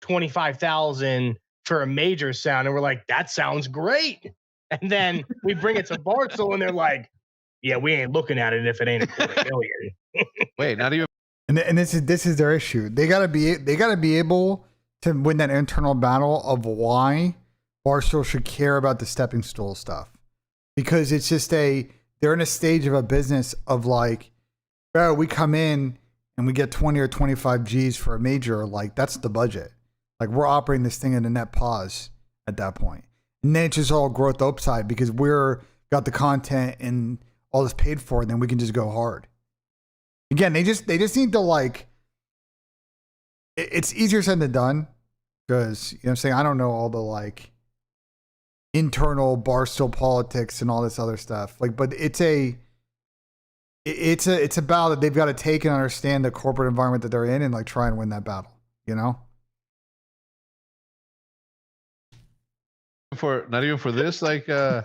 $25,000 for a major sound, and we're like, that sounds great. And then we bring it to Barstool, and they're like, yeah, we ain't looking at it if it ain't a $250,000. Wait, not even. And this is their issue. They gotta be able to win that internal battle of why Barstool should care about the stepping stool stuff, because it's just they're in a stage of a business of like, oh, we come in and we get 20 or 25 G's for a major, like that's the budget. Like we're operating this thing at a net pause at that point. And then it's just all growth upside because we're got the content and all this paid for, and then we can just go hard. Again, they just need to like, it's easier said than done because, you know what I'm saying? I don't know all the like internal Barstool politics and all this other stuff. Like, but it's a battle that they've got to take and understand the corporate environment that they're in and like try and win that battle, you know? Not even for this, like yeah.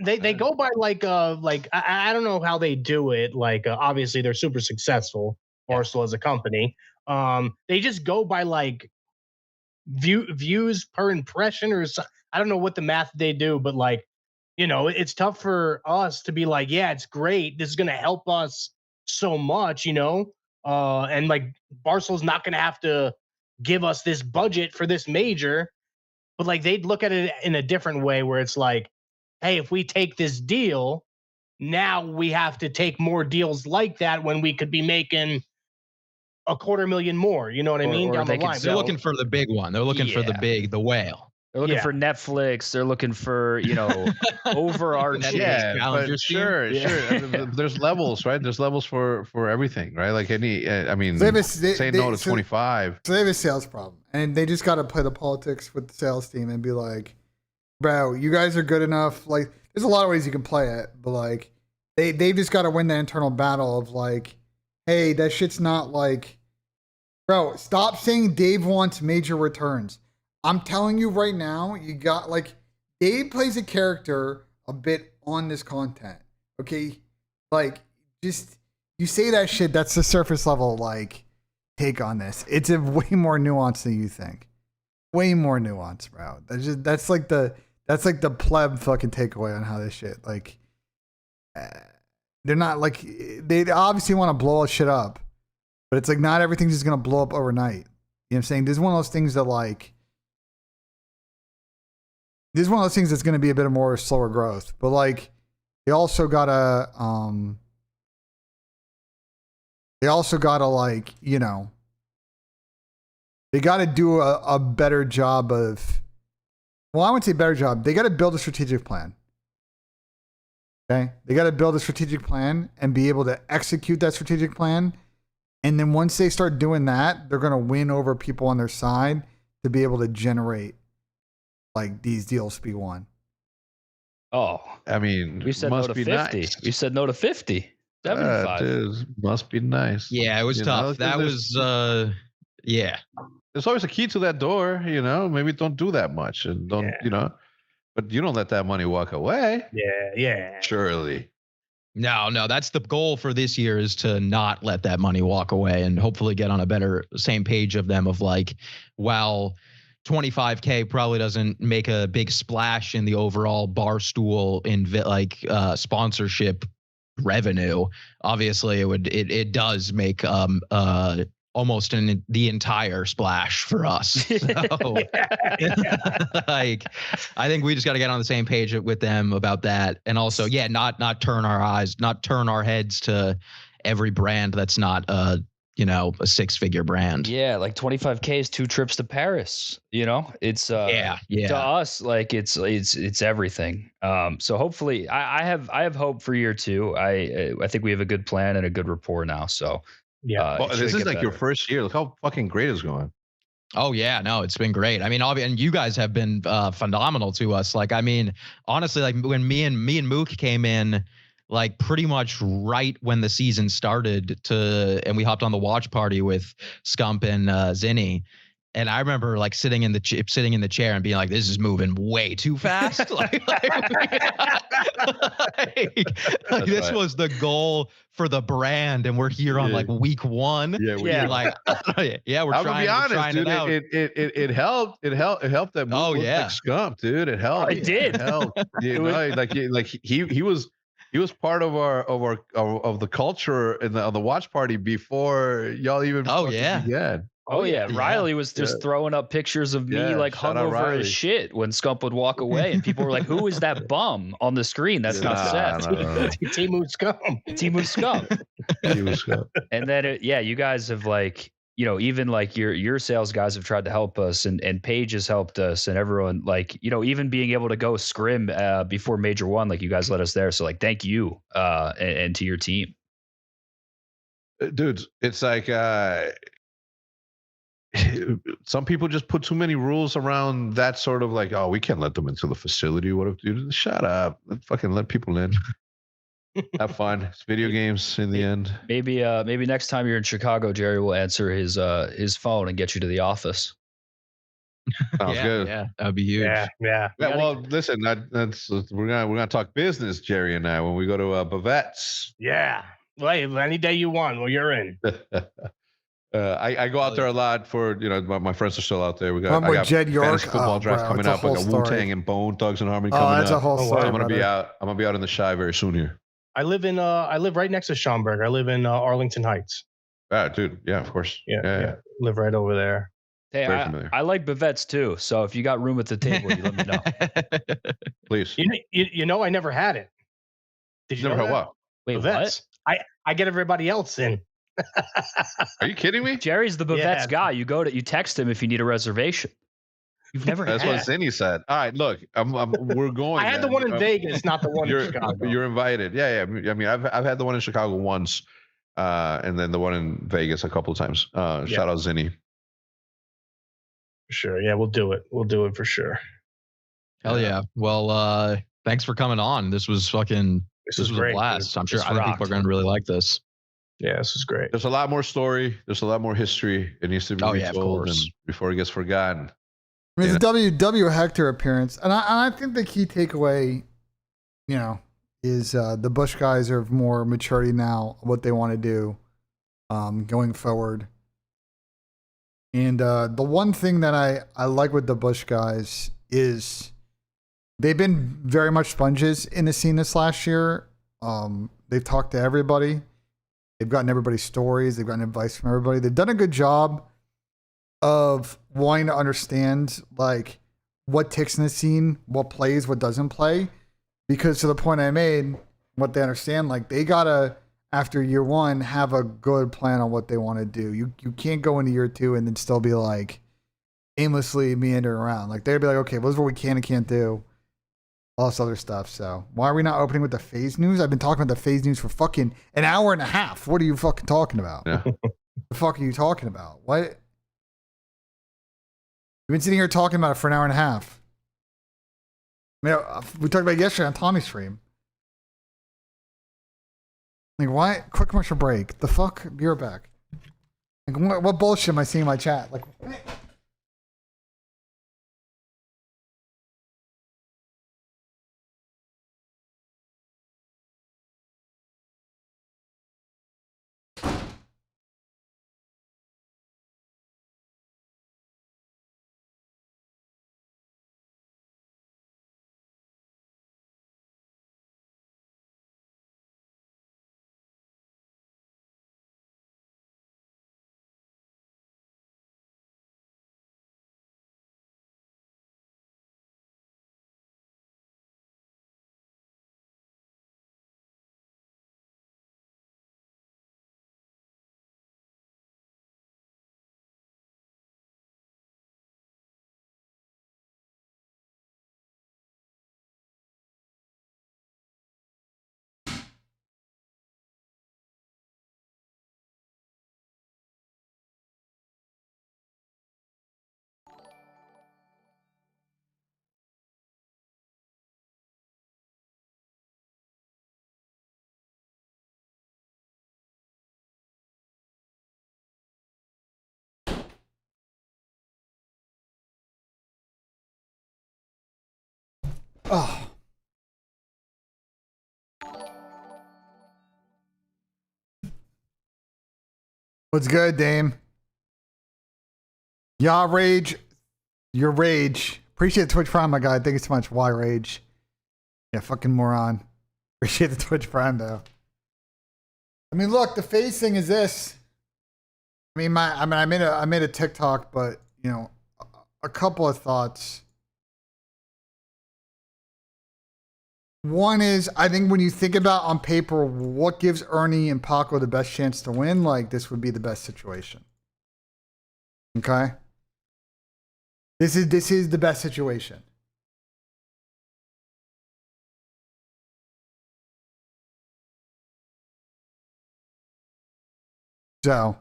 They go by like I don't know how they do it. Like obviously they're super successful, Barstool as a company. They just go by like views per impression or I don't know what the math they do, but like, you know, it's tough for us to be like, yeah, it's great. This is gonna help us so much, you know. And like Barstool's not gonna have to give us this budget for this major. But like they'd look at it in a different way where it's like, hey, if we take this deal, now we have to take more deals like that when we could be making $250,000 more. You know what I mean? Down the line. They're looking for the big one. They're looking for the whale. They're looking for Netflix. They're looking for, you know, overarching. But sure. There's levels, right? There's levels for everything, right? Like any, I mean, say no to 25. So they have a sales problem, and they just got to play the politics with the sales team and be like, bro, you guys are good enough. Like, there's a lot of ways you can play it, but like, they just got to win the internal battle of like, hey, that shit's not like, bro, stop saying Dave wants major returns. I'm telling you right now, you got like, Dave plays a character a bit on this content. Okay. Like, just, you say that shit, that's the surface level, like, take on this. It's a way more nuanced than you think. Way more nuanced, bro. That's like the pleb fucking takeaway on how this shit, like, they're not like, they obviously want to blow shit up, but it's like, not everything's just going to blow up overnight. You know what I'm saying? This is one of those things that like, this is one of those things that's going to be a bit more slower growth, but like they also gotta like, you know, they gotta do a better job of, well, I wouldn't say better job. They gotta build a strategic plan. Okay. They gotta build a strategic plan and be able to execute that strategic plan. And then once they start doing that, they're going to win over people on their side to be able to generate like these deals be won. Oh, I mean, we said no to 50. Nice. We said no to 50. 75. Dude, must be nice. Yeah, it was tough. That was, yeah. There's always a key to that door, you know. Maybe don't do that much and don't, you know, but you don't let that money walk away. Yeah. Surely. No, that's the goal for this year, is to not let that money walk away and hopefully get on a better same page of them of like, while $25K probably doesn't make a big splash in the overall Barstool in like sponsorship revenue. Obviously, it does make almost the entire splash for us. So, like, I think we just got to get on the same page with them about that, and also, not turn our heads to every brand that's not a six-figure brand. Yeah, like 25K is 2 trips to Paris. You know, it's to us, like it's everything. So hopefully, I have hope for year 2. I think we have a good plan and a good rapport now. So this is like your first year. Look how fucking great it's going. Oh yeah, no, it's been great. I mean, and you guys have been phenomenal to us. Like, I mean, honestly, like when me and Mook came in, like pretty much right when the season started, and we hopped on the watch party with Scump and Zinni. And I remember like sitting in the chair and being like, "This is moving way too fast." This was the goal for the brand, and we're here on like week 1. Yeah, like, we're I'm trying. Be honest, dude. It helped. It helped that move like Scump, dude. It helped. It did. It helped. You know, he was part of of the culture and the watch party before y'all even began. Oh yeah, Riley was just throwing up pictures of me like hung over his shit when Scump would walk away, and people were like, "Who is that bum on the screen? That's not Seth." Timu Scump. Timu Scump. And then you guys have like, you know, even like your sales guys have tried to help us, and Paige has helped us, and everyone, like, you know, even being able to go scrim before Major 1, like you guys let us there. So like, thank you and to your team. Dudes, it's like some people just put too many rules around that sort of like, oh, we can't let them into the facility. What if, dude? Shut up. Let people in. Have fun. It's video games in the end. Maybe next time you're in Chicago, Jerry will answer his phone and get you to the office. Sounds good. Yeah, that'd be huge. Yeah. Well, listen, we're gonna talk business, Jerry and I, when we go to Bavette's. Yeah. Well, any day you want. Well, you're in. I go out there a lot for, you know, my friends are still out there. I got Jed York football draft coming up. I got Wu-Tang and Bone Thugs and Harmony coming up. That's a whole story. I'm gonna be out in the Shy very soon here. I live right next to Schaumburg. I live in Arlington Heights. Dude, yeah, of course. Yeah. Live right over there. Hey, I like Bavette's too. So if you got room at the table, you let me know. Please. You know, I never had it. Did you never know had that? what? Wait, Bavette's. What? I get everybody else in. Are you kidding me? Jerry's the Bavette's guy. You text him if you need a reservation. You've never That's what Zinni said. All right, look, we're going. I had the one in Vegas, not the one in Chicago. You're invited. Yeah. I mean, I've had the one in Chicago once, and then the one in Vegas a couple of times. Shout out Zinni. Sure. Yeah, we'll do it. We'll do it for sure. Hell yeah. Well, thanks for coming on. This was great, a blast. Dude. I'm sure other people are going to really like this. Yeah, this is great. There's a lot more story. There's a lot more history. It needs to be retold before it gets forgotten. I mean, it's a WW Hector appearance, and I think the key takeaway, you know, is the Bush guys are more maturity now, what they want to do going forward. And the one thing that I like with the Bush guys is they've been very much sponges in the scene this last year. They've talked to everybody. They've gotten everybody's stories. They've gotten advice from everybody. They've done a good job of wanting to understand like what ticks in the scene, what plays, what doesn't play. Because to the point I made, what they understand, like they gotta, after year 1, have a good plan on what they want to do. You can't go into year 2 and then still be like aimlessly meandering around. Like they'd be like, okay, well, this is what we can and can't do. All this other stuff. So why are we not opening with the FaZe news? I've been talking about the FaZe news for fucking an hour and a half. What are you fucking talking about? Yeah. The fuck are you talking about? What? We've been sitting here talking about it for an hour and a half. I mean, we talked about it yesterday on Tommy's stream. Like, why? Quick commercial break. The fuck? Be right back. Like, what bullshit am I seeing in my chat? Like, Oh. What's good, Dame? Y'all rage. Your rage. Appreciate the Twitch Prime, my guy. Thank you so much. Why rage? Yeah, fucking moron. Appreciate the Twitch Prime, though. I mean, look, the FaZe thing is this. I made a TikTok, but you know, a couple of thoughts. One is, I think when you think about on paper what gives Ernie and Paco the best chance to win, like this would be the best situation. Okay? This is the best situation. So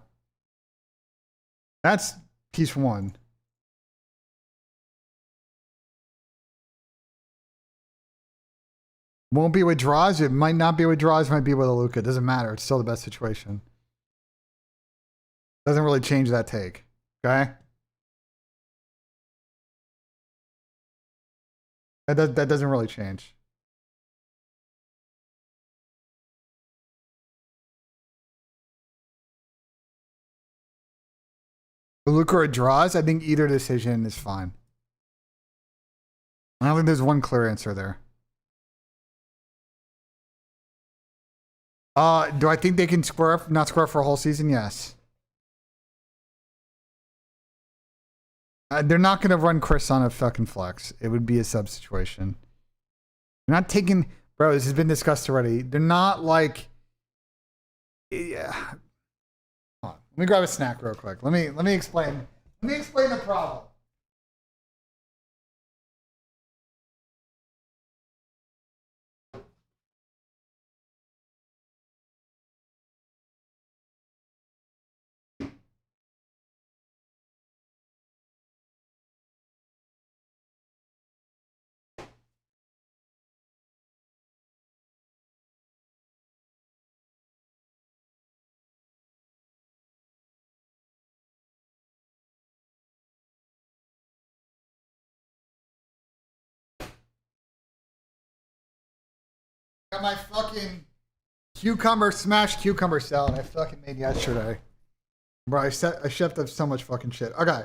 that's piece one. Won't be with draws. It might not be with draws. It might be with a Luka. It doesn't matter. It's still the best situation. Doesn't really change that take. Okay. That doesn't really change. Luka or draws. I think either decision is fine. I don't think there's one clear answer there. Do I think they can not square for a whole season? Yes. They're not going to run Chris on a fucking flex. It would be a sub situation. They're not taking, bro, this has been discussed already. They're not like, yeah. Hold on. Let me grab a snack real quick. Let me explain. Let me explain the problem. Got my fucking smashed cucumber salad I fucking made yesterday. Bro, I chefed up so much fucking shit. Okay.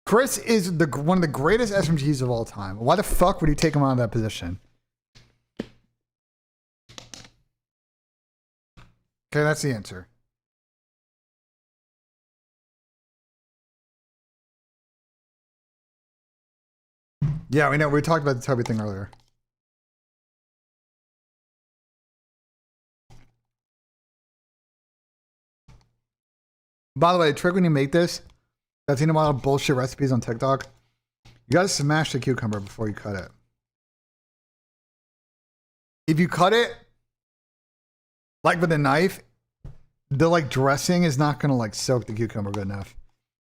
Chris is one of the greatest SMGs of all time. Why the fuck would you take him out of that position? Okay, that's the answer. Yeah, we know. We talked about the Toby thing earlier. By the way, trick when you make this, I've seen a lot of bullshit recipes on TikTok. You gotta smash the cucumber before you cut it. If you cut it like with a knife, the like dressing is not gonna like soak the cucumber good enough.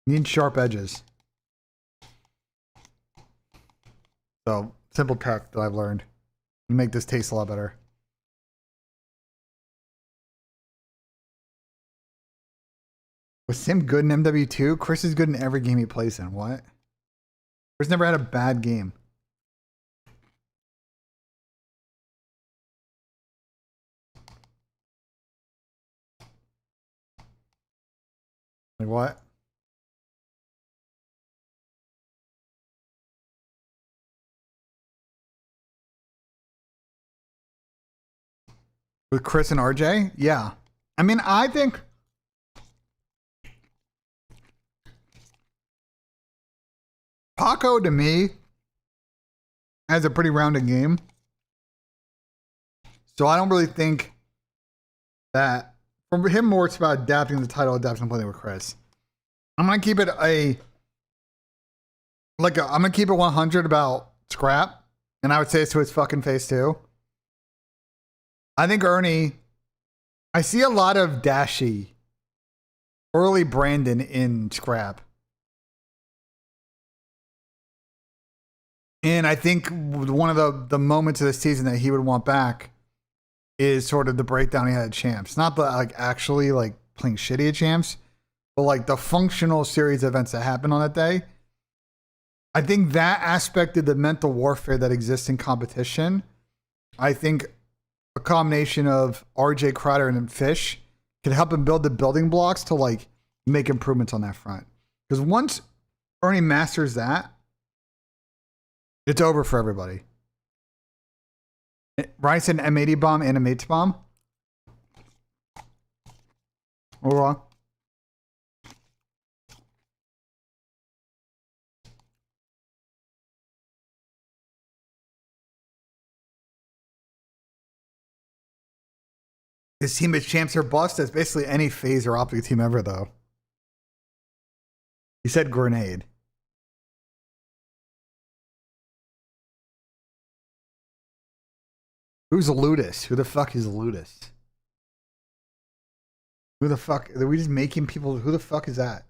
You need sharp edges. So simple tech that I've learned. You make this taste a lot better. Was Sim good in MW2? Chris is good in every game he plays in. What? Chris never had a bad game. Like what? With Chris and RJ? Yeah. I mean, I think Paco, to me, has a pretty rounded game. So I don't really think that, from him more, it's about adapting the title, adapting playing with Chris. I'm going to keep it I'm going to keep it 100 about Scrap. And I would say it's to his fucking face too. I think Ernie, I see a lot of Dashy, early Brandon in Scrap. And I think one of the moments of the season that he would want back is sort of the breakdown he had at Champs. Not the like actually like playing shitty at Champs, but like the functional series of events that happened on that day. I think that aspect of the mental warfare that exists in competition, I think a combination of RJ Crowder and Fish can help him build the building blocks to like make improvements on that front. Because once Ernie masters that, it's over for everybody. Ryan said an M80 bomb and a mates bomb. Hold on. His team is champs or bust. That's basically any FaZe or Optic team ever, though. He said grenade. Who's Ludus? Who the fuck is Ludus? Who the fuck? Are we just making people? Who the fuck is that?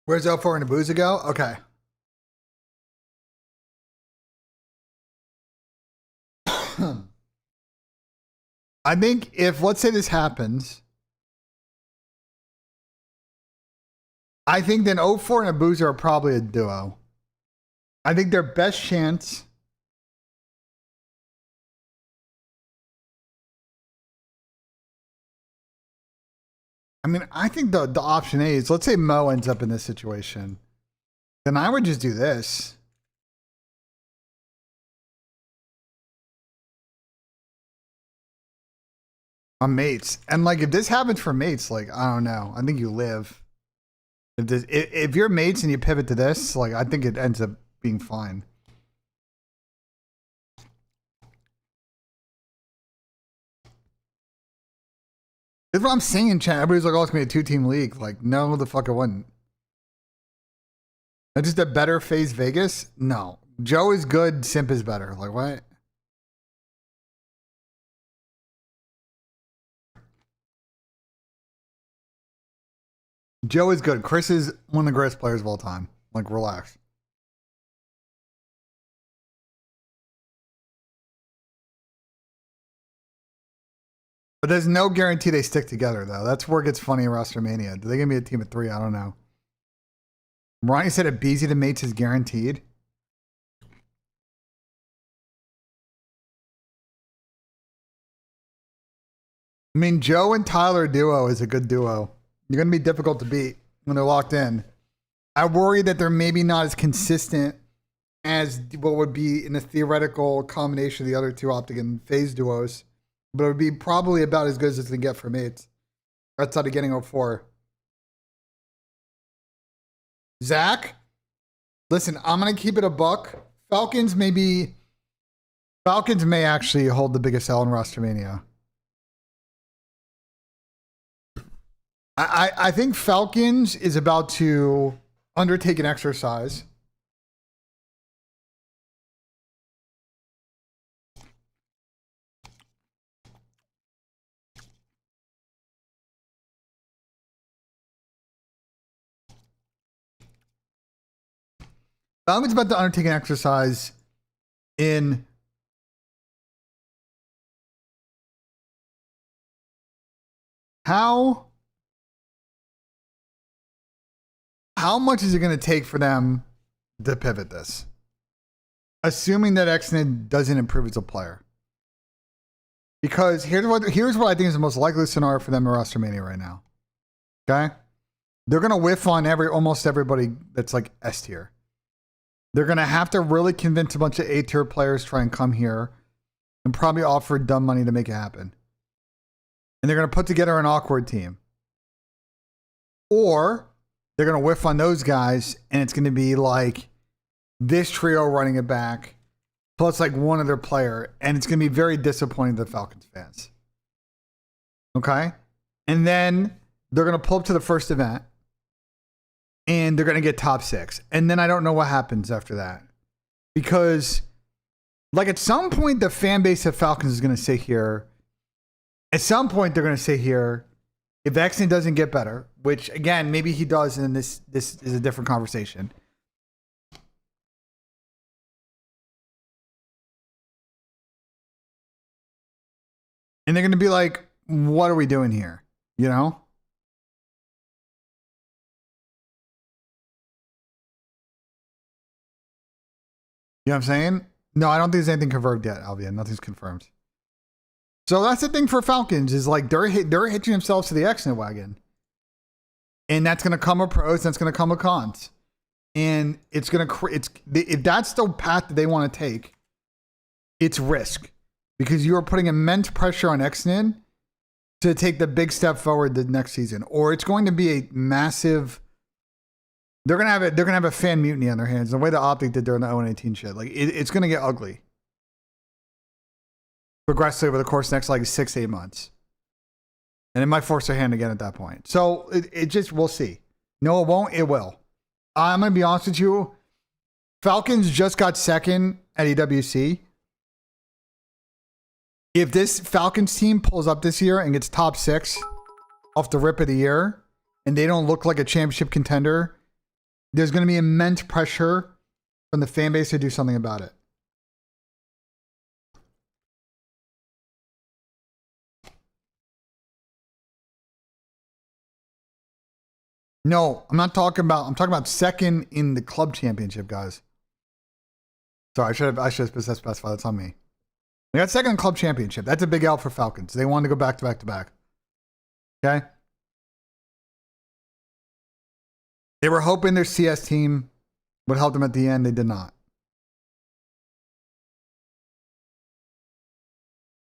Where's L4 and Abuza go? Okay. I think if, let's say this happens, I think then 04 and Abuza are probably a duo. I think their best chance. I mean, I think the option A is, let's say Mo ends up in this situation. Then I would just do this. On mates. And like, if this happens for mates, like, I don't know. I think you live. If you're mates and you pivot to this, like, I think it ends up being fine. That's what I'm saying in chat. Everybody's like, oh, it's going to be a 2-team league. Like, no, the fuck it wouldn't. That's just a better FaZe Vegas? No. Joe is good. Simp is better. Like, what? Joe is good. Chris is one of the greatest players of all time. Like, relax. But there's no guarantee they stick together, though. That's where it gets funny in WrestleMania. Do they give me a team of 3? I don't know. Ronnie said a BZ to mates is guaranteed. I mean, Joe and Tyler duo is a good duo. You're going to be difficult to beat when they're locked in. I worry that they're maybe not as consistent as what would be in a theoretical combination of the other two Optic and FaZe duos. But it would be probably about as good as it's going to get for mates. Outside of getting 04. Zach? Listen, I'm going to keep it a buck. Falcons may actually hold the biggest L in WrestleMania. I think Falcons is about to undertake an exercise. Falcons about to undertake an exercise in how much is it going to take for them to pivot this? Assuming that Exnid doesn't improve as a player. Because here's what I think is the most likely scenario for them in WrestleMania right now. Okay? They're going to whiff on almost everybody that's like S tier. They're going to have to really convince a bunch of A tier players to try and come here and probably offer dumb money to make it happen. And they're going to put together an awkward team. Or they're going to whiff on those guys and it's going to be like this trio running it back plus like one other player. And it's going to be very disappointing to the Falcons fans. Okay? And then they're going to pull up to the first event and they're going to get top 6. And then I don't know what happens after that. because like at some point the fan base of Falcons is going to sit here. At some point they're going to sit here. If Exton doesn't get better, which again maybe he does, and this is a different conversation. And they're going to be like, what are we doing here? You know? You know what I'm saying? No, I don't think there's anything confirmed yet, Albion. Nothing's confirmed. So that's the thing for Falcons is like they're hitching themselves to the exit wagon. And that's going to come with pros, and that's going to come with cons. And it's going to if that's the path that they want to take, it's risk. Because you are putting immense pressure on Exnin to take the big step forward the next season, or it's going to be a massive. They're gonna have a fan mutiny on their hands. The way the Optic did during the 0-18 shit, like it's gonna get ugly progressively over the course of the next like 6 to 8 months, and it might force their hand again at that point. So it just we'll see. No, it won't. It will. I'm gonna be honest with you. Falcons just got second at EWC. If this Falcons team pulls up this year and gets top 6 off the rip of the year, and they don't look like a championship contender, there's going to be immense pressure from the fan base to do something about it. No, I'm talking about second in the club championship, guys. Sorry, I should have specified. That's on me. They got second in club championship. That's a big L for Falcons. They wanted to go back to back to back. Okay. They were hoping their CS team would help them at the end. They did not.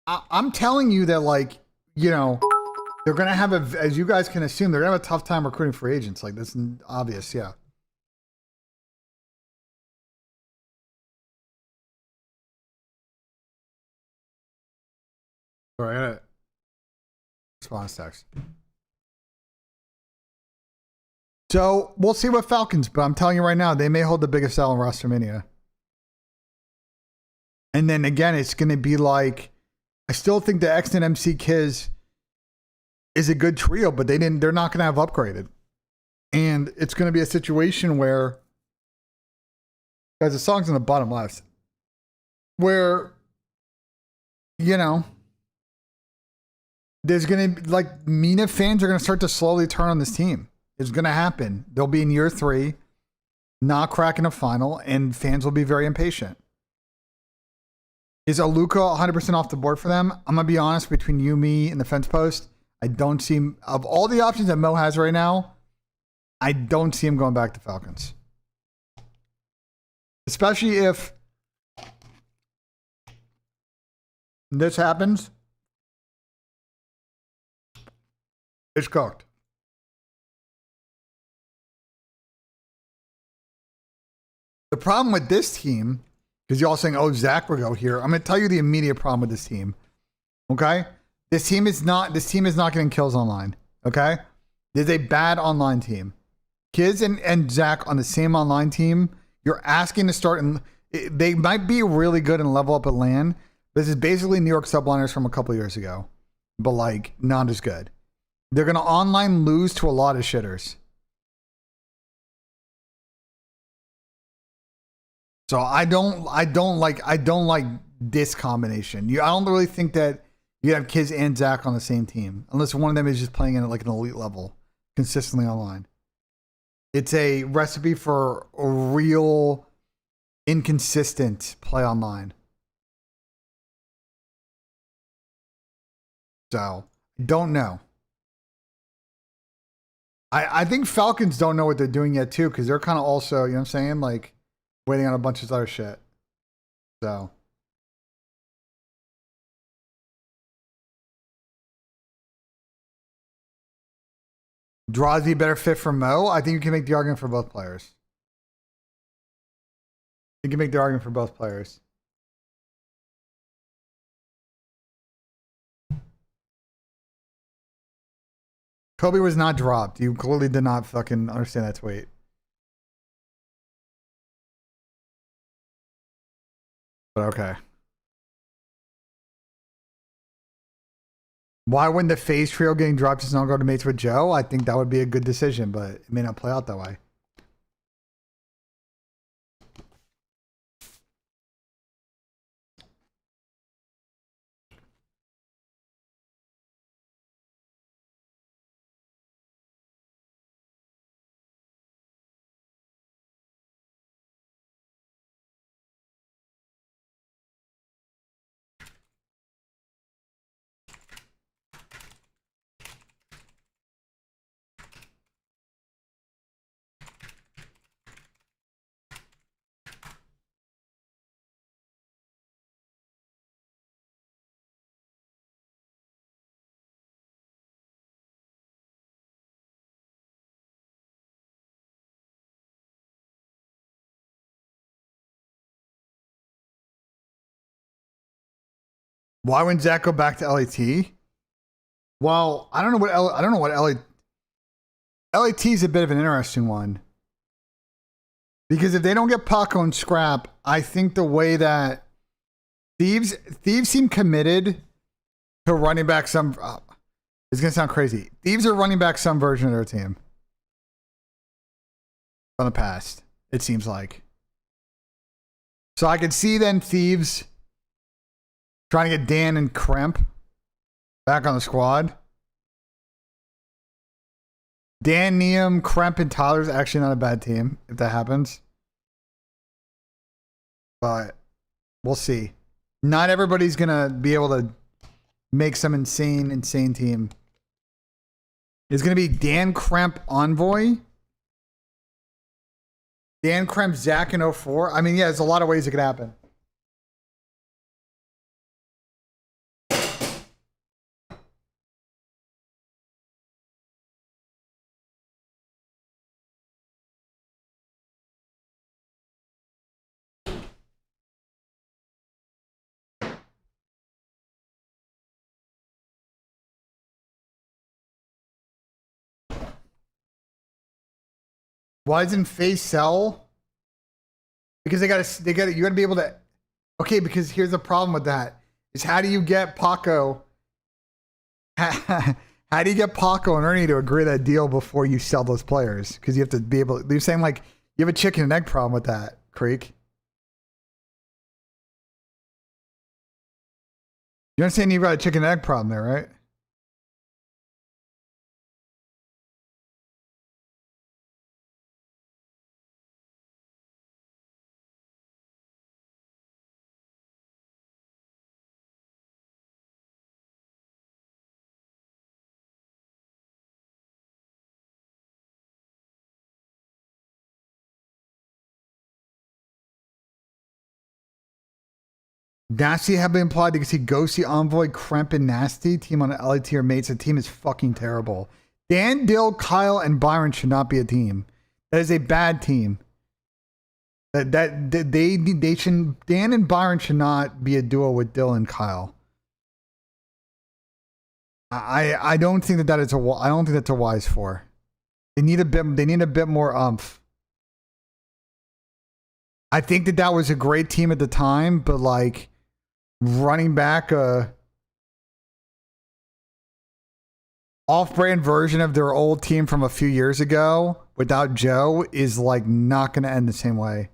I'm telling you that, like, you know, they're going to have as you guys can assume, they're going to have a tough time recruiting free agents. Like, that's obvious. Yeah. All right. Response text. So we'll see what Falcons, but I'm telling you right now, they may hold the biggest L in Rostermania. And then again, it's going to be like, I still think the X and MC Kiz is a good trio, but they're not going to have upgraded. And it's going to be a situation where, guys, the song's in the bottom left, where, you know, there's going to be like Mina fans are going to start to slowly turn on this team. It's going to happen. They'll be in year 3, not cracking a final, and fans will be very impatient. Is Aluka 100% off the board for them? I'm going to be honest, between you, me, and the fence post, I don't see him, of all the options that Mo has right now, I don't see him going back to Falcons. Especially if this happens. It's cooked. The problem with this team, because y'all saying, oh, Zach will go here. I'm going to tell you the immediate problem with this team. Okay? This team is not getting kills online. Okay? There's a bad online team. Kids and Zach on the same online team, you're asking to start, and they might be really good and level up at LAN. This is basically New York subliners from a couple years ago, but like not as good. They're going to online lose to a lot of shitters. So I don't like this combination. I don't really think that you have Kiz and Zach on the same team, unless one of them is just playing at like an elite level consistently online. It's a recipe for a real inconsistent play online. So don't know. I think Falcons don't know what they're doing yet too, because they're kind of also, you know what I'm saying, like waiting on a bunch of other shit. So Drazi better fit for Mo. I think you can make the argument for both players. You can make the argument for both players. Kobe was not dropped. You clearly did not fucking understand that tweet. But okay. Why wouldn't the FaZe trio getting dropped just not go to mates with Joe? I think that would be a good decision, but it may not play out that way. Why wouldn't Zach go back to LAT? Well, I don't know what LAT is a bit of an interesting one. Because if they don't get Paco and Scrap, I think the way that Thieves seem committed to running back some it's gonna sound crazy. Thieves are running back some version of their team. From the past, it seems like. So I could see then Thieves trying to get Dan and Kremp back on the squad. Dan, Niam, Kremp, and Tyler's actually not a bad team if that happens. But we'll see. Not everybody's going to be able to make some insane team. It's going to be Dan, Kremp, Envoy. Dan, Kremp, Zach, and 04. I mean, yeah, there's a lot of ways it could happen. Why doesn't FaZe sell? Because you gotta be able to. Okay, because here's the problem with that: is how do you get Paco? How do you get Paco and Ernie to agree to that deal before you sell those players? Because you have to be able. You're saying like you have a chicken and egg problem with that, Creek. You understand you've got a chicken and egg problem there, right? Nasty have been implied. You can see Ghosty, Envoy, Kremp, and Nasty. Team on the LAT are mates. The team is fucking terrible. Dan, Dill, Kyle, and Byron should not be a team. That is a bad team. They should. Dan and Byron should not be a duo with Dill and Kyle. I don't think that is a. I don't think that's a wise for. They need a bit. They need a bit more umph. I think that was a great team at the time, but like running back a off-brand version of their old team from a few years ago without Joe is like not going to end the same way.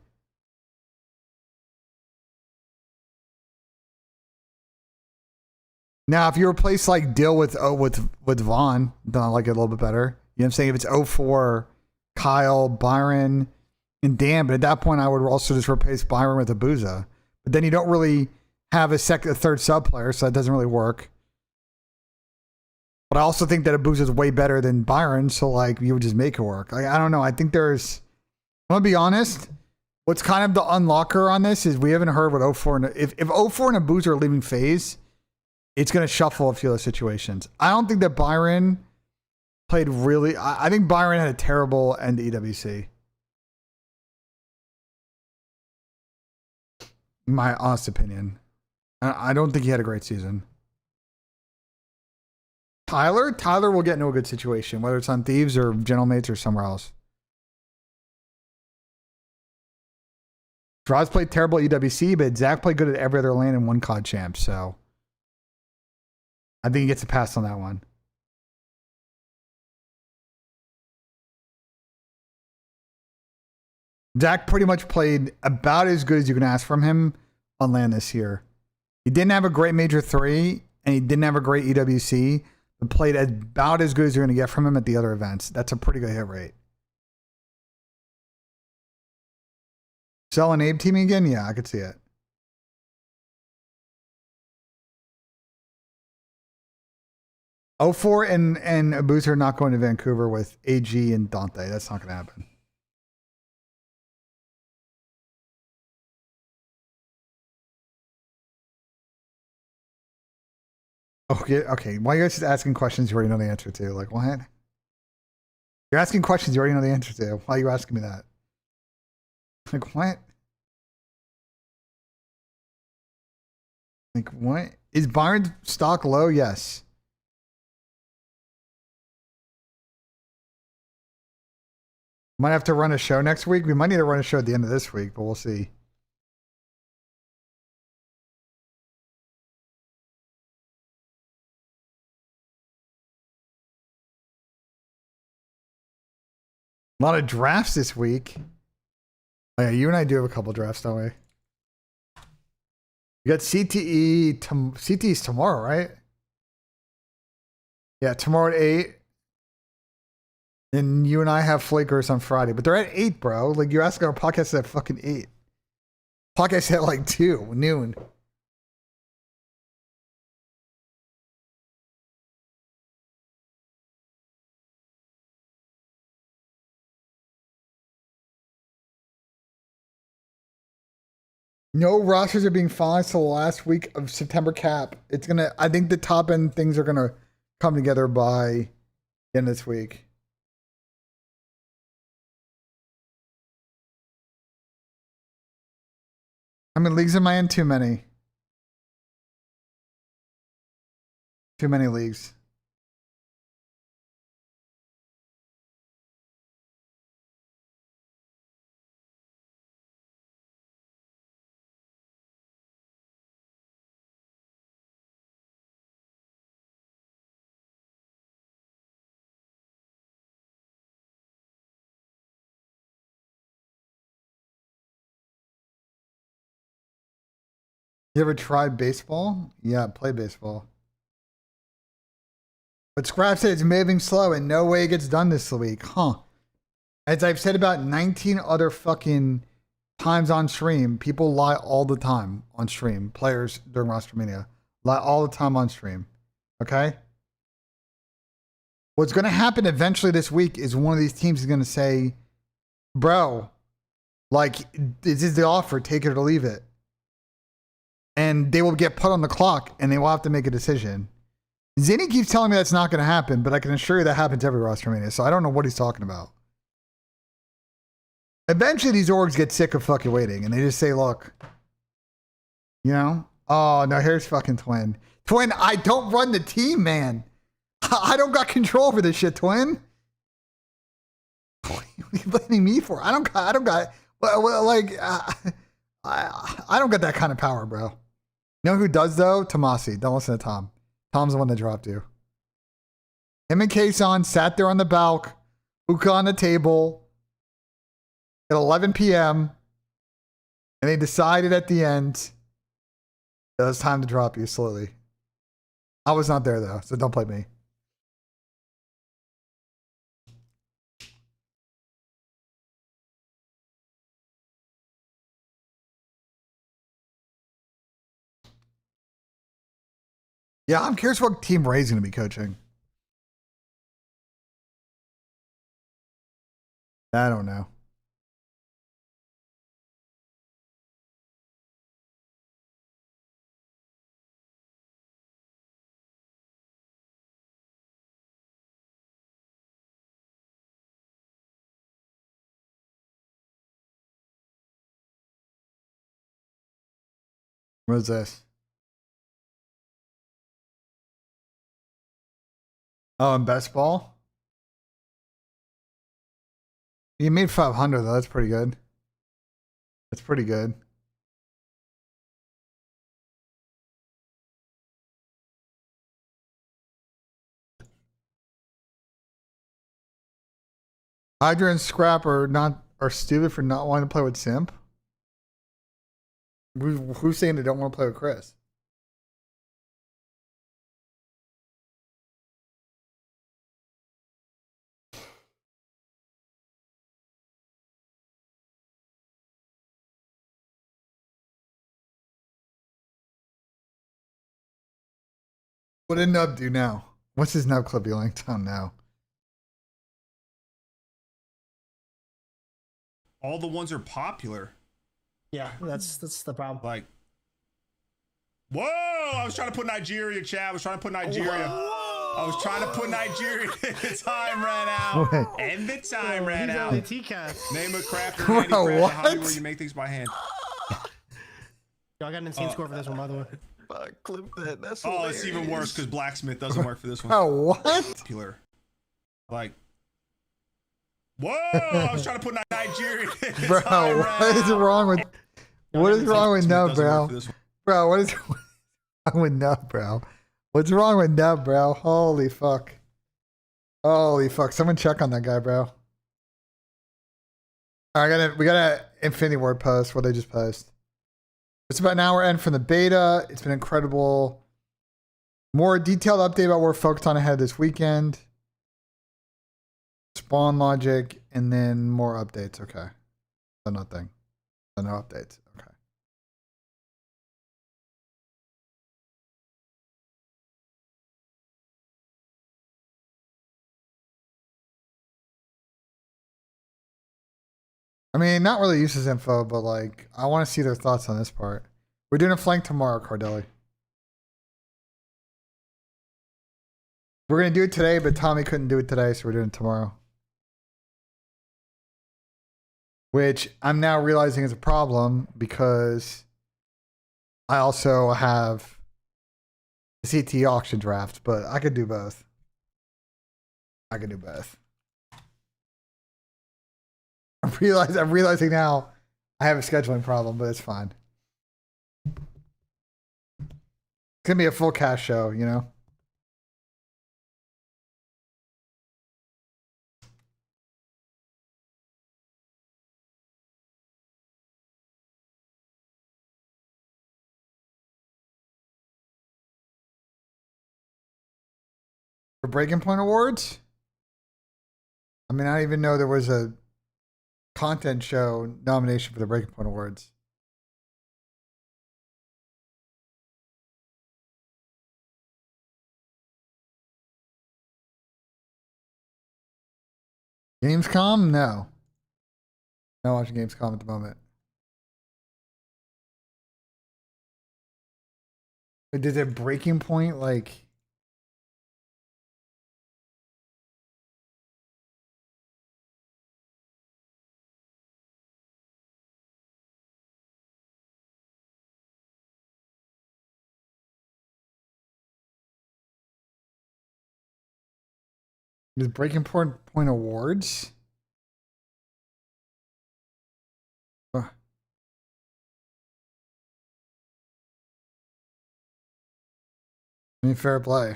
Now, if you replace like Dill with Vaughn, then I like it a little bit better. You know what I'm saying? If it's 04, Kyle, Byron, and Dan, but at that point I would also just replace Byron with Abuza. But then you don't really have a third sub player, so that doesn't really work. But I also think that Abuza is way better than Byron, so like you would just make it work. I don't know. I think I'm gonna be honest. What's kind of the unlocker on this is we haven't heard what 04 and if 04 and Abuza are leaving FaZe, it's gonna shuffle a few other situations. I don't think that Byron played really. I think Byron had a terrible end to EWC. My honest opinion. I don't think he had a great season. Tyler will get into a good situation, whether it's on Thieves or General Mates or somewhere else. Draws played terrible at EWC, but Zach played good at every other lane and won COD champ. So I think he gets a pass on that one. Zach pretty much played about as good as you can ask from him on LAN this year. He didn't have a great Major 3, and he didn't have a great EWC, but played about as good as you're going to get from him at the other events. That's a pretty good hit rate. Sell an Abe teaming again? Yeah, I could see it. O4 and Abuz are not going to Vancouver with AG and Dante. That's not going to happen. Okay. Why are you guys just asking questions you already know the answer to? Like, what? You're asking questions you already know the answer to. Why are you asking me that? Like, what? Like, what? Is Byron's stock low? Yes. Might have to run a show next week. We might need to run a show at the end of this week, but we'll see. A lot of drafts this week. Oh, yeah, you and I do have a couple drafts, don't we? You got CTE. CTE's tomorrow, right? Yeah, tomorrow at 8. And you and I have Flakers on Friday. But they're at 8, bro. Like, you're asking our podcast at fucking 8. Podcast at like 2, noon. No rosters are being finalized till the last week of September cap. It's gonna. I think the top end things are gonna come together by the end of this week. How many leagues am I in? Too many. Too many leagues. You ever tried baseball? Yeah, play baseball. But Scrap said it's moving slow and no way it gets done this week. Huh. As I've said about 19 other fucking times on stream, people lie all the time on stream. Players during Roster Mania lie all the time on stream. Okay? What's going to happen eventually this week is one of these teams is going to say, bro, like, this is the offer, take it or leave it. And they will get put on the clock and they will have to make a decision. Zinni keeps telling me that's not going to happen, but I can assure you that happens every Roster Mania, so I don't know what he's talking about. Eventually, these orgs get sick of fucking waiting, and they just say, look, you know? Oh, no, here's fucking Twin. Twin, I don't run the team, man. I don't got control over this shit, Twin. What are you blaming me for? I don't got, like, I don't got that kind of power, bro. You know who does, though? Tomasi. Don't listen to Tom. Tom's the one that dropped you. Him and Kason sat there on the balcony, hookah on the table at 11 p.m. And they decided at the end that it was time to drop you slowly. I was not there, though, so don't blame me. Yeah, I'm curious what team Ray's going to be coaching. I don't know. What is this? Oh, and best ball? You made 500 though. That's pretty good. That's pretty good. Hydra and Scrap are stupid for not wanting to play with Simp. Who's saying they don't want to play with Chris? What did Nub do now? What's his Nub clip he linked on now? All the ones are popular. Yeah, that's the problem. Like, whoa! I was trying to put Nigeria, chat. I was trying to put Nigeria. Whoa. I was trying to put Nigeria. The time ran out. And the time ran out. Name a crafter, hobby where you make things by hand. Yo, I got an insane score for this one, by the way. Clip that. That's hilarious. It's even worse because blacksmith doesn't work for this one. Oh, what? Popular. Like, whoa! I was trying to put Nigeria. Bro, what is wrong with? What is wrong with Nub, bro? Bro, what is wrong with Nub, bro? What's wrong with Nub, bro? Holy fuck! Holy fuck! Someone check on that guy, bro. All right, we got a Infinity Ward post. What they just post. It's about an hour in from the beta. It's been incredible. More detailed update about what we're focused on ahead this weekend. Spawn logic, and then more updates. Okay. So nothing. So no updates. Okay. I mean, not really useless info, but like, I want to see their thoughts on this part. We're doing a flank tomorrow, Cardelli. We're going to do it today, but Tommy couldn't do it today, so we're doing it tomorrow. Which I'm now realizing is a problem because I also have the CT auction draft, but I could do both. I could do both. I'm realizing now I have a scheduling problem, but it's fine. It's gonna be a full cash show, you know? For Breaking Point Awards? I mean, I didn't even know there was a content show nomination for the Breaking Point Awards. Gamescom? No. Not watching Gamescom at the moment. But did it Breaking Point like? Is Breaking Point Awards? I mean, fair play.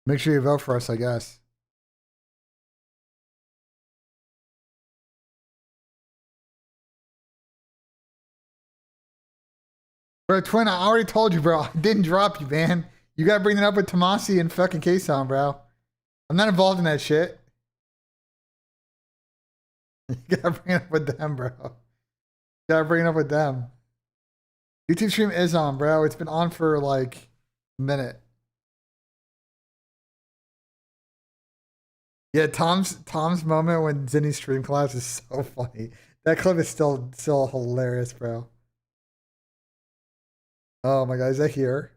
Make sure you vote for us, I guess. Bro, Twin, I already told you, bro. I didn't drop you, man. You gotta bring it up with Tomasi and fucking Kason, bro. I'm not involved in that shit. You gotta bring it up with them, bro. You gotta bring it up with them. YouTube stream is on, bro. It's been on for like a minute. Yeah, Tom's moment when Zinni's stream collapsed is so funny. That clip is still hilarious, bro. Oh my god, is that here?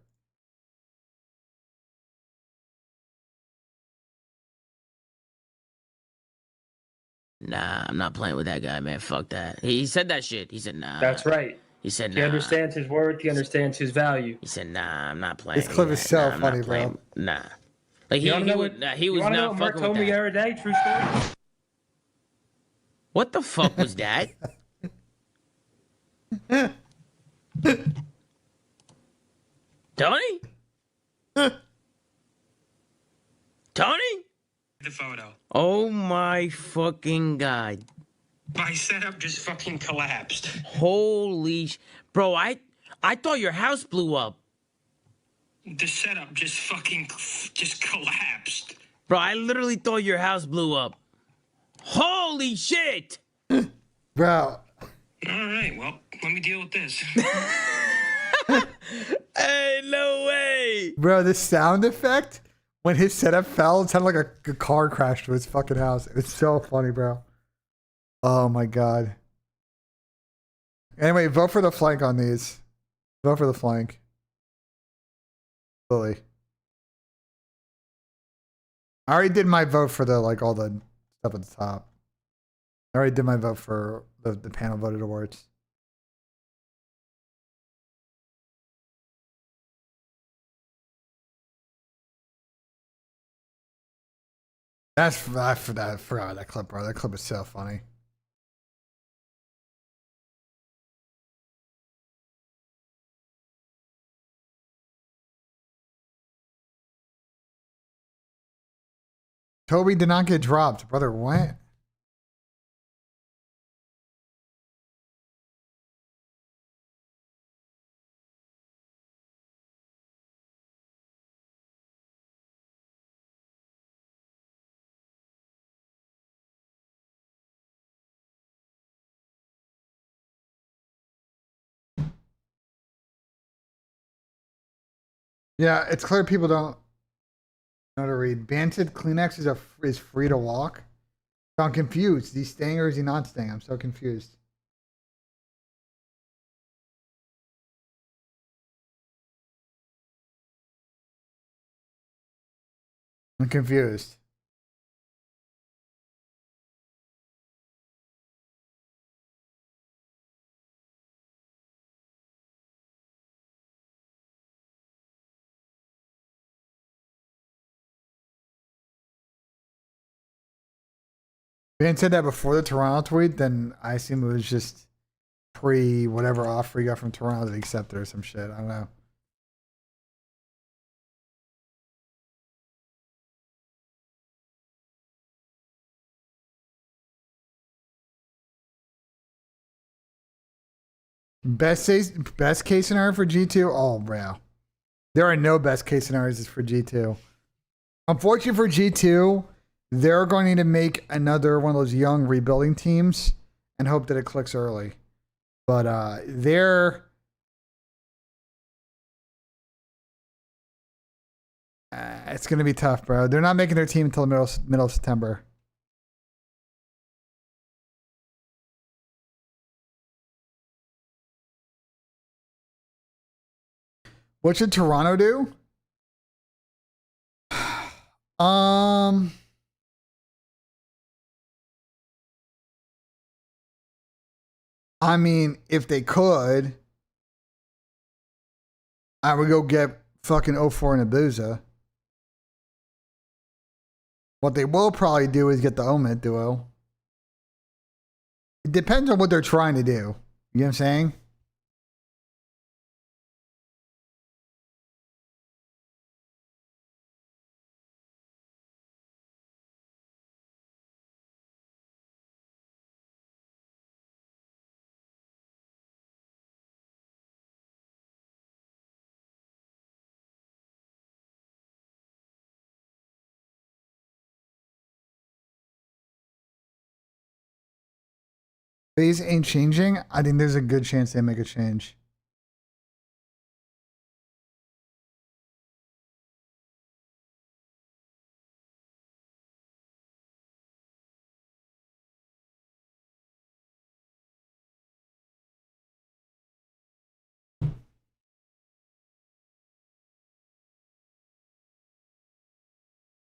Nah, I'm not playing with that guy, man. Fuck that. He said that shit. He said, nah. That's right. He said, nah. He understands his worth. He understands his value. He said, nah, I'm not playing. This clip is so funny, bro. Nah. Like, he was not fucking with that. told me the other day, true story? What the fuck was that? Tony? Tony? The photo. Oh my fucking god. My setup just fucking collapsed. Holy bro, I thought your house blew up. The setup just fucking just collapsed. Bro, I literally thought your house blew up. Holy shit! Bro. All right, well, let me deal with this. Hey, no way! Bro, the sound effect when his setup fell, it sounded like a car crashed to his fucking house. It's so funny, bro. Oh my god. Anyway, vote for the flank on these. Vote for the flank. Lily. I already did my vote for the like all the stuff at the top. I already did my vote for the panel voted awards. I forgot that clip, bro. That clip is so funny. Toby did not get dropped, brother. What? Yeah, it's clear people don't know to read. Banted Kleenex is free to walk. So I'm confused. Is he staying or is he not staying? I'm so confused. I'm confused. Ben said that before the Toronto tweet, then I assume it was just pre whatever offer he got from Toronto that he accepted or some shit. I don't know. Best case scenario for G2? Oh, bro. There are no best case scenarios for G2. Unfortunately for G2, they're going to make another one of those young rebuilding teams and hope that it clicks early. But it's going to be tough, bro. They're not making their team until the middle of September. What should Toronto do? I mean, if they could, I would go get fucking 04 and Abusa. What they will probably do is get the Omid duo. It depends on what they're trying to do. You know what I'm saying? FaZe ain't changing. I think there's a good chance they make a change.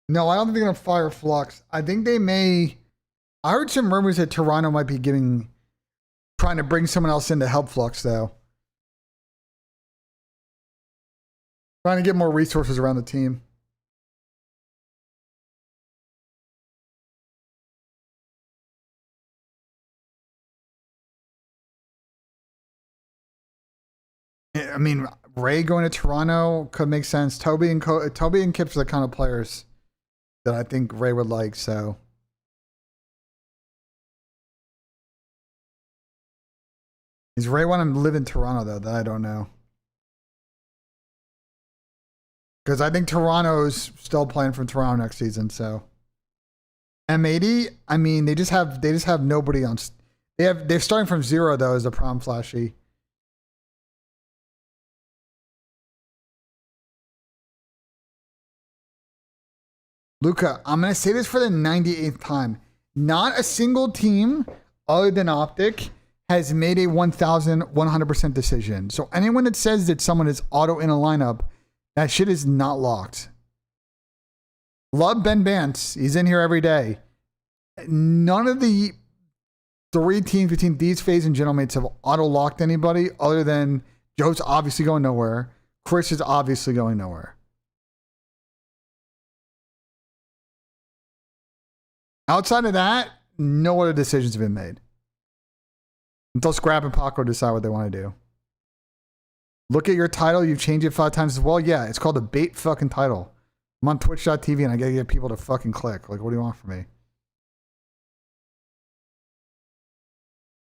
No, I don't think they're going to fire Flux. I think they may. I heard some rumors that Toronto might be trying to bring someone else in to help Flux, though. Trying to get more resources around the team. I mean, Ray going to Toronto could make sense. Toby and Kips are the kind of players that I think Ray would like. So, does Ray want to live in Toronto though? That I don't know. Because I think Toronto's still playing from Toronto next season. So, M80. I mean, they just have nobody on. They're starting from zero though. As the prom flashy. Luca, I'm going to say this for the 98th time. Not a single team other than Optic has made a 1,100% decision. So anyone that says that someone is auto in a lineup, that shit is not locked. Love Ben Bance. He's in here every day. None of the 3 teams between these FaZe and Gentlemates have auto-locked anybody other than Joe's obviously going nowhere. Chris is obviously going nowhere. Outside of that, no other decisions have been made. Until Scrap and Paco decide what they want to do. Look at your title. You've changed it 5 times as well. Yeah, it's called a bait fucking title. I'm on Twitch.tv and I gotta get people to fucking click. Like, what do you want from me?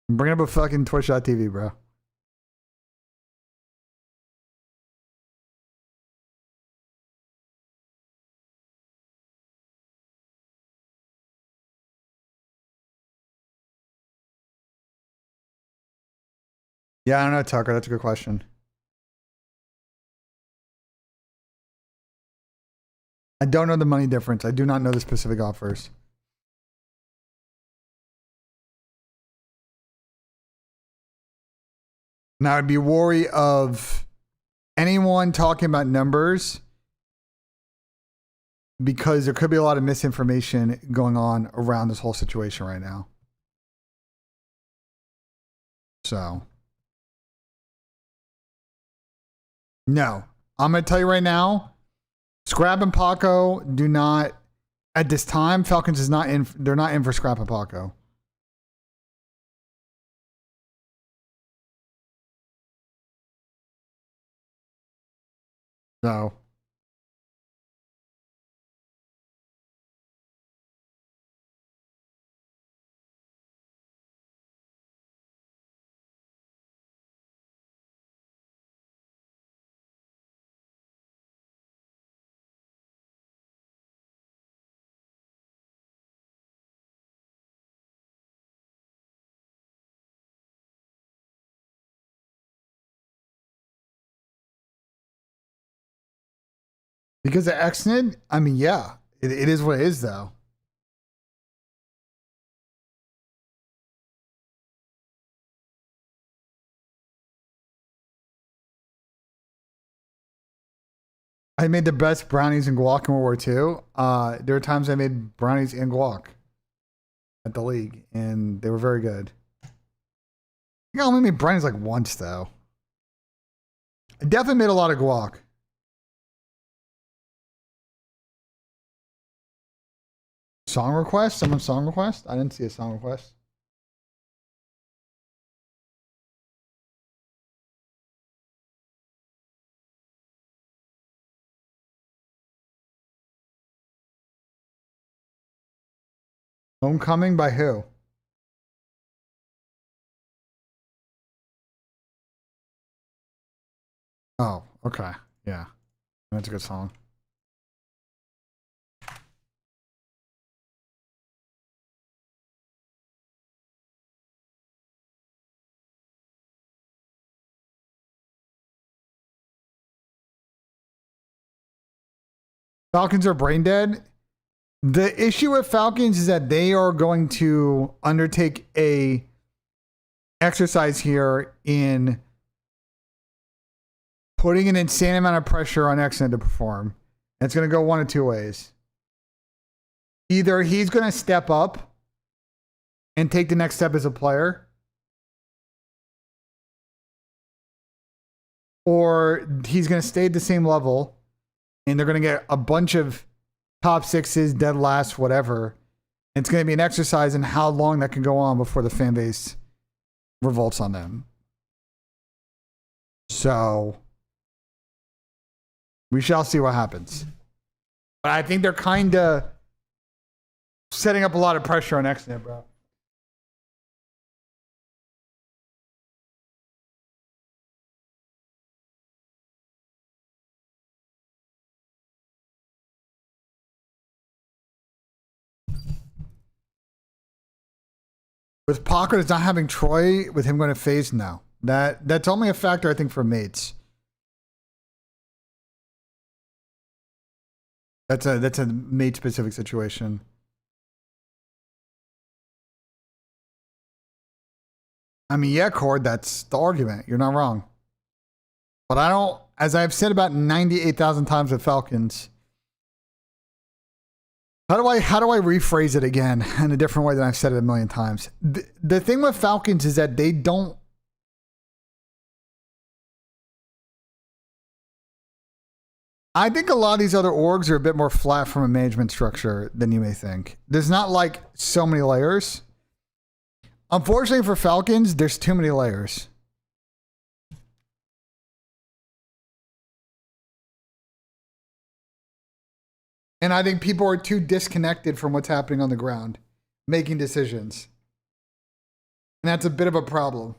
Bring up a fucking Twitch.tv, bro. Yeah, I don't know, Tucker. That's a good question. I don't know the money difference. I do not know the specific offers. Now, I'd be wary of anyone talking about numbers because there could be a lot of misinformation going on around this whole situation right now. So, no. I'm going to tell you right now, Scrap and Paco do not, at this time, Falcons is not in, they're not in for Scrap and Paco. So, because of XNID, I mean, yeah, it is what it is, though. I made the best brownies and guac in World War II. There were times I made brownies and guac at the league, and they were very good. I think I only made brownies like once, though. I definitely made a lot of guac. Song request? Someone's song request? I didn't see a song request. Homecoming by who? Oh, okay. Yeah. That's a good song. Falcons are brain dead. The issue with Falcons is that they are going to undertake a exercise here in putting an insane amount of pressure on XN to perform. And it's going to go one of 2 ways. Either he's going to step up and take the next step as a player, or he's going to stay at the same level and they're going to get a bunch of top 6s, dead last, whatever. It's going to be an exercise in how long that can go on before the fan base revolts on them. So we shall see what happens. But I think they're kind of setting up a lot of pressure on XNet, bro. With Pocket not having Troy, with him going to FaZe, no. That's only a factor, I think, for mates. That's a mate specific situation. I mean, yeah, Cord, that's the argument. You're not wrong. But I don't, as I've said about 98,000 times with Falcons, how do I rephrase it again in a different way than I've said it a million times? The thing with Falcons is that they don't. I think a lot of these other orgs are a bit more flat from a management structure than you may think. There's not like so many layers. Unfortunately for Falcons, there's too many layers. And I think people are too disconnected from what's happening on the ground, making decisions. And that's a bit of a problem.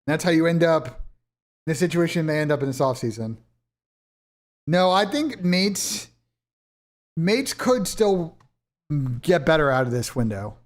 That's how you end up in the situation they end up in this offseason. No, I think mates could still get better out of this window.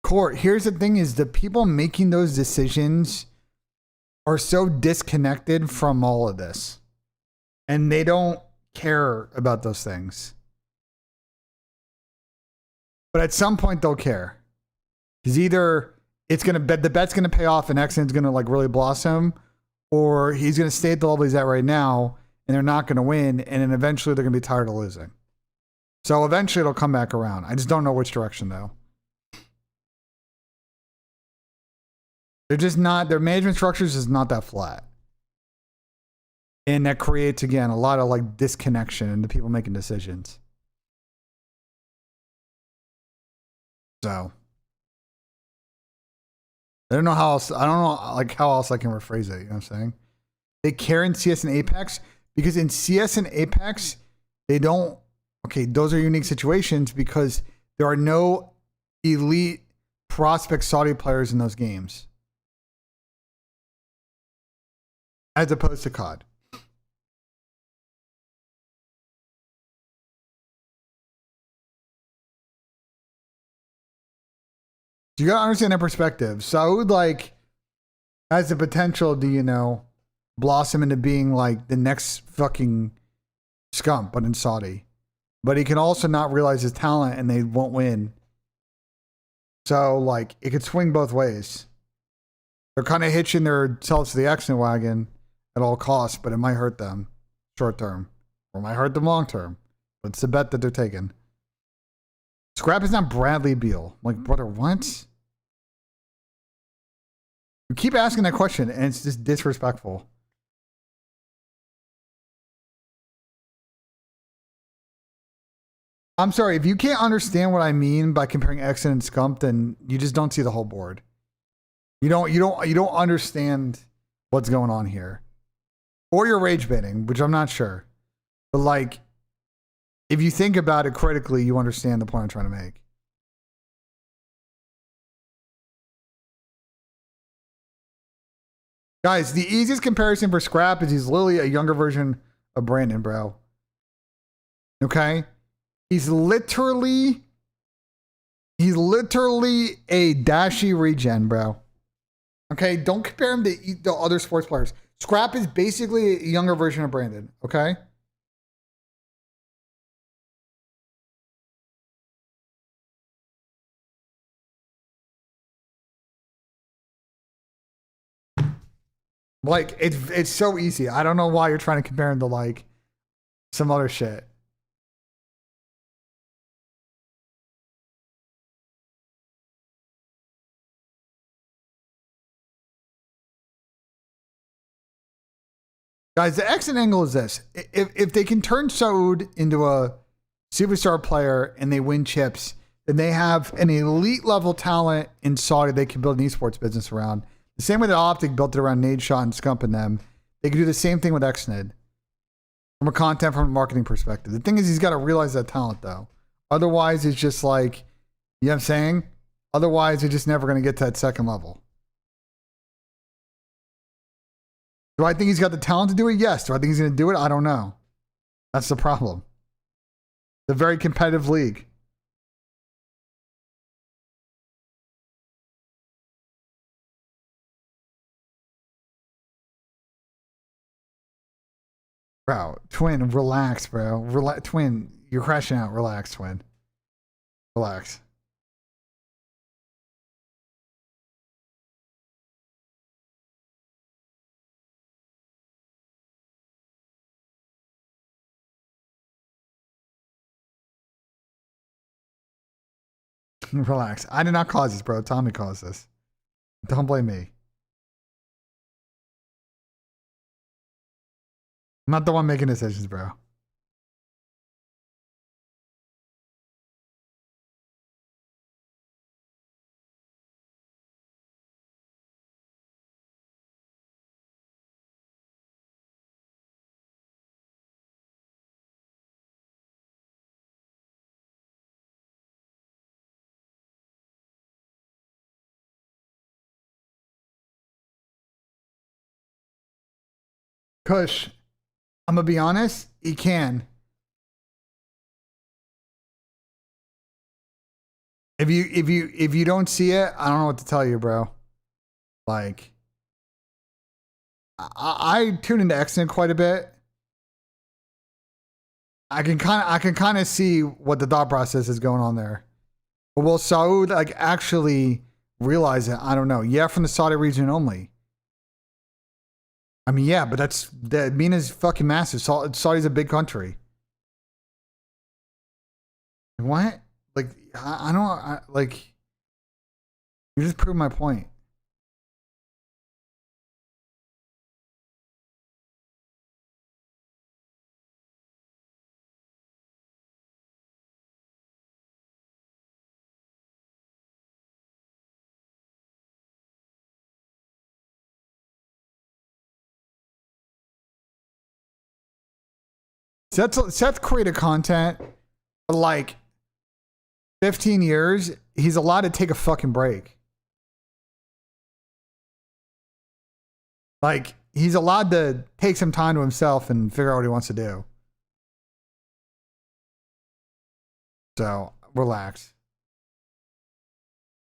Court, here's the thing is the people making those decisions are so disconnected from all of this. And they don't care about those things. But at some point they'll care. Because either it's gonna the bet's gonna pay off and Xnet's gonna like really blossom, or he's gonna stay at the level he's at right now and they're not gonna win, and then eventually they're gonna be tired of losing. So eventually it'll come back around. I just don't know which direction though. They're just not, their management structures is not that flat. And that creates, again, a lot of like disconnection in the people making decisions. So I don't know how else, I don't know like how else I can rephrase it, you know what I'm saying? They care in CS and Apex because in CS and Apex, they don't, okay, those are unique situations because there are no elite prospect Saudi players in those games. As opposed to COD. You gotta understand that perspective. Saud like has the potential to, you know, blossom into being like the next fucking scum, but in Saudi. But he can also not realize his talent and they won't win. So like it could swing both ways. They're kind of hitching themselves to the Xnet wagon at all costs, but it might hurt them short term, or it might hurt them long term. But it's the bet that they're taking. Scrap is not Bradley Beal. Like, brother, what? You keep asking that question, and it's just disrespectful. I'm sorry, if you can't understand what I mean by comparing Xnet and Scump, then you just don't see the whole board. You don't understand what's going on here. Or you're rage baiting, which I'm not sure. But like, if you think about it critically, you understand the point I'm trying to make. Guys, the easiest comparison for Scrap is he's literally a younger version of Brandon, bro. Okay? He's literally a dashy regen, bro. Okay? Don't compare him to the other sports players. Scrap is basically a younger version of Brandon, okay? Like, it's so easy. I don't know why you're trying to compare him to, like, some other shit. Guys, the exit angle is this. If they can turn Saud into a superstar player and they win chips, then they have an elite level talent in Saudi they can build an esports business around. The same way that Optic built it around Nade Shot and Scump and them. They can do the same thing with Xnid. From a content, from a marketing perspective. The thing is, he's got to realize that talent, though. Otherwise, it's just like, you know what I'm saying? Otherwise, you're just never going to get to that second level. Do I think he's got the talent to do it? Yes. Do I think he's going to do it? I don't know. That's the problem. The very competitive league. Bro, Twin, relax, bro. Twin, you're crashing out. Relax, Twin. Relax. Relax. I did not cause this, bro. Tommy caused this. Don't blame me. I'm not the one making decisions, bro. Kush, I'm gonna be honest, he can. If you don't see it, I don't know what to tell you, bro. Like, I tune into Xnid quite a bit. I can kind of see what the thought process is going on there. But will Saud like actually realize it? I don't know. Yeah, from the Saudi region only. I mean, yeah, but that MENA's fucking massive. Saudi's a big country. What? Like, I don't, like, you just proved my point. Seth created content for like 15 years. He's allowed to take a fucking break. Like, he's allowed to take some time to himself and figure out what he wants to do. So, relax.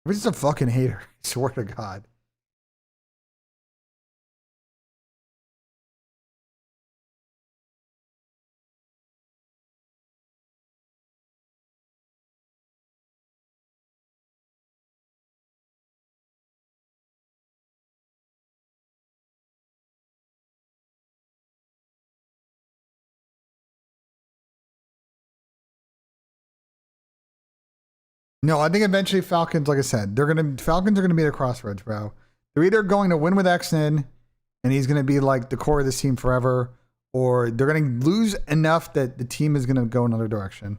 We're just a fucking hater. I swear to God. No, I think eventually Falcons, like I said, Falcons are gonna be at a crossroads, bro. They're either going to win with Xnin, and he's gonna be like the core of this team forever, or they're gonna lose enough that the team is gonna go another direction.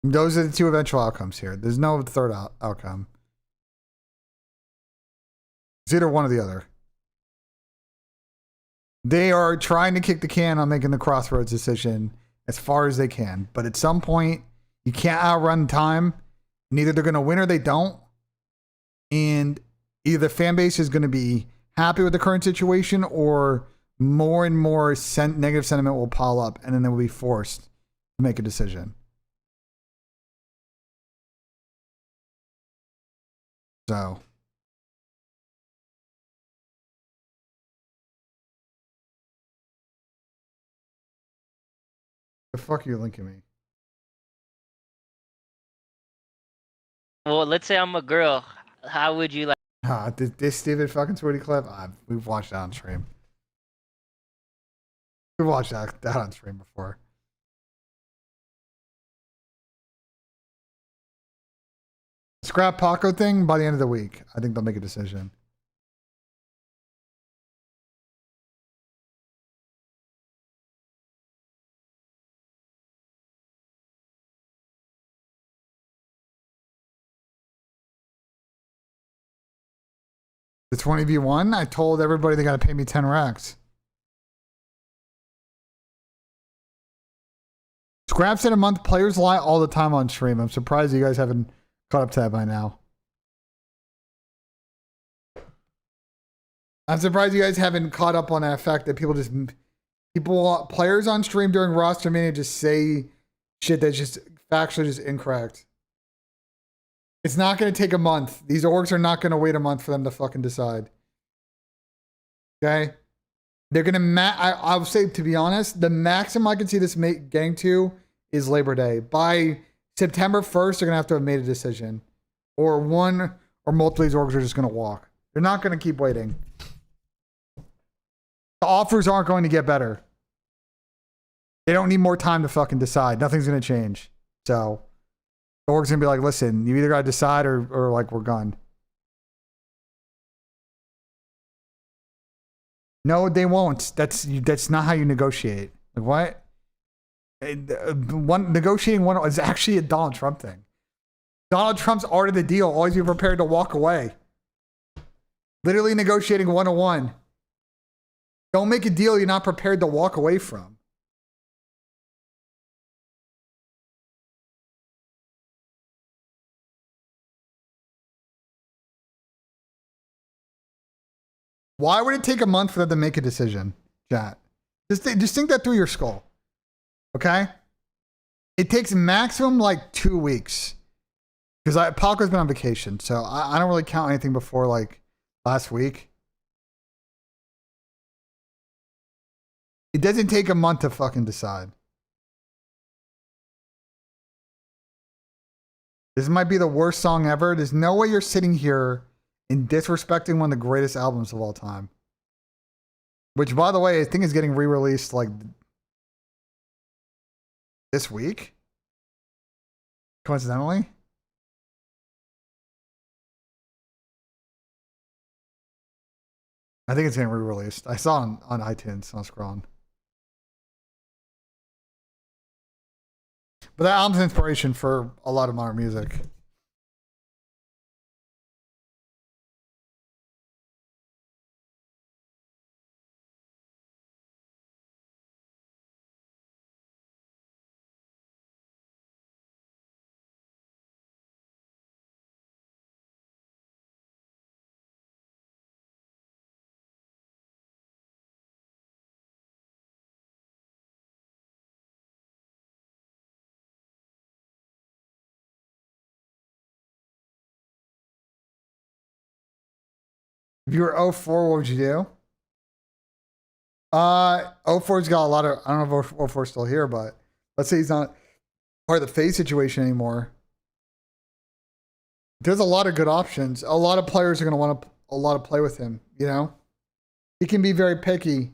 Those are the two eventual outcomes here. There's no third outcome. It's either one or the other. They are trying to kick the can on making the crossroads decision as far as they can. But at some point, you can't outrun time. And either they're going to win or they don't. And either the fan base is going to be happy with the current situation, or more and more negative sentiment will pile up, and then they will be forced to make a decision. So. The fuck are you linking me? Well, let's say I'm a girl. How would you like? This stupid fucking Sweetie clip? We've watched that on stream. We've watched that on stream before. Scrap Paco thing by the end of the week. I think they'll make a decision. The 20v1, I told everybody they got to pay me 10 racks. Scrap said a month, players lie all the time on stream. I'm surprised you guys haven't caught up to that by now. I'm surprised you guys haven't caught up on that fact that players on stream during roster mania just say shit that's just factually just incorrect. It's not going to take a month. These orgs are not going to wait a month for them to fucking decide. Okay? They're going to, I'll say, to be honest, the maximum I can see this getting to is Labor Day. By September 1st, they're going to have to have made a decision. Or one or multiple of these orgs are just going to walk. They're not going to keep waiting. The offers aren't going to get better. They don't need more time to fucking decide. Nothing's going to change. So, the org's going to be like, listen, you either got to decide or like, we're gone. No, they won't. That's not how you negotiate. Like, what? Negotiating one is actually a Donald Trump thing. Donald Trump's art of the deal. Always be prepared to walk away. Literally negotiating 101. Don't make a deal you're not prepared to walk away from. Why would it take a month for them to make a decision, chat? Just think that through your skull. Okay? It takes maximum like 2 weeks. Because Paco's been on vacation, so I don't really count anything before like last week. It doesn't take a month to fucking decide. This might be the worst song ever. There's no way you're sitting here and disrespecting one of the greatest albums of all time. Which, by the way, I think is getting re-released like this week. Coincidentally. I think it's getting re-released. I saw it on iTunes. I was scrolling. But that album's inspiration for a lot of modern music. If you were 04, what would you do? 04's got a lot of, I don't know if 04's still here, but let's say he's not part of the FaZe situation anymore. There's a lot of good options. A lot of players are going to want a lot of play with him, you know? He can be very picky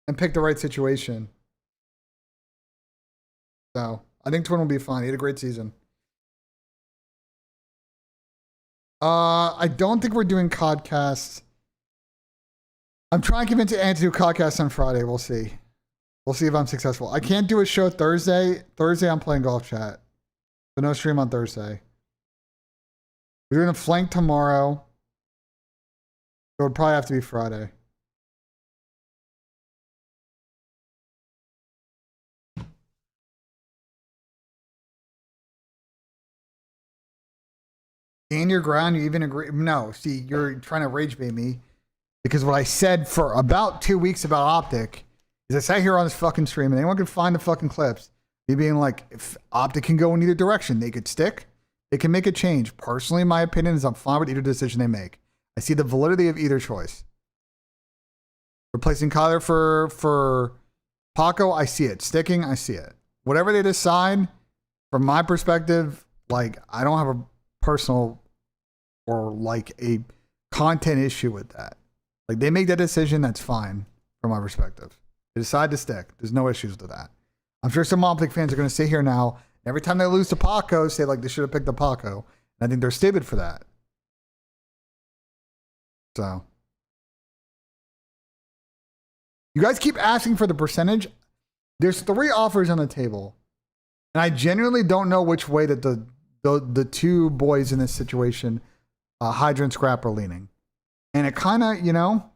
and pick the right situation. So, I think Twin will be fine. He had a great season. I don't think we're doing codcasts. I'm trying to convince Ann to do codcasts on Friday. We'll see. We'll see if I'm successful. I can't do a show Thursday. Thursday, I'm playing golf chat. So no stream on Thursday. We're doing a flank tomorrow. So it would probably have to be Friday. Stand your ground, you even agree? No, see, you're trying to rage bait me because what I said for about 2 weeks about Optic is I sat here on this fucking stream and anyone can find the fucking clips. Me being like, if Optic can go in either direction, they could stick, they can make a change. Personally, my opinion is I'm fine with either decision they make. I see the validity of either choice. Replacing Kyler for Paco, I see it. Sticking, I see it. Whatever they decide, from my perspective, like, I don't have a personal or like a content issue with that. Like, they make that decision, that's fine from my perspective. They decide to stick. There's no issues with that. I'm sure some Optic fans are going to sit here now, every time they lose to Paco, say like they should have picked the Paco. And I think they're stupid for that. So, you guys keep asking for the percentage. There's 3 offers on the table. And I genuinely don't know which way that the two boys in this situation, Hydra and Scrap, are leaning. And it kind of, you know,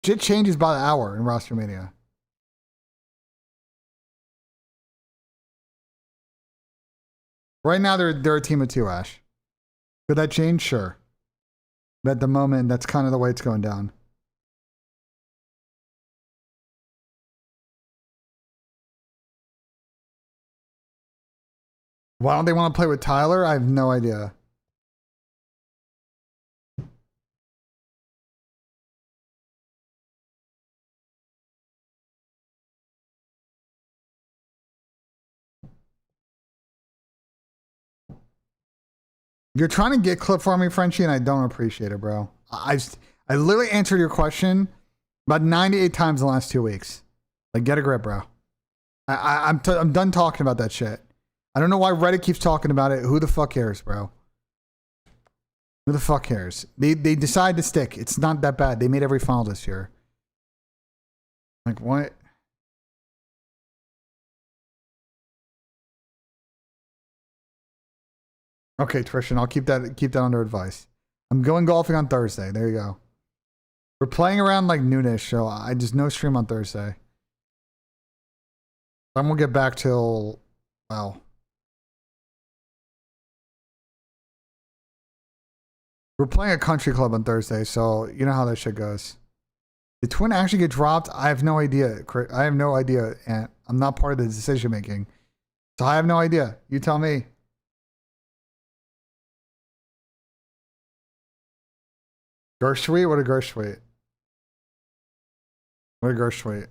shit changes by the hour in roster mania. Right now, they're a team of 2, Ash. Could that change? Sure. But at the moment, that's kind of the way it's going down. Why don't they want to play with Tyler? I have no idea. You're trying to get clip for me, Frenchie, and I don't appreciate it, bro. I literally answered your question about 98 times in the last 2 weeks. Like, get a grip, bro. I'm done talking about that shit. I don't know why Reddit keeps talking about it. Who the fuck cares, bro? Who the fuck cares? They decide to stick. It's not that bad. They made every final this year. Like, what? Okay, Trishan, I'll keep that under advice. I'm going golfing on Thursday. There you go. We're playing around like noonish, so I just no stream on Thursday. I won't get back till, well, we're playing a country club on Thursday, so you know how that shit goes. Did Twin actually get dropped? I have no idea. I have no idea, and I'm not part of the decision making, so I have no idea. You tell me. Gershweet? What a Gershweet. What a Gershweet.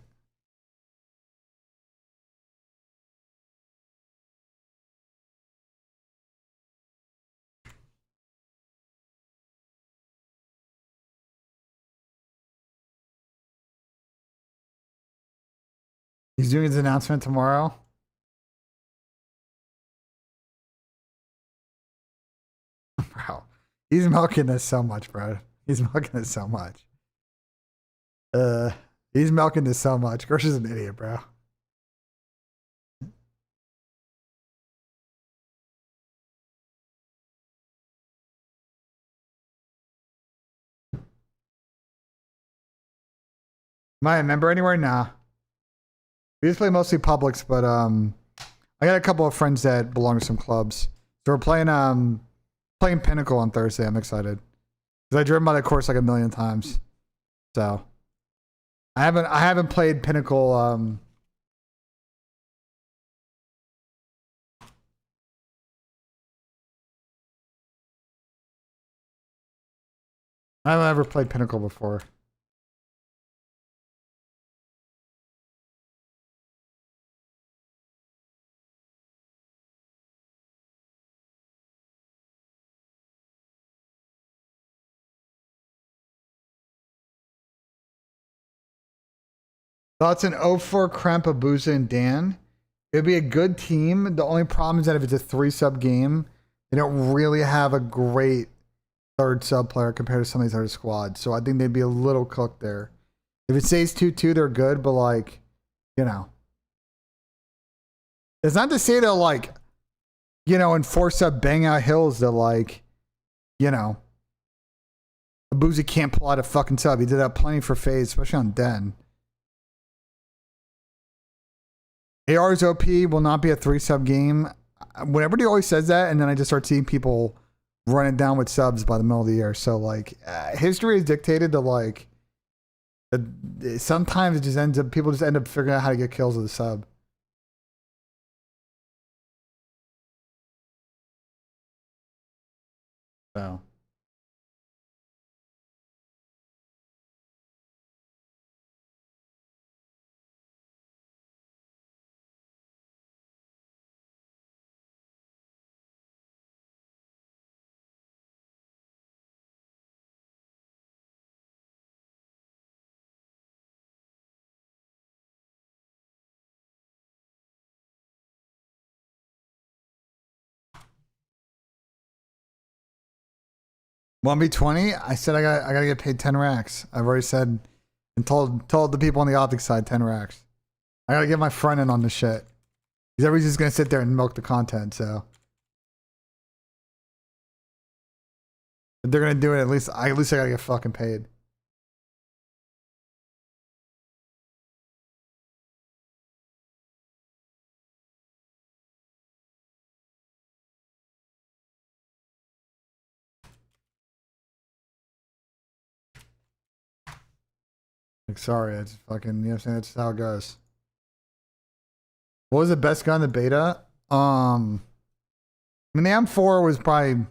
He's doing his announcement tomorrow. Bro, he's milking this so much, bro. He's milking this so much. He's milking this so much. Gersh is an idiot, bro. Am I a member anywhere? Nah. We just play mostly publics, but I got a couple of friends that belong to some clubs. So we're playing Pinnacle on Thursday. I'm excited. Because I driven by the course like a million times. So I haven't played Pinnacle I haven't ever played Pinnacle before. Thoughts on 04 Krampabuza and Dan? It'd be a good team. The only problem is that if it's a 3-sub game, they don't really have a great third sub player compared to some of these other squads. So I think they'd be a little cooked there. If it stays 2-2, they're good, but like, you know. It's not to say they'll like, you know, in 4-sub bang out hills that like, you know, Abuzi can't pull out a fucking sub. He did that plenty for FaZe, especially on Den. AR's OP will not be a 3-sub game. Everybody always says that, and then I just start seeing people run it down with subs by the middle of the year. So like, history is dictated to like, sometimes it just ends up, people just end up figuring out how to get kills with a sub. So. One B20. I said I gotta get paid 10 racks. I've already said and told the people on the optics side 10 racks. I gotta get my front end on the shit. Because everybody's just gonna sit there and milk the content. So If they're gonna do it, at least I gotta get fucking paid. Like, sorry, it's fucking, you know what I'm saying? That's how it goes. What was the best gun in the beta? I mean, the M4 was probably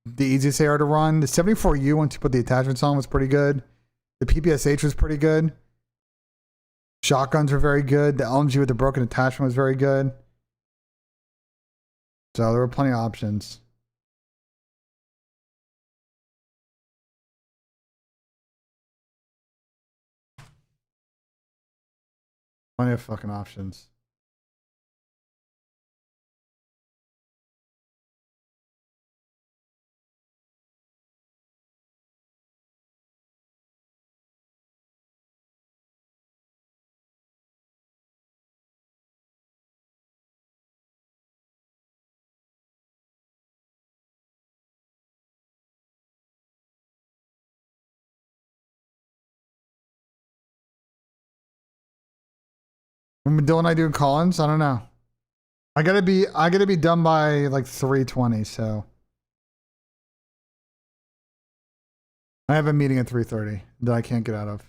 the easiest AR to run. The 74U, once you put the attachments on, was pretty good. The PPSH was pretty good. Shotguns were very good. The LMG with the broken attachment was very good. So there were plenty of options. Plenty of fucking options. When Dylan and I doing call-ins? I don't know. I gotta be done by like 3:20, so I have a meeting at 3:30 that I can't get out of.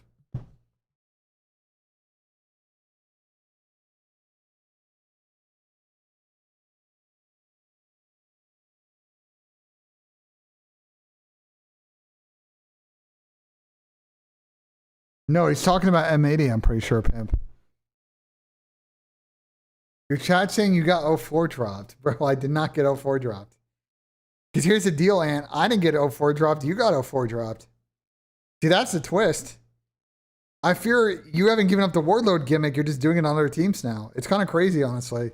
No, he's talking about M80, I'm pretty sure, Pimp. Your chat saying you got 04 dropped. Bro, I did not get 04 dropped. Because here's the deal, Ant. I didn't get 04 dropped. You got 04 dropped. See, that's the twist. I fear you haven't given up the Warlord gimmick. You're just doing it on other teams now. It's kind of crazy, honestly.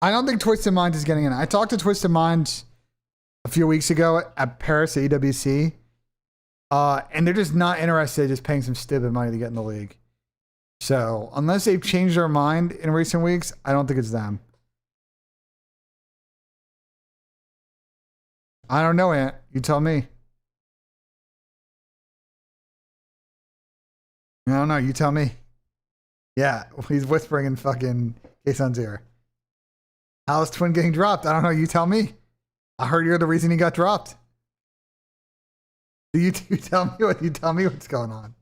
I don't think Twisted Minds is getting in. I talked to Twisted Minds a few weeks ago at Paris at EWC, and they're just not interested in just paying some stupid money to get in the league. So unless they've changed their mind in recent weeks, I don't think it's them. I don't know, Ant. You tell me. I don't know. You tell me. Yeah, he's whispering in fucking Kason's ear. How's Twin getting dropped? I don't know. You tell me. I heard you're the reason he got dropped. You tell me what you tell me what's going on.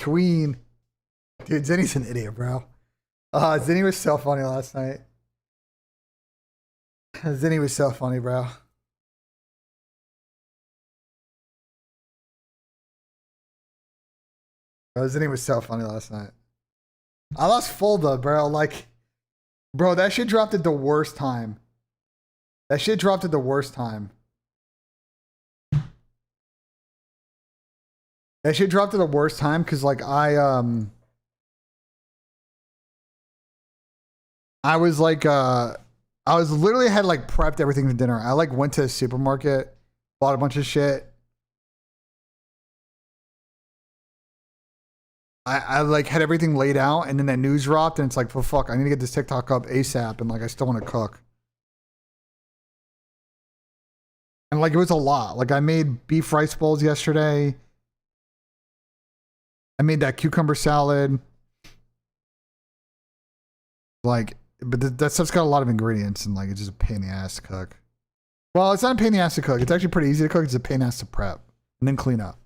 Queen. Dude, Zinny's an idiot, bro. Zinny was so funny last night. Zinny was so funny, bro. Zinny was so funny last night. I lost Fulda, bro. Like, bro, that shit dropped at the worst time. That shit dropped at the worst time. That shit dropped at the worst time because, like, I was like, I was literally had like prepped everything for dinner. I like went to the supermarket, bought a bunch of shit. I like had everything laid out, and then that news dropped, and it's like, well, fuck, I need to get this TikTok up ASAP, and like I still want to cook. And like it was a lot. Like I made beef rice bowls yesterday. I made that cucumber salad. Like, but that stuff's got a lot of ingredients, and like it's just a pain in the ass to cook. Well, it's not a pain in the ass to cook. It's actually pretty easy to cook. It's a pain in the ass to prep and then clean up.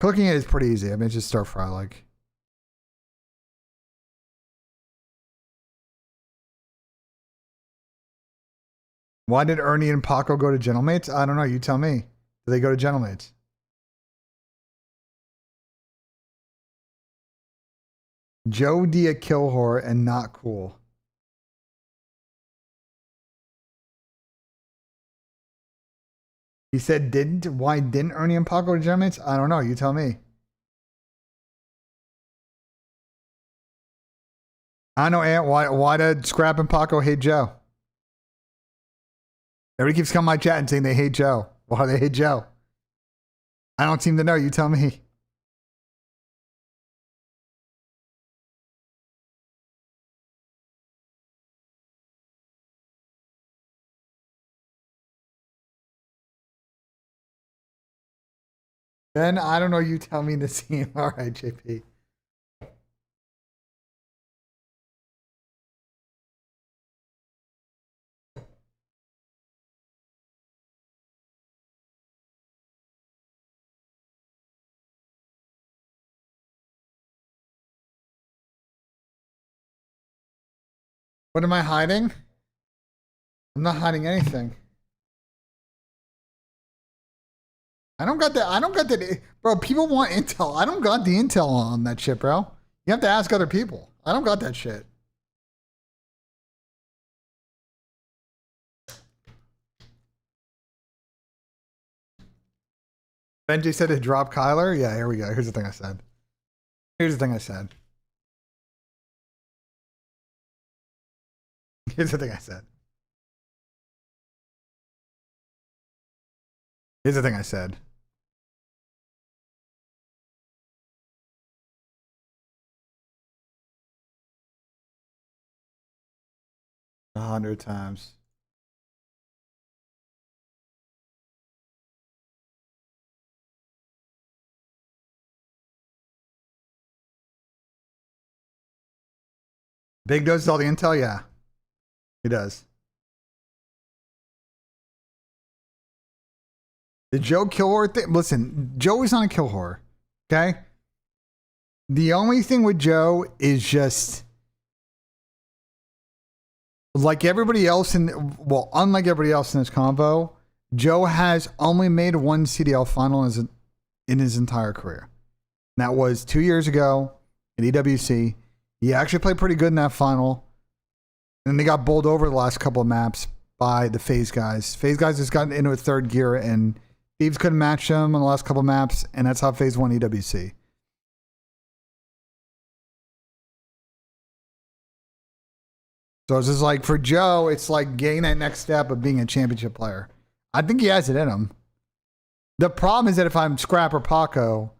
Cooking it is pretty easy. I mean, it's just stir fry like. Why did Ernie and Paco go to Gentlemates? I don't know. You tell me. Did they go to Gentlemates? Joe Dia kill whore and not cool. He said didn't. Why didn't Ernie and Paco go to Gentlemates? I don't know. You tell me. I know, Ant. Why did Scrap and Paco hate Joe? Everybody keeps coming to my chat and saying they hate Joe. Why do they hate Joe? I don't seem to know. You tell me. Ben, I don't know. You tell me, Nissim. All right, JP. What am I hiding? I'm not hiding anything. I don't got that. I don't got that. Bro, people want intel. I don't got the intel on that shit, bro. You have to ask other people. I don't got that shit. Benji said to drop Kyler. Yeah, here we go. Here's the thing I said. Here's the thing I said. Here's the thing I said. Here's the thing I said. A 100 times. Big does all the intel? Yeah. He does. The Joe kill horror thing. Listen, Joe is not a kill horror. Okay? The only thing with Joe is just like everybody else unlike everybody else in this convo, Joe has only made one CDL final in his entire career. And that was 2 years ago at EWC. He actually played pretty good in that final. And they got bowled over the last couple of maps by the FaZe guys. FaZe guys just got into a third gear, and Thieves couldn't match them on the last couple of maps, and that's how FaZe won EWC. So it's just like, for Joe, it's like getting that next step of being a championship player. I think he has it in him. The problem is that if I'm Scrap or Paco,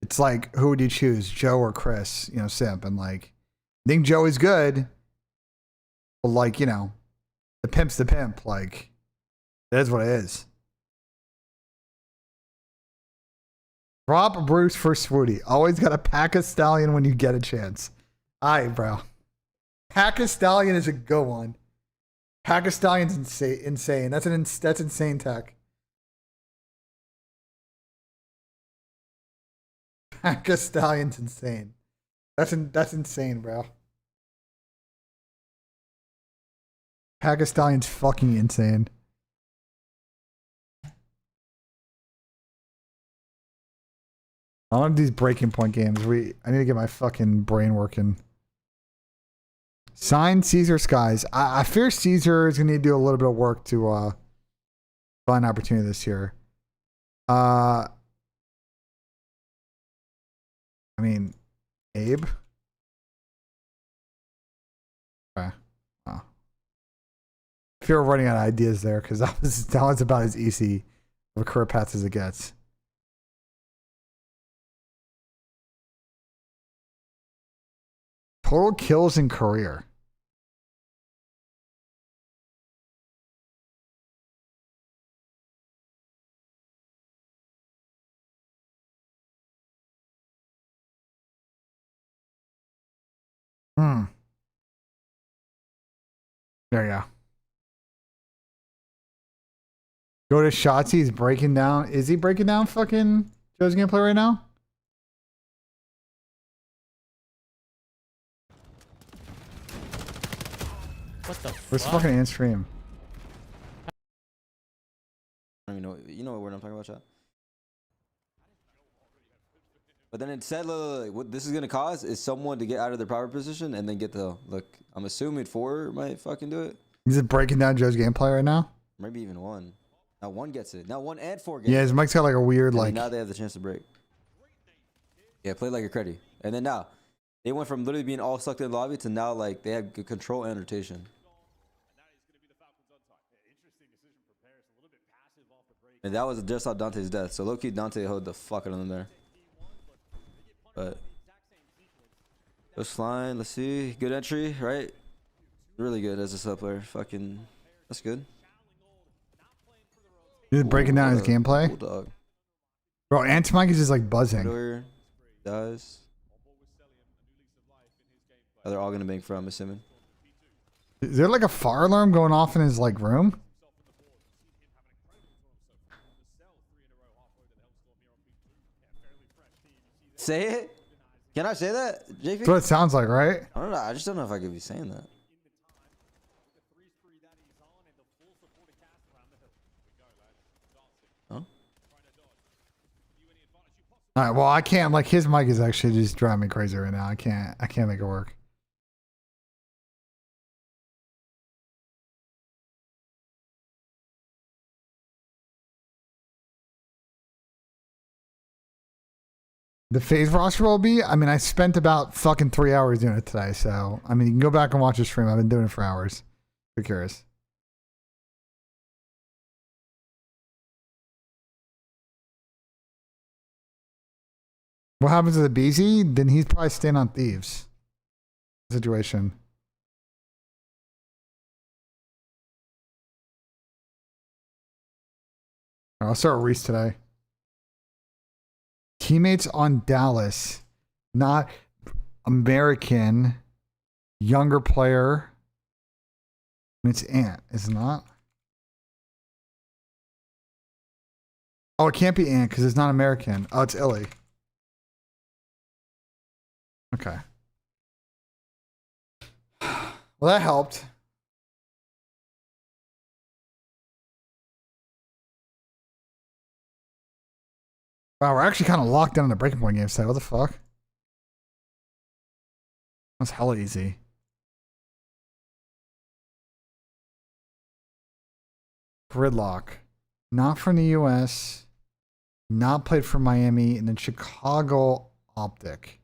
it's like, who would you choose, Joe or Chris? You know, Simp. And like, I think Joe is good. But like, you know, the pimp's the pimp. Like, that is what it is. Drop Bruce for Swooty. Always got to pack a stallion when you get a chance. All right, bro. Pack a stallion is a good one. Pack a stallion's insane. That's insane tech. Pack a stallion's insane. That's insane, bro. Pack a stallion's fucking insane. I want these breaking point games. I need to get my fucking brain working. Sign Caesar Skies. I fear Caesar is going to need to do a little bit of work to find an opportunity this year. I mean, Abe? Okay. Oh. I fear we're running out of ideas there, because that was about as easy of a career path as it gets. Total kills in career. There you go. Go to Shotzi. He's breaking down. Is he breaking down fucking Joe's gameplay right now? What the Where's fuck? fucking in stream? I don't even know. You know what word I'm talking about, chat? But then it said, look, what this is gonna cause is someone to get out of their power position and then get the look. I'm assuming 4 might fucking do it. Is it breaking down Joe's gameplay right now? Maybe even 1. Now 1 gets it. Now 1 and 4 get Yeah, it. his mic's got like a weird And like. now they have the chance to break. Yeah, play like a creddy. And then now they went from literally being all sucked in the lobby to now like they have good control and rotation. And that was just off Dante's death. So low-key Dante held the fuck out of them there. But just flying, let's see. Good entry, right? Really good as a sub player. Fucking that's good. He's breaking down his gameplay. Cool dog. Bro, Anti-Mike is just like buzzing. Twitter does. Oh, they're all gonna bank from, I'm assuming. Is there like a fire alarm going off in his like room? Say it. Can I say that, JP? That's what it sounds like, right? I don't know. I just don't know if I could be saying that. Huh? All right. Well, I can't. Like his mic is actually just driving me crazy right now. I can't make it work. The FaZe roster will be. I mean, I spent about fucking 3 hours doing it today. So, I mean, you can go back and watch the stream. I've been doing it for hours. If you're curious. What happens to the BZ? Then he's probably staying on Thieves. Situation. I'll start Reese today. Teammates on Dallas, not American, younger player. It's Ant, is it not? Oh, it can't be Ant because it's not American. Oh, it's Illy. Okay. Well, that helped. Wow, we're actually kind of locked down in the breaking point game today. What the fuck? That's hella easy. Gridlock. Not from the US. Not played for Miami. And then Chicago Optic.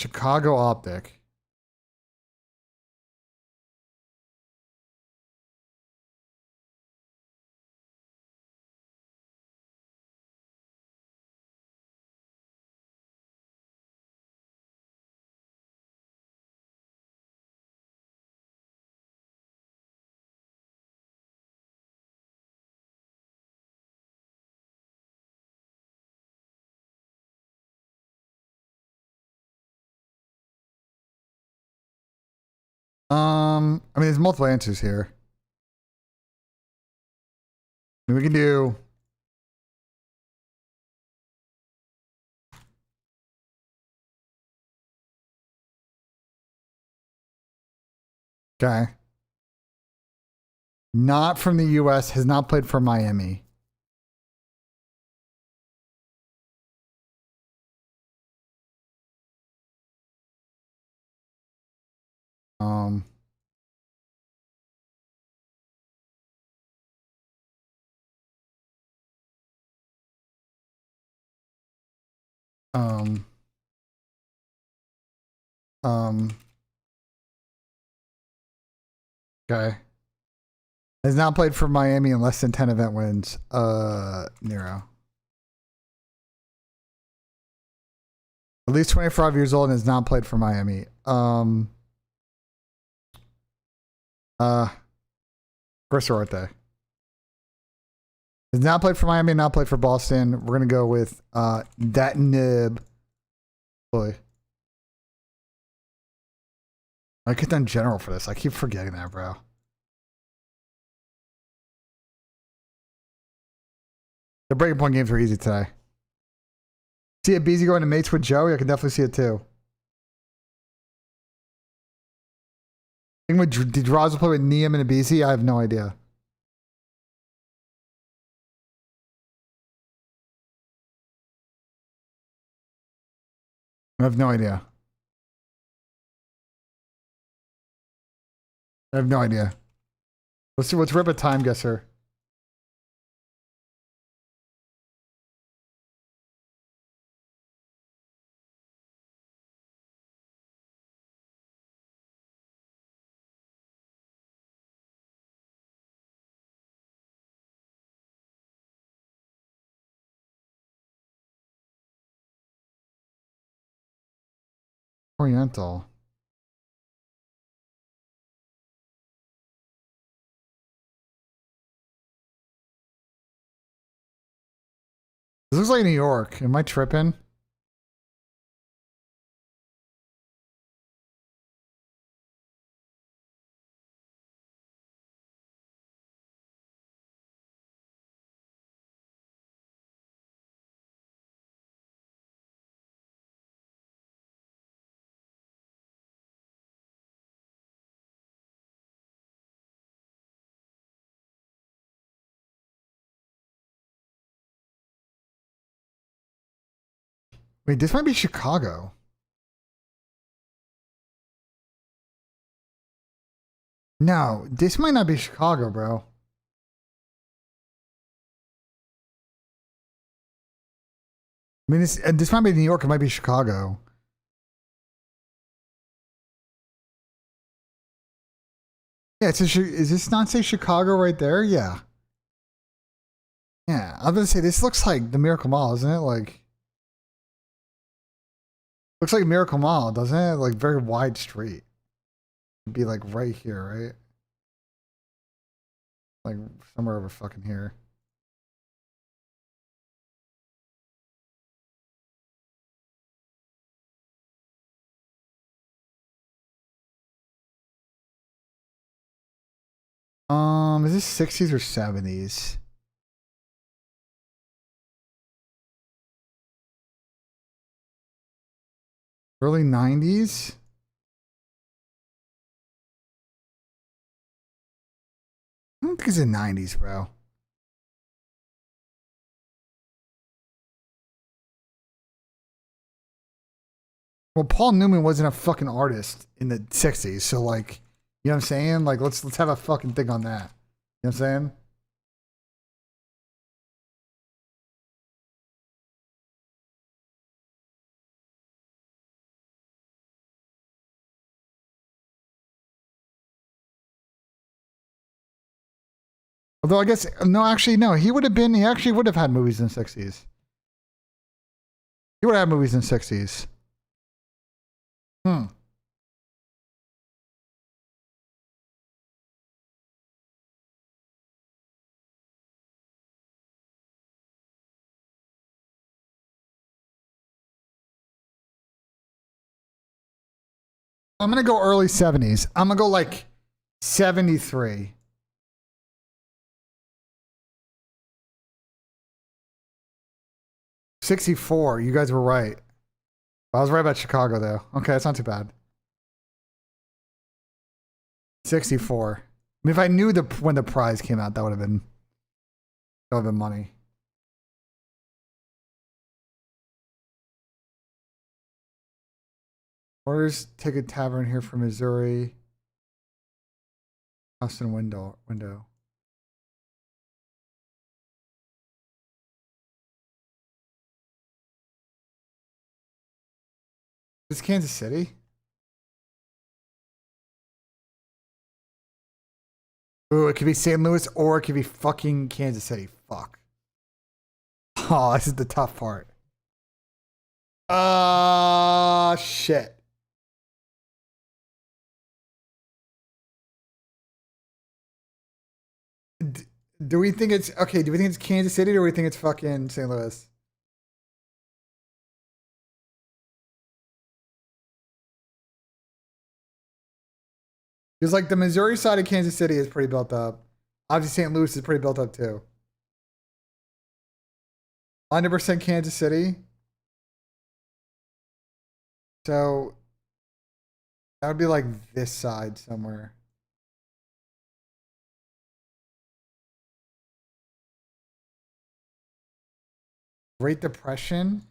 Chicago Optic. I mean, there's multiple answers here. I mean, we can do. Okay. Not from the US, has not played for Miami. Um, um, okay. Has not played for Miami in less than 10 event wins. Nero. At least 25 years old and has not played for Miami. Chris Orte. Has not played for Miami, not played for Boston. We're gonna go with that nib. Boy. I get done general for this. I keep forgetting that, bro. The breaking point games were easy today. See a BZ going to mates with Joey? I can definitely see it too. Did Roz play with Nissim and a BZ? I have no idea. I have no idea. I have no idea. Let's see. Let's rip a time guesser. Oriental. This looks like New York. Am I tripping? Wait, this might be Chicago. No, this might not be Chicago, bro. I mean, this might be New York. It might be Chicago. Yeah, is this not say Chicago right there? Yeah. Yeah, I was gonna say this looks like the Miracle Mall, isn't it? Like, looks like Miracle Mall, doesn't it? Like very wide street. It'd be like right here, right? Like somewhere over fucking here. Is this 60s or 70s? Early 90s? I don't think it's in 90s, bro. Well, Paul Newman wasn't a fucking artist in the 60s, so like, you know what I'm saying? Like, let's have a fucking thing on that. You know what I'm saying? Although I guess, no, actually, no. He actually would have had movies in the 60s. He would have had movies in the 60s. Hmm. I'm going to go early 70s. I'm going to go like 73. '64. You guys were right. I was right about Chicago, though. Okay, that's not too bad. 64. I mean, if I knew when the prize came out, that would have been money. Orders Ticket Tavern here from Missouri. Austin window. This is Kansas City? Ooh, it could be St. Louis or it could be fucking Kansas City. Fuck. Oh, this is the tough part. Shit. Do we think it's okay? Do we think it's Kansas City or do we think it's fucking St. Louis? Because like the Missouri side of Kansas City is pretty built up. Obviously, St. Louis is pretty built up too. 100% Kansas City. So that would be like this side somewhere. Great Depression.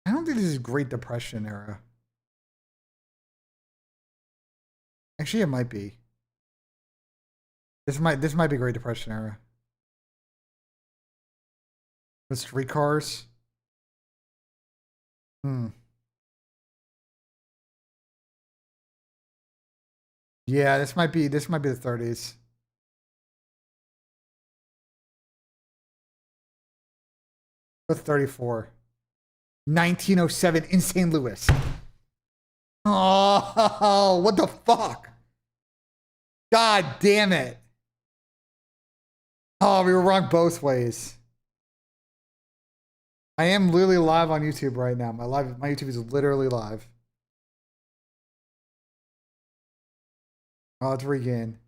I don't think this is Great Depression era. Actually, it might be. This might be Great Depression era. The streetcars. Yeah, this might be the 30s. With 34. 1907 in St. Louis. Oh, what the fuck? God damn it. Oh, we were wrong both ways. I am literally live on YouTube right now. My YouTube is literally live. Oh, it's regain.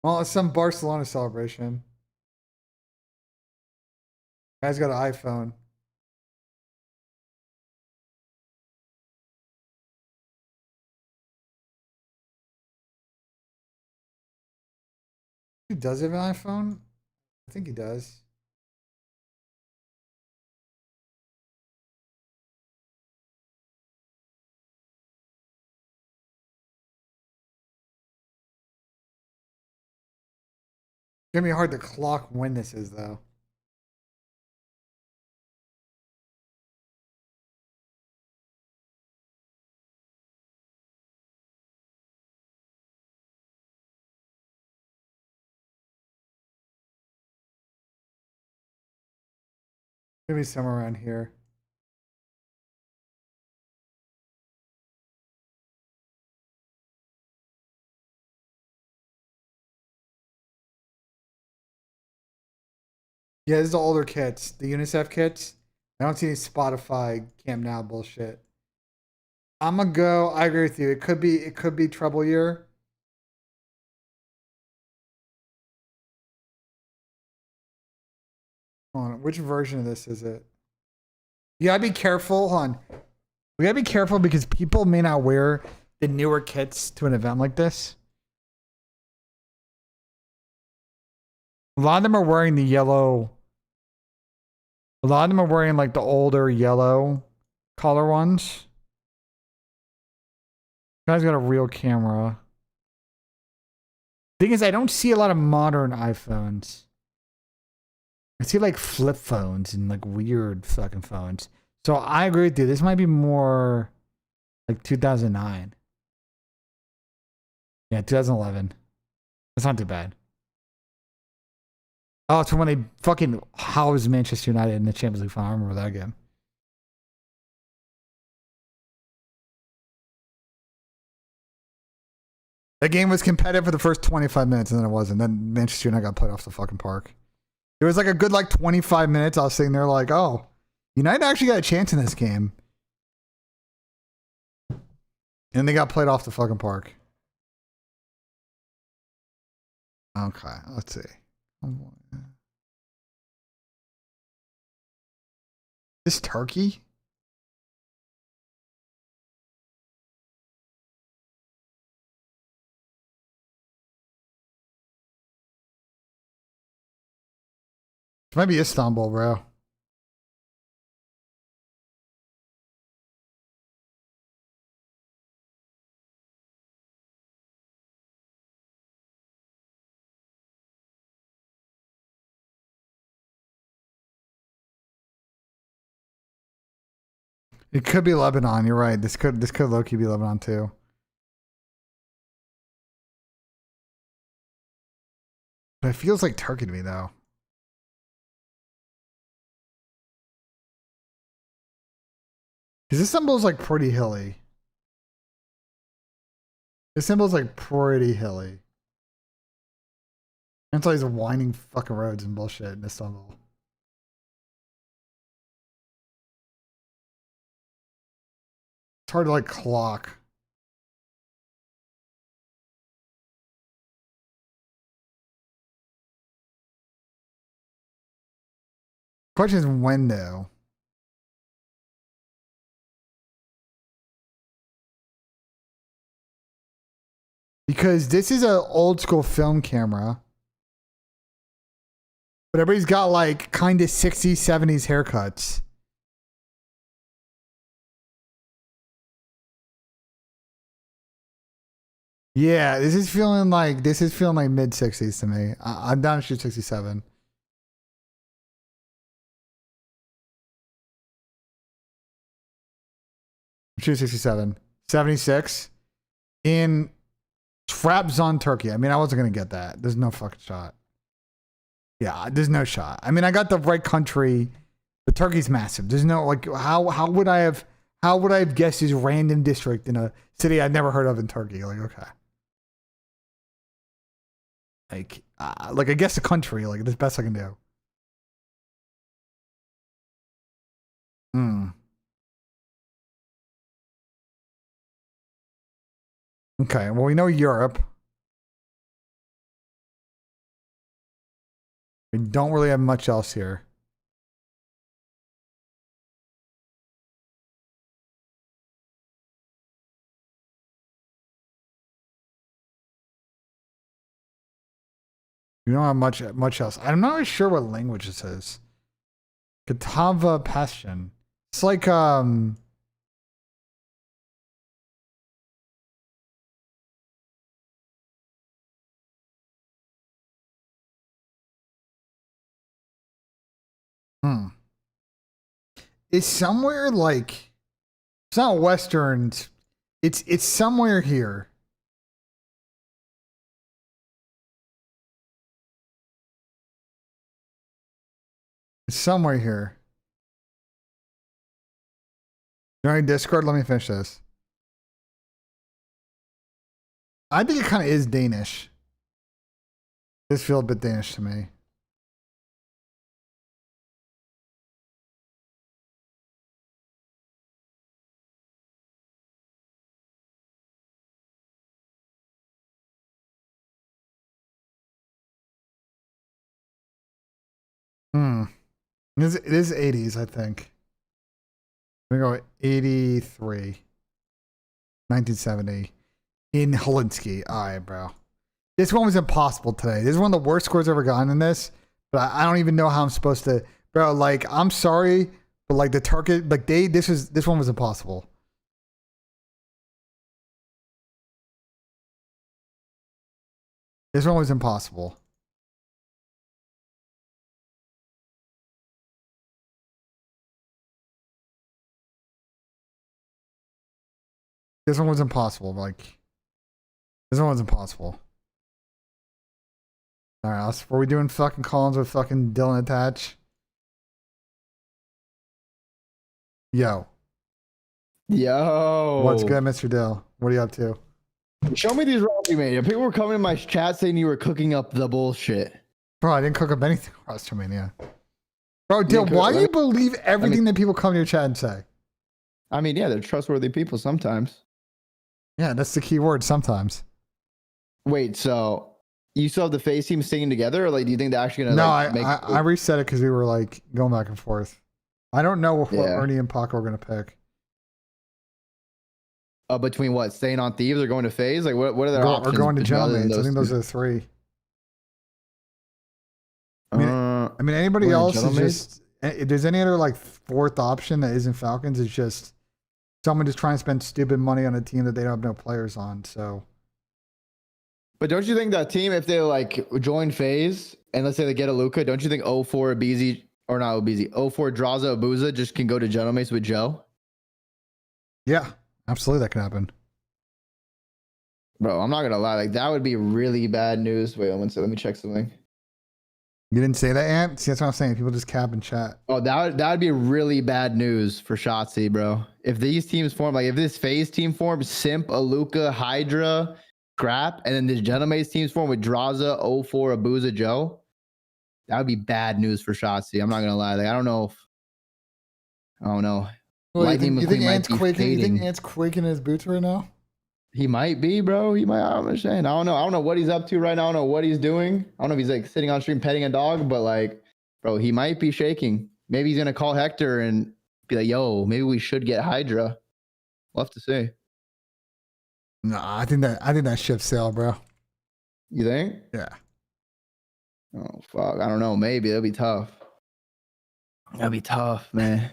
Well, it's some Barcelona celebration. Guy's got an iPhone. He does have an iPhone? I think he does. It's gonna be hard to clock when this is, though. Maybe somewhere around here. Yeah, this is the older kits, the UNICEF kits. I don't see any Spotify Camp Now bullshit. I'm gonna go. I agree with you. It could be Trouble Year. Hold on, which version of this is it? You gotta be careful. Hold on. We gotta be careful because people may not wear the newer kits to an event like this. A lot of them are wearing the yellow. A lot of them are wearing like the older yellow color ones. Guy's got a real camera. Thing is, I don't see a lot of modern iPhones. I see like flip phones and like weird fucking phones. So I agree with you. This might be more like 2009. Yeah, 2011. That's not too bad. Oh, it's when they fucking housed Manchester United in the Champions League final. I remember that game. That game was competitive for the first 25 minutes and then it wasn't. Then Manchester United got put off the fucking park. There was like a good like 25 minutes. I was sitting there like, oh, United actually got a chance in this game. And they got played off the fucking park. Okay, let's see. This turkey? It might be Istanbul, bro. It could be Lebanon. You're right. This could low-key be Lebanon too. But it feels like Turkey to me though. Because this symbol's like pretty hilly. This symbol's like pretty hilly. And it's all these winding fucking roads and bullshit in Istanbul. It's hard to like clock. Question is when though. Because this is an old school film camera. But everybody's got like kind of 60s, 70s haircuts. Yeah, this is feeling like mid 60s to me. I'm down to shoot 67. Shoot 67. 76 in Trabzon, Turkey. I mean, I wasn't gonna get that. There's no fucking shot. Yeah, there's no shot. I mean, I got the right country, but Turkey's massive. There's no like how would I have guessed this random district in a city I'd never heard of in Turkey? Like, okay. Like I guess the country. Like the best I can do. Hmm. Okay. Well, we know Europe. We don't really have much else here. We don't have much else. I'm not really sure what language this is. Katava Passion. It's like It's somewhere like it's not Western. It's somewhere here. It's somewhere here. Join Discord. Let me finish this. I think it kind of is Danish. This feels a bit Danish to me. It is 80s, I think. We go 83. 1970. In Helsinki. Alright, bro. This one was impossible today. This is one of the worst scores I've ever gotten in this. But I don't even know how I'm supposed to. Bro, like, I'm sorry. But like the Turkish, like this one was impossible. This one was impossible. This one was impossible. Like, this one was impossible. All right, were we doing fucking Collins with fucking Dylan attach? Yo. What's good, Mr. Dill? What are you up to? Show me these rolls you made. People were coming in my chat saying you were cooking up the bullshit. Bro, I didn't cook up anything across WrestleMania. Bro, Dill, why do you believe everything that people come to your chat and say? I mean, yeah, they're trustworthy people sometimes. Yeah, that's the key word, sometimes. Wait, so you still have the FaZe team singing together, or like, do you think they're actually gonna? No, like, I reset it because we were like going back and forth. I don't know what Ernie and Paco are gonna pick. Between what, staying on Thieves or going to FaZe? Like, what are their options? Or going to Gentlemen. I think those are the three. I mean, anybody else is just. If there's any other like fourth option that isn't Falcons, it's just someone just trying to spend stupid money on a team that they don't have no players on. So. But don't you think that team, if they like join FaZe and let's say they get a Luka, don't you think 04 Abizi or not Abizi, 04 Draza Abuza just can go to Gentlemen with Joe? Yeah, absolutely, that can happen. Bro, I'm not gonna lie, like that would be really bad news. Wait, let me check something. You didn't say that, Ant? See, that's what I'm saying. People just cap and chat. Oh, that would be really bad news for Shotzi, bro. If these teams form, like if this FaZe team forms, Simp, Aluka, Hydra, Scrap, and then this Gentleman's teams form with Draza, 04, Abuza, Joe, that would be bad news for Shotzi. I'm not gonna lie. Like I don't know. Well, you think Ant's quaking? You think Ant's quaking in his boots right now? He might be, bro. He might. I'm just saying. I don't know. I don't know what he's up to right now. I don't know what he's doing. I don't know if he's like sitting on stream petting a dog, but like, bro, he might be shaking. Maybe he's gonna call Hector and be like, "Yo, maybe we should get Hydra." We'll have to see. No, I think that ship sailed, bro. You think? Yeah. Oh fuck. I don't know. Maybe that'd be tough. That'd be tough, man.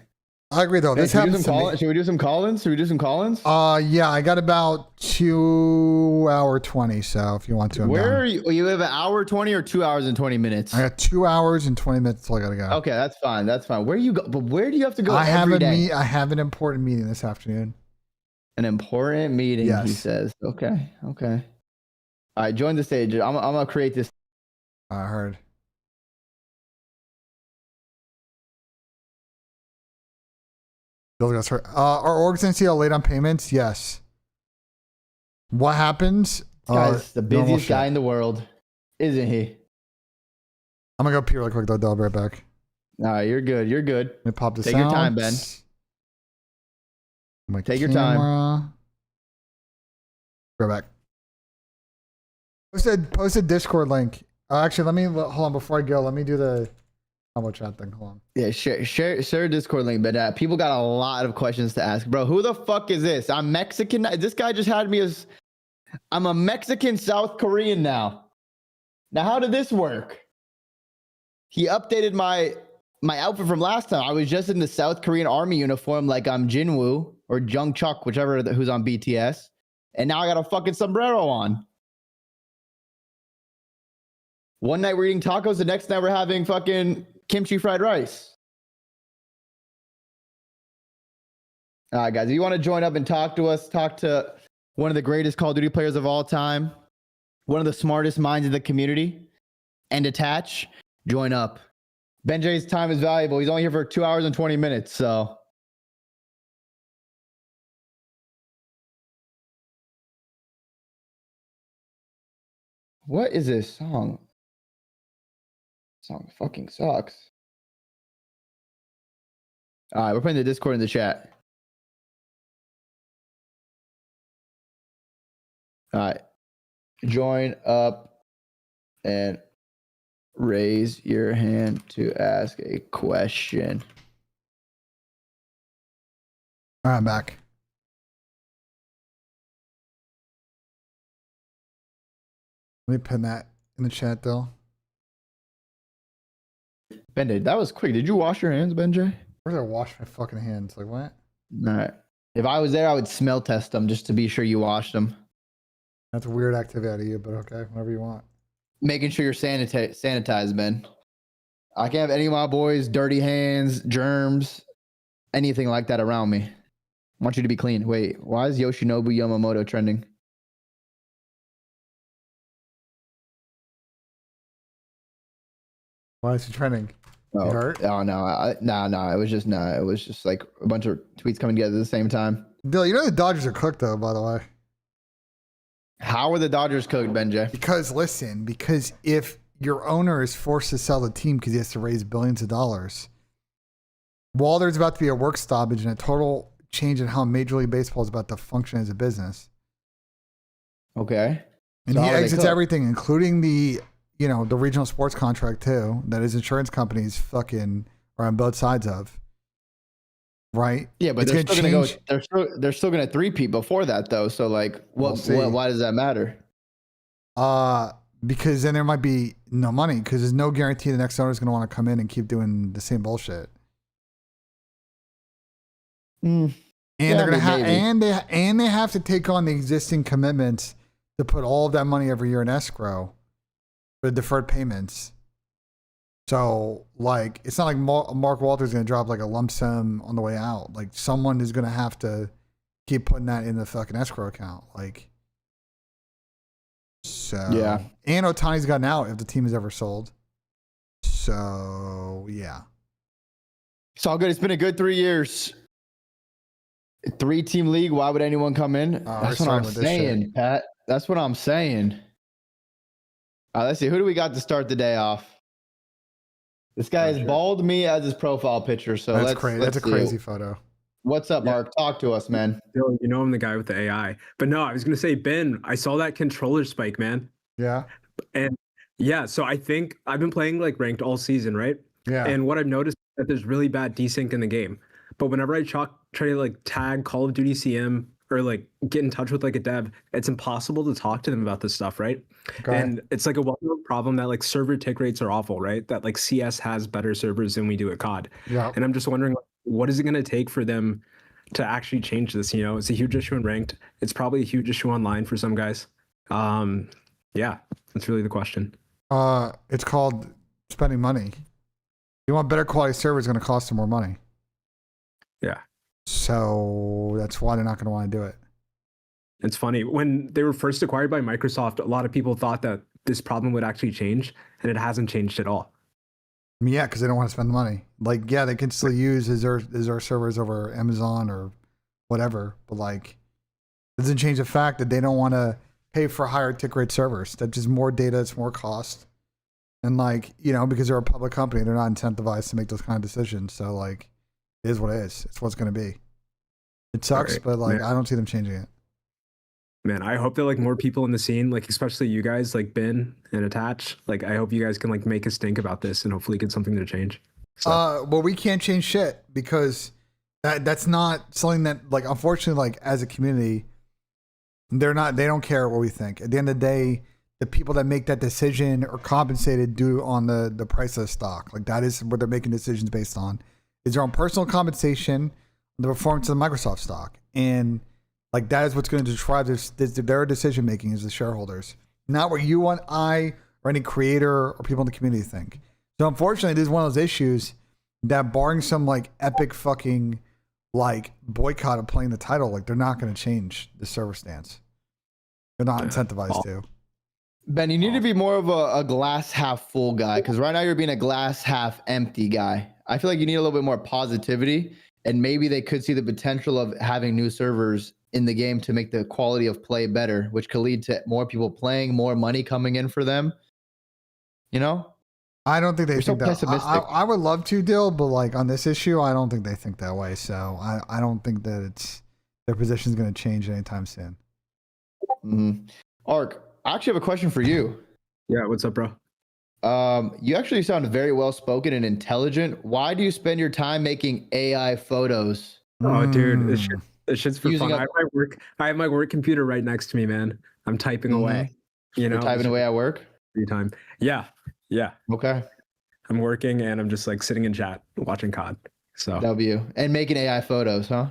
I agree though. This happens to me. Should we do some call-ins? Yeah, I got about 2 hour 20. So if you want to, where are you? You have an hour 20 or 2 hours and 20 minutes? I got 2 hours and 20 minutes till I gotta go. Okay, that's fine. Where do you go? But where do you have to go? I have an important meeting this afternoon. An important meeting, yes. He says. Okay. All right, join the stage. I'm gonna create this. I heard. Are orgs NCL late on payments? Yes. What happens? This guy's the busiest guy in the world. isn't he? I'm gonna go pee really quick though. I'll be right back. All right, you're good. You're good. Let me pop this Take out. your time, Ben. Take your time. Go back. Posted Discord link. Actually, hold on before I go. Let me do the combo chat thing. Hold on. Yeah, share Discord link. But people got a lot of questions to ask, bro. Who the fuck is this? I'm Mexican. This guy just had me as I'm a Mexican South Korean now. Now, how did this work? He updated my outfit from last time. I was just in the South Korean army uniform, like I'm Jinwoo or Jungchuk, whichever who's on BTS, and now I got a fucking sombrero on. One night we're eating tacos, the next night we're having fucking kimchi fried rice. All right, guys, if you want to join up and talk to us, talk to one of the greatest Call of Duty players of all time, one of the smartest minds in the community, and attach, join up. BENJ's time is valuable. He's only here for 2 hours and 20 minutes, so. What is this song? Song fucking sucks. All right, we're putting the Discord in the chat. All right. Join up and raise your hand to ask a question. All right, I'm back. Let me pin that in the chat, though. BENJ, that was quick. Did you wash your hands, BENJ? Where did I wash my fucking hands? Like, what? All right. If I was there, I would smell test them just to be sure you washed them. That's a weird activity out of you, but okay, whatever you want. Making sure you're sanitized, Ben. I can't have any of my boys' dirty hands, germs, anything like that around me. I want you to be clean. Wait, why is Yoshinobu Yamamoto trending? Why is he trending? Oh, You hurt? Oh no, no. It was just like a bunch of tweets coming together at the same time. Bill, you know the Dodgers are cooked though, by the way. How are the Dodgers cooked, BENJ? Because if your owner is forced to sell the team because he has to raise billions of dollars, while there's about to be a work stoppage and a total change in how Major League Baseball is about to function as a business. Okay. And So he how are they exits cooked? everything, including the regional sports contract too, that his insurance companies fucking are on both sides of. Right? Yeah, but It's they're still gonna change- go. They're still gonna three-peat before that though. So like, We'll see. why does that matter? Because then there might be no money because there's no guarantee the next owner is going to want to come in and keep doing the same bullshit. And they're going to have, and they have to take on the existing commitments to put all of that money every year in escrow for deferred payments. So like, it's not like Mark Walter's going to drop like a lump sum on the way out. Like someone is going to have to keep putting that in the fucking escrow account. Like, so Yeah. And Otani's gotten out if the team is ever sold. So yeah. It's all good. It's been a good 3 years. 3-team league. Why would anyone come in? That's what I'm saying, Pat. That's what I'm saying. All right, let's see. Who do we got to start the day off? This guy is bald me as his profile picture. So that's crazy. That's a crazy photo. What's up, Mark? Talk to us, man. Dylan, you know I'm the guy with the AI. But no, I was gonna say, Ben, I saw that controller spike, man. Yeah. And yeah, so I think I've been playing like ranked all season, right? Yeah. And what I've noticed is that there's really bad desync in the game. But whenever I try to like tag Call of Duty CM or like get in touch with like a dev, it's impossible to talk to them about this stuff, right? Okay. And it's like a well-known problem that like server tick rates are awful, right? That like CS has better servers than we do at COD. Yeah. And I'm just wondering, what is it going to take for them to actually change this? You know, it's a huge issue in ranked. It's probably a huge issue online for some guys. Yeah, that's really the question. It's called spending money. You want better quality server, it's going to cost them more money. Yeah. So that's why they're not going to want to do it. It's funny. When they were first acquired by Microsoft, a lot of people thought that this problem would actually change, and it hasn't changed at all. I mean, yeah, because they don't want to spend the money. Like, yeah, they can still use Azure servers over Amazon or whatever, but like, it doesn't change the fact that they don't want to pay for higher tick rate servers. That's just more data, it's more cost. And like, you know, because they're a public company, they're not incentivized to make those kind of decisions. So like, it is what it is. It's what's going to be. It sucks, but like, I don't see them changing it. Man, I hope that like more people in the scene, like especially you guys, like Ben and Attach, like I hope you guys can like make us think about this and hopefully get something to change. So. Well, we can't change shit because that's not something that like, unfortunately, like as a community, they don't care what we think. At the end of the day, the people that make that decision are compensated due on the price of the stock. Like that is what they're making decisions based on. Is their own personal compensation, the performance of the Microsoft stock, and like that is what's going to drive their decision making is the shareholders, not what you want, I, or any creator or people in the community think. So unfortunately, this is one of those issues that, barring some like epic fucking like boycott of playing the title, like they're not going to change the server stance. They're not incentivized to. Ben, you need to be more of a glass half full guy, because right now you're being a glass half empty guy. I feel like you need a little bit more positivity, and maybe they could see the potential of having new servers in the game to make the quality of play better, which could lead to more people playing, more money coming in for them. You know? I don't think they think that. I would love to, Dill, but like on this issue, I don't think they think that way. So I don't think that their position is going to change anytime soon. Mm-hmm. Ark, I actually have a question for you. Yeah, what's up, bro? You actually sound very well spoken and intelligent. Why do you spend your time making AI photos? Oh, dude, this shit's for fun. I have my work computer right next to me, man. I'm typing away. You know, you're typing away at work? Free time. Yeah. Okay. I'm working and I'm just like sitting in chat watching COD. So W and making AI photos, huh?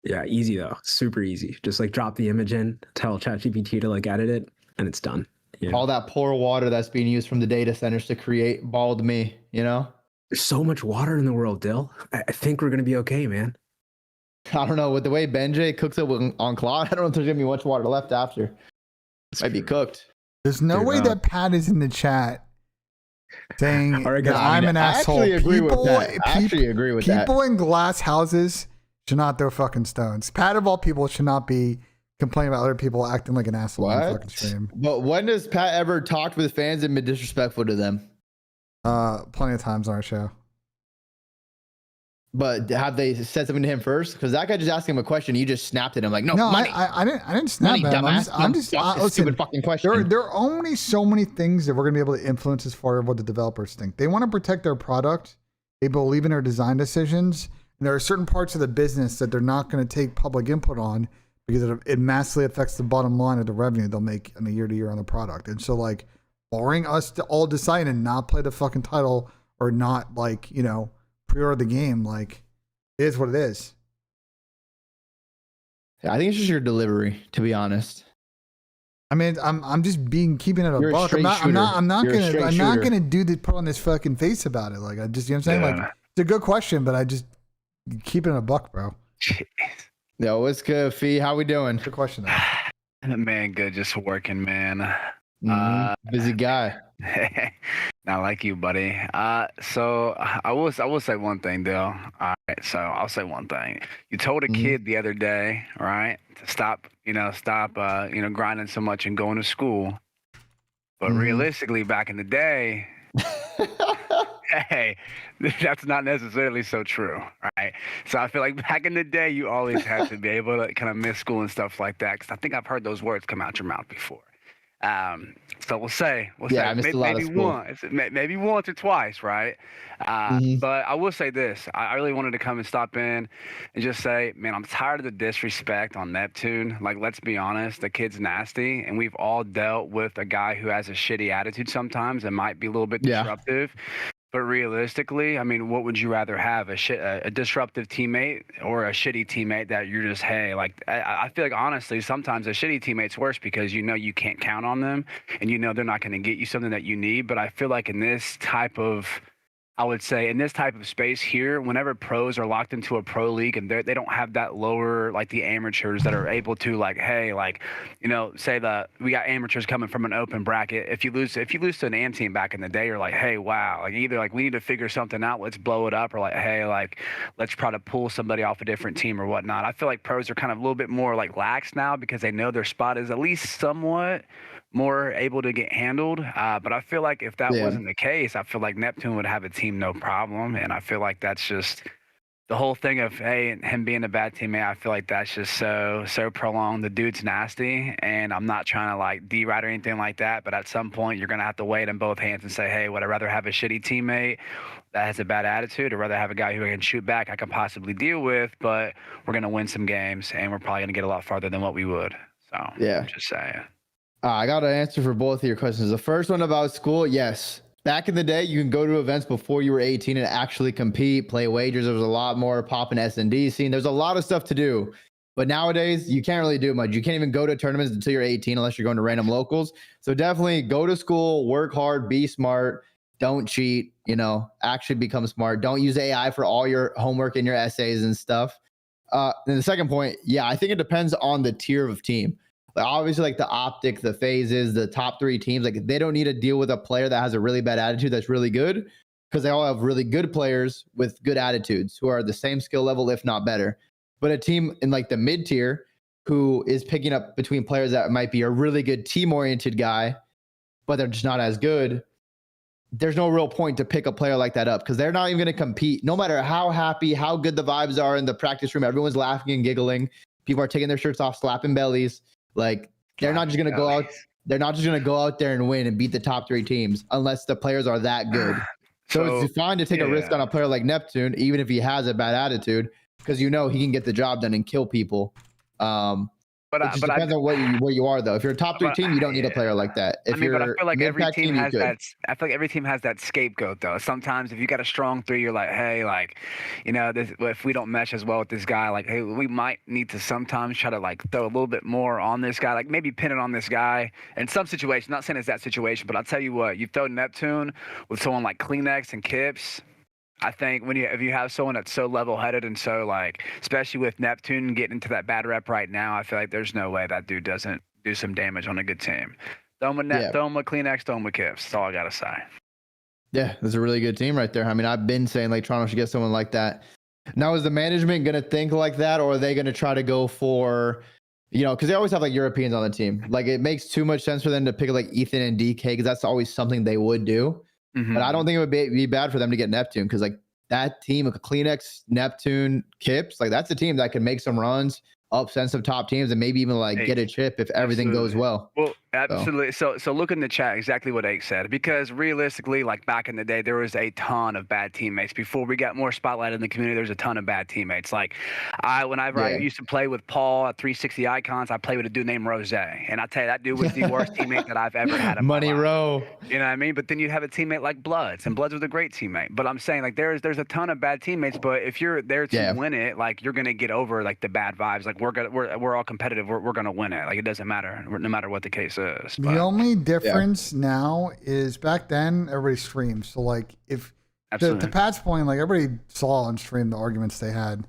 Yeah, easy though. Super easy. Just like drop the image in, tell ChatGPT to like edit it, and it's done. You know? All that poor water that's being used from the data centers to create bald me, you know? There's so much water in the world, Dill. I think we're gonna be okay, man. I don't know. With the way BENJ cooks it on Claude, I don't know if there's gonna be much water left after. Might be cooked. There's no way that Pat is in the chat saying that I'm an asshole. I actually agree with that. People in glass houses should not throw fucking stones. Pat, of all people, should not be complaining about other people acting like an asshole on the fucking stream. But when has Pat ever talked with fans and been disrespectful to them? Plenty of times on our show. But have they said something to him first? Because that guy just asked him a question. You just snapped at him like, no, money. I didn't snap at him. I'm just listen, stupid fucking question. There are only so many things that we're gonna be able to influence as far as what the developers think. They want to protect their product. They believe in their design decisions. And there are certain parts of the business that they're not going to take public input on because it massively affects the bottom line of the revenue they'll make in a year to year on the product. And so like, barring us to all decide and not play the fucking title or not like, you know, pre-order the game, like it is what it is. Yeah, I think it's just your delivery, to be honest. I mean, I'm just keeping it a buck. I'm not gonna put on this fucking face about it. Like I just, you know what I'm saying? Like it's a good question, but I just keep it a buck, bro. Yo, what's good, Fee? How we doing? Good question. Man, good. Just working, man. Busy guy. Not like you, buddy. So I will say one thing, Dale. All right, so I'll say one thing. You told a kid the other day, right, to stop grinding so much and going to school. But realistically, back in the day, hey, that's not necessarily so true, right? So I feel like back in the day, you always had to be able to kind of miss school and stuff like that. Because I think I've heard those words come out your mouth before. So we'll say maybe once or twice, right? But I will say this: I really wanted to come and stop in and just say, man, I'm tired of the disrespect on Neptune. Like, let's be honest, the kid's nasty, and we've all dealt with a guy who has a shitty attitude sometimes and might be a little bit disruptive. But realistically, I mean, what would you rather have, a disruptive teammate or a shitty teammate that you're just, hey, like, I feel like, honestly, sometimes a shitty teammate's worse because you know you can't count on them and you know they're not going to get you something that you need. But I feel like in this type of I would say in this type of space here, whenever pros are locked into a pro league and they don't have that lower, like the amateurs that are able to like, hey, like, you know, say that we got amateurs coming from an open bracket. If you lose to an AM team back in the day, you're like, hey, wow, like either like we need to figure something out, let's blow it up, or like, hey, like let's try to pull somebody off a different team or whatnot. I feel like pros are kind of a little bit more like lax now because they know their spot is at least somewhat more able to get handled. But I feel like if that wasn't the case, I feel like Neptune would have a team no problem. And I feel like that's just the whole thing of, hey, him being a bad teammate. I feel like that's just so prolonged. The dude's nasty, and I'm not trying to like deride or anything like that. But at some point, you're gonna have to weigh it in both hands and say, hey, would I rather have a shitty teammate that has a bad attitude, or rather have a guy who can shoot back I can possibly deal with, but we're gonna win some games and we're probably gonna get a lot farther than what we would. So I'm just saying. I got an answer for both of your questions. The first one about school, yes. Back in the day, you can go to events before you were 18 and actually compete, play wagers. There was a lot more popping S&D scene. There's a lot of stuff to do. But nowadays, you can't really do much. You can't even go to tournaments until you're 18 unless you're going to random locals. So definitely go to school, work hard, be smart, don't cheat, you know, actually become smart. Don't use AI for all your homework and your essays and stuff. Then the second point, I think it depends on the tier of team. Like obviously, like the Optic, the Phases, the top 3 teams, like they don't need to deal with a player that has a really bad attitude that's really good, because they all have really good players with good attitudes who are the same skill level, if not better. But a team in like the mid tier who is picking up between players that might be a really good team-oriented guy, but they're just not as good, there's no real point to pick a player like that up, because they're not even going to compete. No matter how happy, how good the vibes are in the practice room, everyone's laughing and giggling. People are taking their shirts off, slapping bellies. Like they're not just going to go out. They're not just going to go out there and win and beat the top 3 teams unless the players are that good. So it's fine to take a risk on a player like Neptune, even if he has a bad attitude, because you know he can get the job done and kill people. But it just depends on where you are, though. If you're a top 3 team, you don't need a player like that. If I mean, but I feel like every team has could. that. I feel like every team has that scapegoat, though. Sometimes if you got a strong 3, you're like, hey, like, you know, if we don't mesh as well with this guy, like, hey, we might need to sometimes try to like throw a little bit more on this guy, like maybe pin it on this guy in some situation. Not saying it's that situation, but I'll tell you what, you throw Neptune with someone like Kleenex and Kips. I think if you have someone that's so level-headed and so like, especially with Neptune getting into that bad rep right now, I feel like there's no way that dude doesn't do some damage on a good team. Throw him with Kleenex, throw him with Kips. That's all I gotta say. Yeah, that's a really good team right there. I mean, I've been saying like Toronto should get someone like that. Now, is the management gonna think like that, or are they gonna try to go for, you know, because they always have like Europeans on the team. Like it makes too much sense for them to pick like Ethan and DK, because that's always something they would do. But I don't think it would be bad for them to get Neptune, because like that team of Kleenex, Neptune, Kips, like that's a team that can make some runs, upset some top teams, and maybe even like get a chip if everything goes well. Well, absolutely. So look in the chat exactly what Ake said, because realistically, like back in the day, there was a ton of bad teammates. Before we got more spotlight in the community, there's a ton of bad teammates. Like whenever I used to play with Paul at 360 Icons, I played with a dude named Rose, and I tell you, that dude was the worst teammate that I've ever had in Money my life. Row. You know what I mean? But then you have a teammate like Bloods, and Bloods was a great teammate. But I'm saying like there's a ton of bad teammates, but if you're there to win it, like you're gonna get over like the bad vibes. Like we're all competitive. We're gonna win it. Like it doesn't matter, no matter what the case is. The only difference now is back then everybody streamed. So like if to Pat's point, like everybody saw on stream the arguments they had.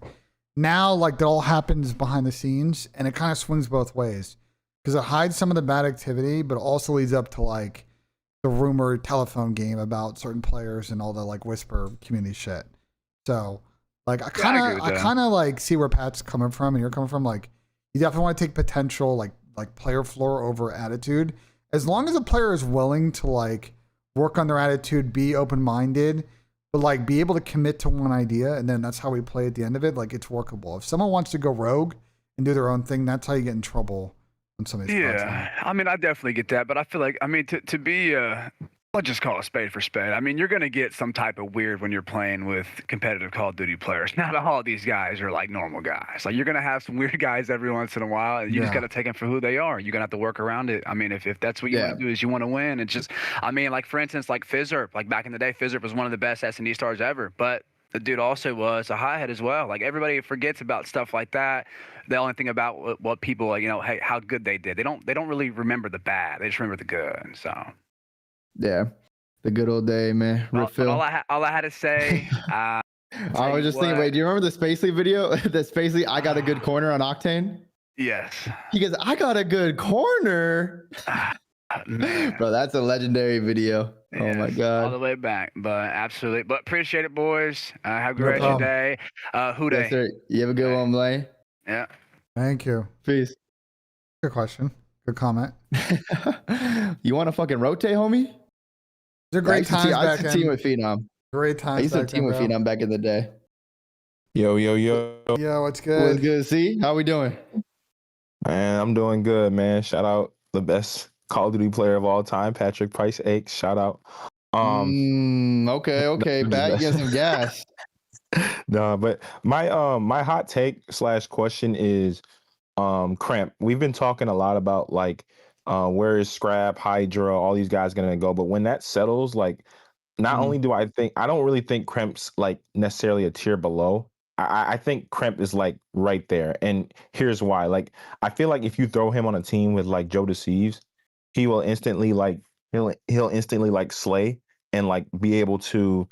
Now like that all happens behind the scenes, and it kind of swings both ways, because it hides some of the bad activity, but also leads up to like the rumored telephone game about certain players and all the like whisper community shit. So like I kind of like see where Pat's coming from and you're coming from. Like you definitely want to take potential like player floor over attitude, as long as a player is willing to like work on their attitude, be open-minded, but like be able to commit to one idea, and then that's how we play at the end of it. Like it's workable. If someone wants to go rogue and do their own thing, that's how you get in trouble on some of these content. I mean, I definitely get that, but I feel like, I mean, to be I'll just call a spade for spade. I mean, you're going to get some type of weird when you're playing with competitive Call of Duty players. Not all of these guys are like normal guys. Like you're going to have some weird guys every once in a while, and you just got to take them for who they are. You're going to have to work around it. I mean, if that's what you want to do, is you want to win. It's just, I mean, like for instance, like FaZe, like back in the day, FaZe was one of the best S&D stars ever, but the dude also was a hothead as well. Like everybody forgets about stuff like that. The only thing about what people, like, you know, hey, how good they did. They don't really remember the bad. They just remember the good. So. Yeah. The good old day, man. Refill. All I had to say. I was just thinking. Wait, do you remember the Spacely video? The Spacely, I got a good corner on Octane. Yes. He goes, I got a good corner. Bro, that's a legendary video. Yes, oh my god. All the way back, but absolutely. But appreciate it, boys. Have a great rest of your day. Who Yes, day? sir. You have a good one, Blaine. Yeah. Thank you. Peace. Good question. Good comment. You want to fucking rotate, homie? They're great times I back used to team in. with Phenom. Great times. I used to back team then, with bro. Phenom back in the day. Yo. Yo, what's good? What's good? See, how we doing? Man, I'm doing good, man. Shout out the best Call of Duty player of all time, Patrick Price Aches. Shout out. Okay. Back, you got some gas. No, but my hot take / question is Cramp. We've been talking a lot about like where is Scrap, Hydra, all these guys gonna go, but when that settles, like not only do I don't really think Cramp's like necessarily a tier below. I think Cramp is like right there, and here's why. Like I feel like if you throw him on a team with like Joe Deceives, he will instantly like he'll instantly like slay and like be able to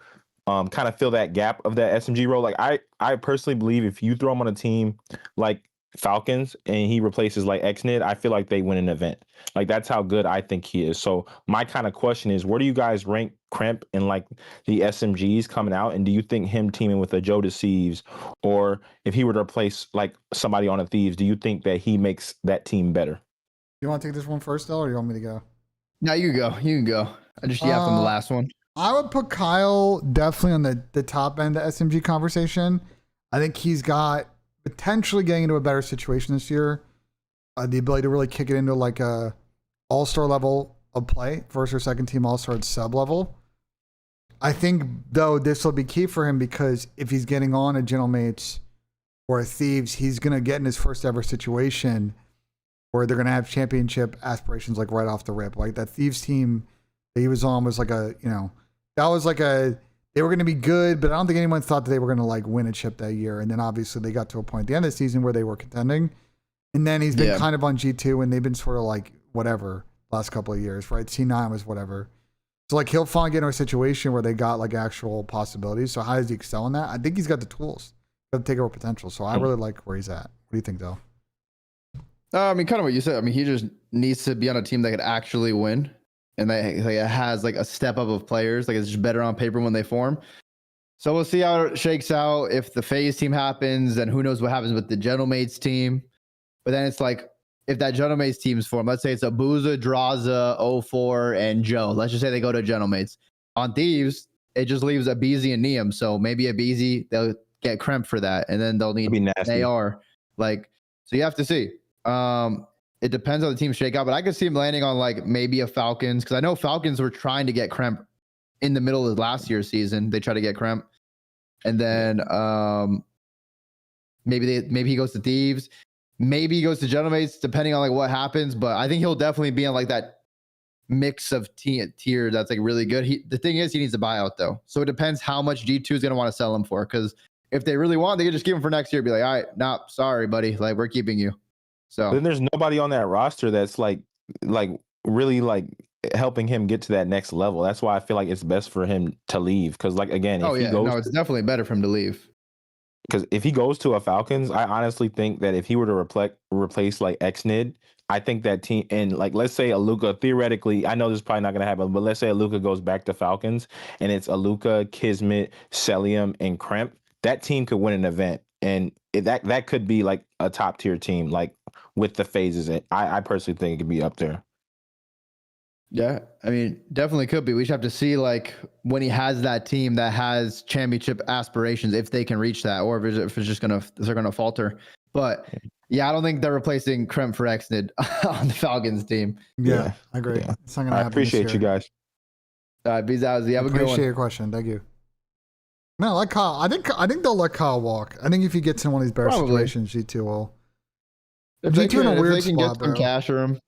kind of fill that gap of that SMG role. Like I personally believe if you throw him on a team like Falcons and he replaces like XNID, I feel like they win an event. Like that's how good I think he is. So my kind of question is, where do you guys rank Cramp in like the SMGs coming out? And do you think him teaming with a Joe Deceives, or if he were to replace like somebody on a Thieves, do you think that he makes that team better? You want to take this one first, though, or you want me to go? No, you can go. You can go. I just yapped on the last one. I would put Kyle definitely on the top end of SMG conversation. I think he's got potentially getting into a better situation this year. The ability to really kick it into like a all-star level of play, first or second team all-star at sub level. I think, though, this will be key for him because if he's getting on a Gentlemates or a Thieves, he's going to get in his first ever situation where they're going to have championship aspirations like right off the rip. Like that Thieves team that he was on was like a, that was like they were going to be good, but I don't think anyone thought that they were going to like win a chip that year. And then obviously they got to a point at the end of the season where they were contending. And then he's been kind of on G2 and they've been sort of like whatever last couple of years, right? C9 was whatever. So like he'll finally get into a situation where they got like actual possibilities. So how does he excel in that? I think he's got the tools to take over potential. So I really like where he's at. What do you think, though? I mean, kind of what you said. I mean, he just needs to be on a team that could actually win, and that like, it has like a step up of players. Like it's just better on paper when they form. So we'll see how it shakes out. If the FaZe team happens, then who knows what happens with the Gentlemates team. But then it's like, if that Gentlemates team's form, let's say it's Abuza, Draza, 04, and Joe. Let's just say they go to Gentlemates. On Thieves, it just leaves Abizi and Niam. So maybe Abizi, they'll get Kremp for that, and then they'll need an AR. Like, so you have to see. It depends on the team shake out, but I could see him landing on like maybe a Falcons, because I know Falcons were trying to get Kremp in the middle of last year's season. They tried to get Kremp, and then maybe he goes to Thieves, maybe he goes to Gentlemates, depending on like what happens. But I think he'll definitely be on like that mix of tier that's like really good. The thing is, he needs a buyout though, so it depends how much G2 is gonna want to sell him for. Because if they really want, they could just give him for next year. Be like, all right, nah, sorry, buddy, like we're keeping you. So then there's nobody on that roster that's like really like helping him get to that next level. That's why I feel like it's best for him to leave. Because like again, if he goes, it's definitely better for him to leave. Because if he goes to a Falcons, I honestly think that if he were to replace like XNID, I think that team, and like let's say Aluka, theoretically, I know this is probably not going to happen, but let's say Aluka goes back to Falcons and it's Aluka, Kismet, Celium, and Kremp, that team could win an event. And that could be like a top tier team, like with the phases. I personally think it could be up there. Yeah, I mean, definitely could be. We just have to see like when he has that team that has championship aspirations, if they can reach that, or if they're gonna falter. But yeah, I don't think they're replacing Kremp for XNID on the Falcons team. Yeah, I agree. Yeah. It's not gonna happen. I appreciate you guys. All right, Bezowsy, have a good one. Appreciate your question. Thank you. No, like Kyle. I think they'll let Kyle walk. I think if he gets in one of these better situations, G2 will. G2 in a weird spot, bro. Cash room.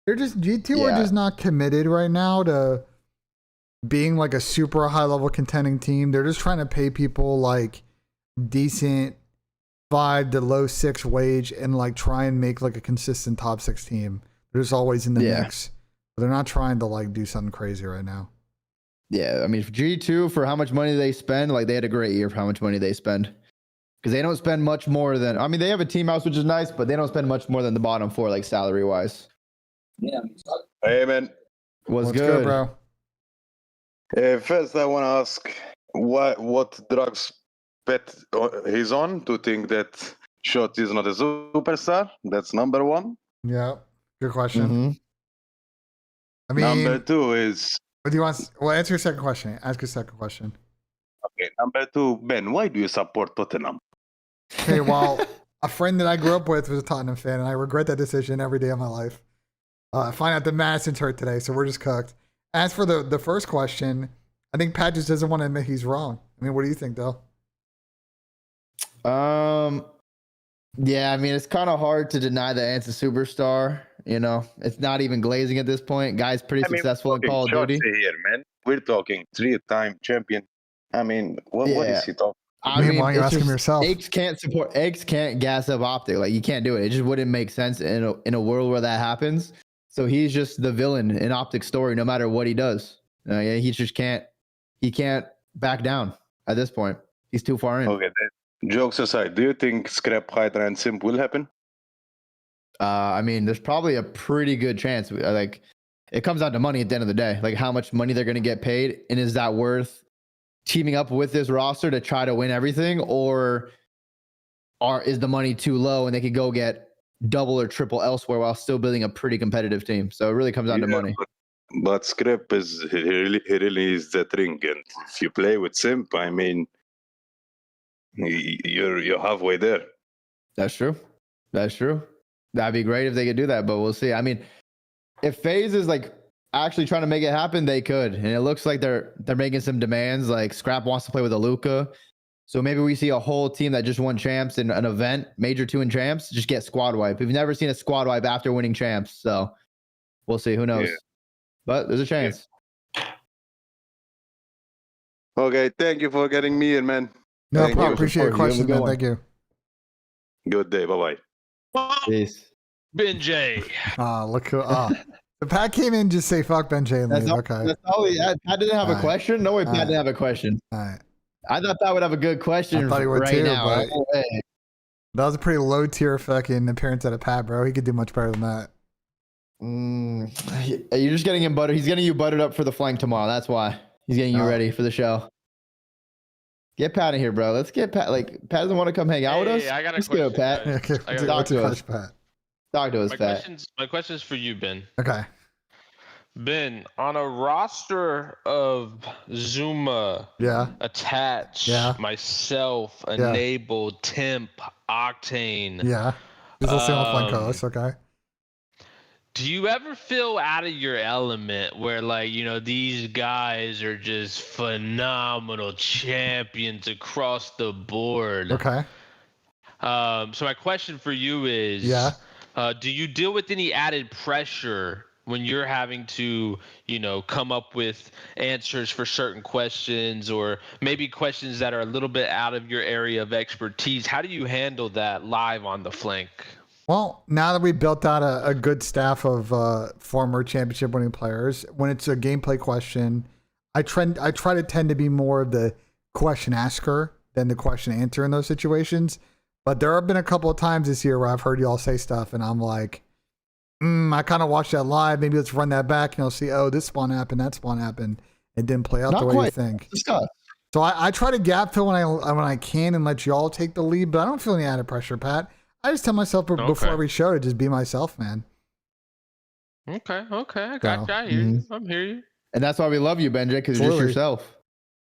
They're just G2 are just not committed right now to being like a super high level contending team. They're just trying to pay people like decent 5 to low 6 wage and like try and make like a consistent top 6 team. They're just always in the mix. But they're not trying to like do something crazy right now. Yeah, I mean, G2 for how much money they spend, like they had a great year for how much money they spend. Because they don't spend much more than, I mean, they have a team house, which is nice, but they don't spend much more than the bottom four, like salary wise. Yeah. Hey, man. What's good, bro? First, I want to ask what drugs Pet he's on to think that Shot is not a superstar. That's number one. Yeah, good question. I mean, number two is. What do you want? Well, answer your second question. Ask your second question. Okay, number two, Ben, why do you support Tottenham? Okay, well, a friend that I grew up with was a Tottenham fan, and I regret that decision every day of my life. I find out that Madison's hurt today, so we're just cooked. As for the first question, I think Pat just doesn't want to admit he's wrong. I mean, what do you think, though? Yeah, I mean, it's kind of hard to deny that Ant's a superstar. You know, it's not even glazing at this point. Guy's pretty successful in Call of Duty. Here, man. We're talking 3-time champion. I mean, what is he talking? I mean, why are you asking yourself? Eggs can't gas up Optic. Like, you can't do it. It just wouldn't make sense in a world where that happens. So he's just the villain in Optic's story, no matter what he does. He just can't. He can't back down at this point. He's too far in. Okay. Jokes aside, do you think Scrap, Hydra, and Simp will happen? I mean, there's probably a pretty good chance. Like, it comes down to money at the end of the day. Like, how much money they're going to get paid, and is that worth teaming up with this roster to try to win everything, or is the money too low and they could go get double or triple elsewhere while still building a pretty competitive team? So it really comes down to money. But Scrap he really is that ring, and if you play with Simp, I mean, you're halfway there. That's true. That'd be great if they could do that, but we'll see. I mean, if FaZe is like actually trying to make it happen, they could. And it looks like they're making some demands. Like Scrap wants to play with Aluka. So maybe we see a whole team that just won champs in an event, Major 2 and champs, just get squad wipe. We've never seen a squad wipe after winning champs. So we'll see. Who knows? Yeah. But there's a chance. Yeah. Okay. Thank you for getting me in, man. No problem. Appreciate your question, man. Thank you. Good day. Bye-bye. Peace. BENJ. Look who. The Pat came in, just say fuck BENJ and leave. Okay. That's all he had. Pat didn't have a question. No way, Pat didn't have a question. All right. I thought Pat would have a good question. I thought he would right too, now. But that was a pretty low tier fucking appearance out of Pat, bro. He could do much better than that. You're just getting him buttered. He's getting you buttered up for the flank tomorrow. That's why he's getting you ready for the show. Get Pat in here, bro. Let's get Pat. Like, Pat doesn't want to come hang out with us. I got a Let's question. Go, Pat. Okay. Talk to us, Pat. Talk to us, Pat. My question is for you, Ben. Okay. Ben, on a roster of Zuma, Attach, myself, Enable, Temp, Octane. Yeah. He's a single flank host, okay. Do you ever feel out of your element where, like, you know, these guys are just phenomenal champions across the board? Okay. So my question for you is, do you deal with any added pressure when you're having to, you know, come up with answers for certain questions, or maybe questions that are a little bit out of your area of expertise? How do you handle that live on the flank? Well, now that we've built out a good staff of former championship winning players, when it's a gameplay question, I try to tend to be more of the question asker than the question answer in those situations. But there have been a couple of times this year where I've heard y'all say stuff and I'm like, I kind of watched that live. Maybe let's run that back and you'll see, oh, this spawn happened, that spawn happened. It didn't play out the way you think. So I try to gap fill when I can and let y'all take the lead, but I don't feel any added pressure, Pat. I just tell myself before every show to just be myself, man. Okay. I got you. I hear you. I'm hear you. And that's why we love you, BENJ, because you're just yourself.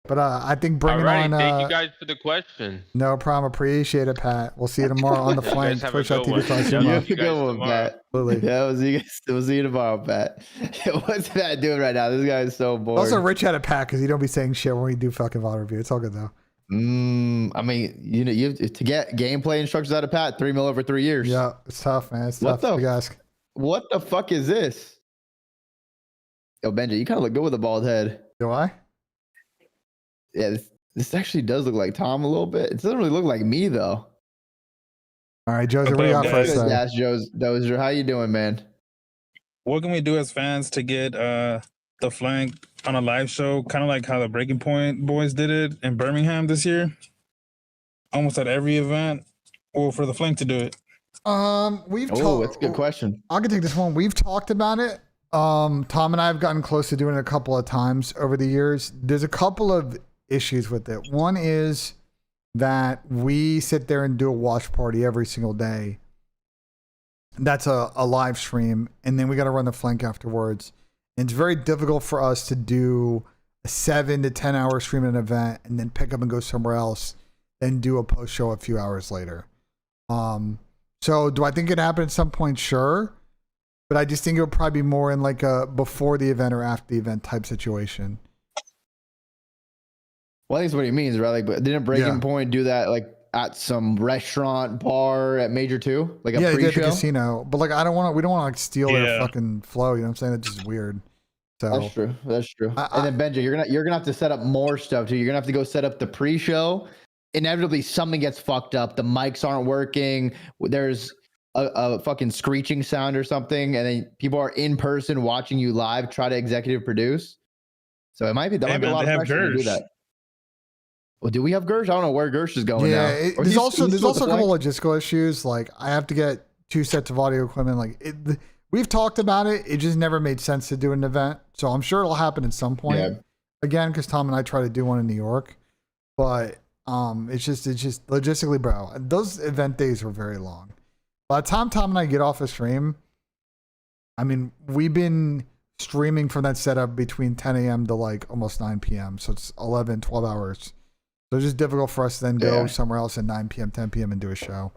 But I think bringing on... thank you guys for the question. No problem. Appreciate it, Pat. We'll see you tomorrow on the flank. Twitch.tv/Zuma. You have a good one, Pat. Yeah, we'll see you tomorrow, Pat. What's Pat doing right now? This guy is so bored. Also, Rich had a Pat because you don't be saying shit when we do fucking VOD review. It's all good, though. I mean, you know, to get gameplay instructions out of Pat, 3 mil over 3 years. Yeah, it's tough, man. It's tough. Big ask. What the fuck is this? Yo, BENJ, you kind of look good with a bald head. Do I? Yeah, this actually does look like Tom a little bit. It doesn't really look like me though. All right, Josie, what do you got first? Yes, Dozier, how you doing, man? What can we do as fans to get the the flank on a live show, kind of like how the Breaking Point boys did it in Birmingham this year. Almost at every event, or for the flank to do it. We've Oh, talked. that's a good question. I can take this one. We've talked about it. Tom and I have gotten close to doing it a couple of times over the years. There's a couple of issues with it. One is that we sit there and do a watch party every single day. That's a live stream, and then we got to run the flank afterwards. And it's very difficult for us to do a 7 to 10 hour stream at an event and then pick up and go somewhere else and do a post show a few hours later. So do I think it happened at some point? Sure. But I just think it would probably be more in like a before the event or after the event type situation. Well, I think that's what he means, right? Like, but didn't Breaking Point do that like at some restaurant bar at Major 2? Like a they did pre-show? at the casino. But like we don't want to like steal their fucking flow, you know what I'm saying? It's just weird. So That's true. That's true. And then Benji, you're gonna have to set up more stuff too. You're gonna have to go set up the pre-show. Inevitably something gets fucked up. The mics aren't working. There's a fucking screeching sound or something, and then people are in person watching you live try to executive produce. So it might be a lot of pressure to do that. Well, do we have Gersh? I don't know where Gersh is going now. There's also a couple logistical issues. Like I have to get 2 sets of audio equipment. Like we've talked about it. It just never made sense to do an event. So I'm sure it'll happen at some point. Yeah. Again, because Tom and I try to do one in New York, but it's just logistically, bro. Those event days were very long. By the time Tom and I get off a stream, I mean, we've been streaming from that setup between 10 a.m. to like almost 9 p.m. So it's 11, 12 hours. So it's just difficult for us to then go somewhere else at 9 p.m., 10 p.m. and do a show.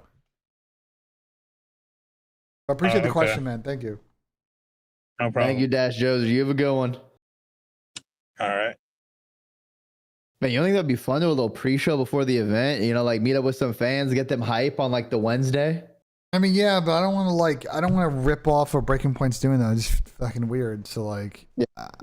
I appreciate the question, man. Thank you. No problem. Thank you, Dash Joseph. You have a good one. All right. Man, you don't think that'd be fun to do a little pre-show before the event? You know, like meet up with some fans, get them hype on like the Wednesday? I mean, yeah, but I don't want to rip off what Breaking Point's doing though. It's just fucking weird. So like,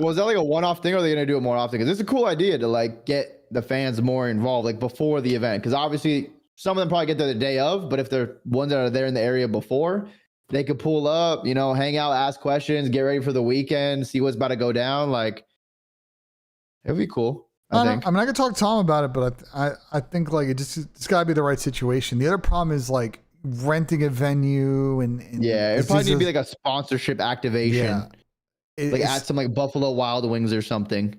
well, is that like a one-off thing, or are they gonna do it more often? Because it's a cool idea to like get the fans more involved, like before the event. Because obviously, some of them probably get there the day of, but if they're ones that are there in the area before, they could pull up, you know, hang out, ask questions, get ready for the weekend, see what's about to go down. Like, it'd be cool. I think. I mean, I could talk to Tom about it, but I think like it's got to be the right situation. The other problem is like renting a venue and it probably need to be like a sponsorship activation. Like at some like Buffalo Wild Wings or something.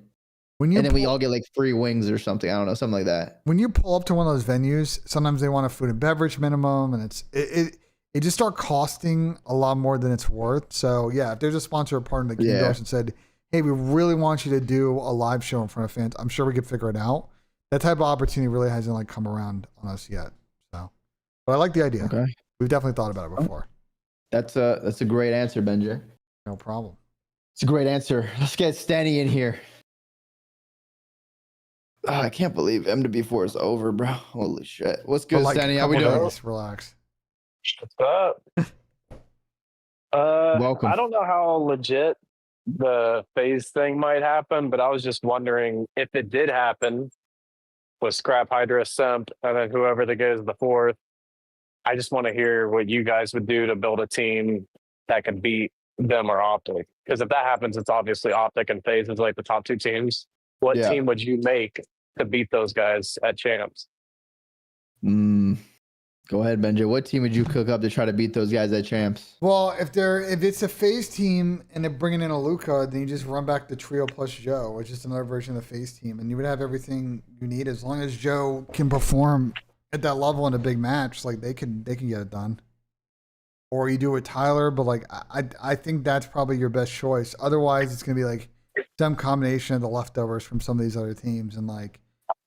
And then we all get like free wings or something. I don't know, something like that. When you pull up to one of those venues, sometimes they want a food and beverage minimum, and it just start costing a lot more than it's worth. So yeah, if there's a sponsor or partner that came to us and said, hey, we really want you to do a live show in front of fans, I'm sure we could figure it out. That type of opportunity really hasn't like come around on us yet. So, but I like the idea. Okay. We've definitely thought about it before. That's a great answer, Benji. No problem. It's a great answer. Let's get Stanny in here. Oh, I can't believe MW4 is over, bro. Holy shit. What's good, like, Stanny? How we doing? Relax. What's up? Welcome. I don't know how legit the FaZe thing might happen, but I was just wondering if it did happen with Scrap, Hydra Simp, and then whoever that goes the fourth. I just want to hear what you guys would do to build a team that could beat them or Optic. Because if that happens, it's obviously Optic and FaZe is like the top 2 teams. What team would you make to beat those guys at champs? Go ahead, Benji. What team would you cook up to try to beat those guys at champs? Well, if it's a FaZe team and they're bringing in a Luca, then you just run back the trio plus Joe, which is another version of the FaZe team, and you would have everything you need as long as Joe can perform at that level in a big match. Like they can get it done. Or you do it with Tyler, but like I think that's probably your best choice. Otherwise, it's gonna be like some combination of the leftovers from some of these other teams, and like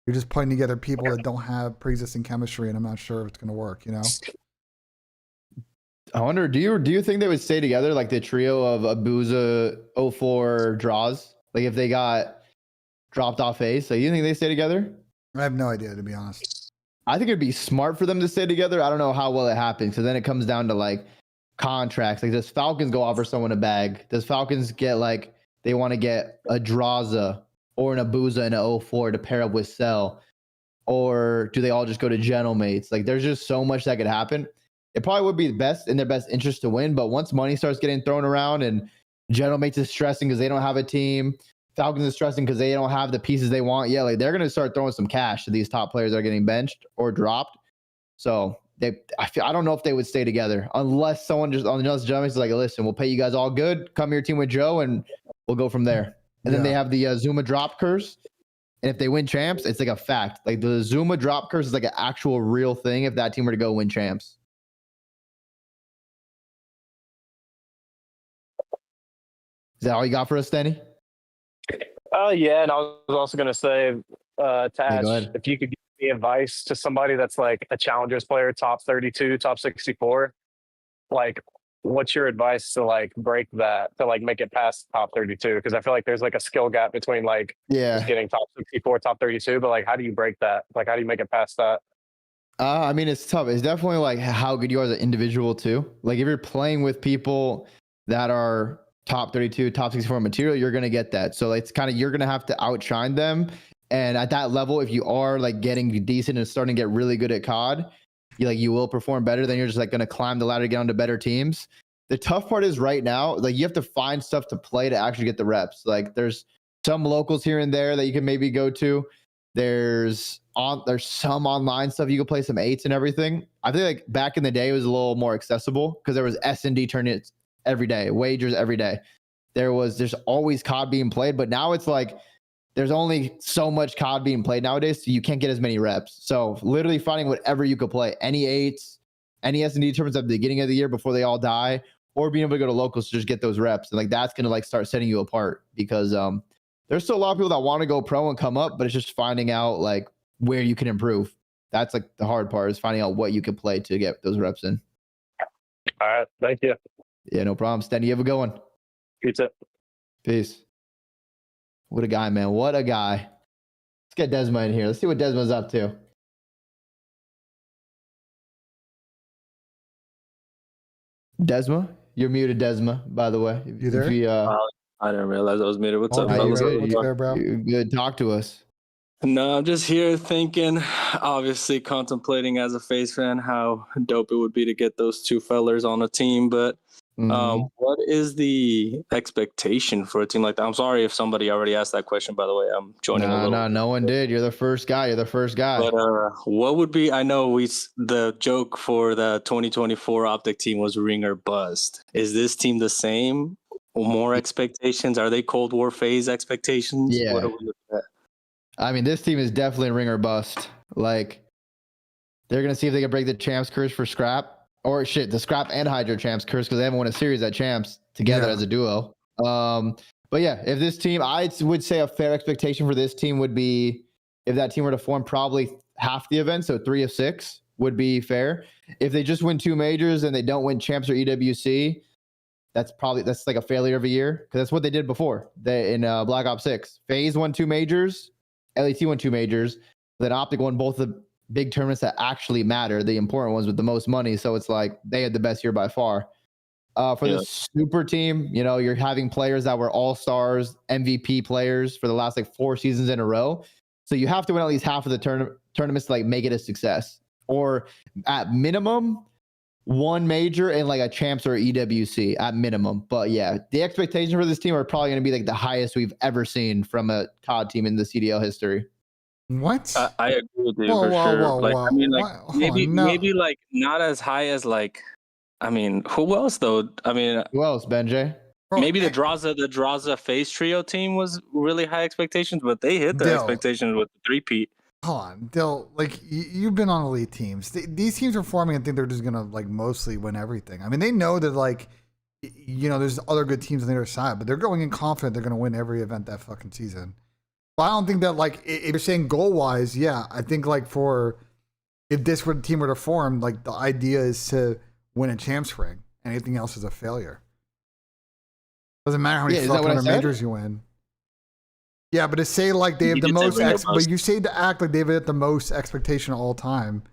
you're just putting together people that don't have pre-existing chemistry, and I'm not sure if it's gonna work. You know. I wonder, do you think they would stay together, like the trio of Abuza, 04, Draws? Like if they got dropped off FaZe, so you think they stay together? I have no idea, to be honest. I think it'd be smart for them to stay together. I don't know how well it happens, because then it comes down to like contracts. Like, does Falcons go offer someone a bag? Does Falcons get like they want to get a Draza or an Abuza and an 04 to pair up with Cell? Or do they all just go to Gentlemates? Like, there's just so much that could happen. It probably would be best in their best interest to win, but once money starts getting thrown around and Gentleman's is stressing because they don't have a team. Falcons is stressing because they don't have the pieces they want. Yeah, like they're gonna start throwing some cash to these top players that are getting benched or dropped. So I don't know if they would stay together unless Gentleman's is like, listen, we'll pay you guys all good. Come your team with Joe, and we'll go from there. And then they have the Zuma drop curse. And if they win champs, it's like a fact. Like the Zuma drop curse is like an actual real thing if that team were to go win champs. Is that all you got for us, Denny? Yeah, and I was also going to say, Tash, if you could give me advice to somebody that's like a challengers player, top 32, top 64, like what's your advice to like break that, to like make it past top 32? Because I feel like there's like a skill gap between like just getting top 64, top 32, but like how do you break that? Like how do you make it past that? I mean, it's tough. It's definitely like how good you are as an individual too. Like if you're playing with people that are top 32, top 64 material, you're going to get that. So it's kind of, you're going to have to outshine them. And at that level, if you are like getting decent and starting to get really good at COD, you will perform better. Then you're just like going to climb the ladder to get onto better teams. The tough part is right now, like you have to find stuff to play to actually get the reps. Like there's some locals here and there that you can maybe go to. There's some online stuff you can play, some 8s and everything. I think like back in the day it was a little more accessible because there was S&D tournaments every day, wagers every day. There's always COD being played, but now it's like there's only so much COD being played nowadays, so you can't get as many reps. So literally finding whatever you could play, any 8s, any S&D tournaments at the beginning of the year before they all die, or being able to go to locals to just get those reps. And like that's gonna like start setting you apart because there's still a lot of people that want to go pro and come up, but it's just finding out like where you can improve. That's like the hard part, is finding out what you can play to get those reps in. All right, thank you. Yeah, no problem. Stenny, you have a good one. Pizza. Peace. What a guy, man. What a guy. Let's get Desma in here. Let's see what Desma's up to. Desma? You're muted, Desma, by the way. You there? I didn't realize I was muted. What's up, You're fellas? good. You're good. Talk to us. No, I'm just here thinking, obviously contemplating as a FaZe fan how dope it would be to get those two fellers on a team. But what is the expectation for a team like that? I'm sorry if somebody already asked that question, by the way. I'm joining a little. No one did. You're the first guy. But what would be, I know the joke for the 2024 Optic team was ring or bust. Is this team the same? More expectations? Are they Cold War FaZe expectations? Yeah. What are we looking at? I mean, this team is definitely ring or bust. Like, they're going to see if they can break the champs curse for Scrap. Or shit, the Scrap and Hydra champs curse, because they haven't won a series at champs together as a duo. But yeah, if this team, I would say a fair expectation for this team would be, if that team were to form probably half the event, so 3 of 6 would be fair. If they just win 2 majors and they don't win champs or EWC, that's like a failure of a year, because that's what they did before. In Black Ops 6. FaZe won 2 majors, LET won 2 majors, then Optic won both the big tournaments that actually matter, the important ones with the most money. So it's like they had the best year by far. For the super team, you're having players that were all-stars, MVP players for the last like 4 seasons in a row. So you have to win at least half of the tournaments to like make it a success, or at minimum 1 major and like a champs or EWC at minimum. But yeah, the expectations for this team are probably going to be like the highest we've ever seen from a COD team in the CDL history. What? I agree with you for sure. I mean, like maybe like not as high as like, I mean, who else though? I mean, who else? BENJ? Maybe the Draza FaZe trio team was really high expectations, but they hit their expectations with the 3-peat. Hold on, Dill. Like you've been on elite teams. These teams are forming and think they're just gonna like mostly win everything. I mean, they know that like, there's other good teams on the other side, but they're going in confident they're gonna win every event that fucking season. But I don't think that like, if you're saying goal wise, yeah, I think like if this team were to form, like the idea is to win a champs ring. Anything else is a failure. Doesn't matter how many fucking majors you win. Yeah, but to say like they have the most, but you say to act like they've hit the most expectation of all time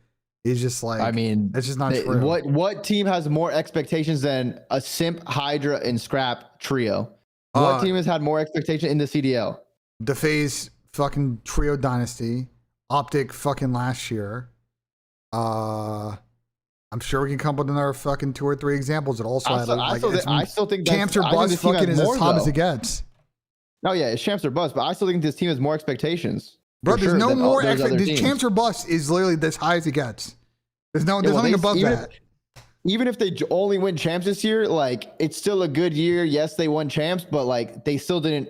is just like, I mean, that's just not true. What team has more expectations than a Simp, Hydra, and Scrap trio? What team has had more expectation in the CDL? The FaZe fucking trio dynasty, Optic fucking last year. I I'm sure we can come up with another fucking 2 or 3 examples that also I still think champs or bust fucking is as hot as it gets. No, yeah, it's champs or bust, but I still think this team has more expectations. Bro, there's no more expectations. Champs or bust is literally as high as it gets. There's nothing above that. Even if they only win champs this year, like it's still a good year. Yes, they won champs, but like they still didn't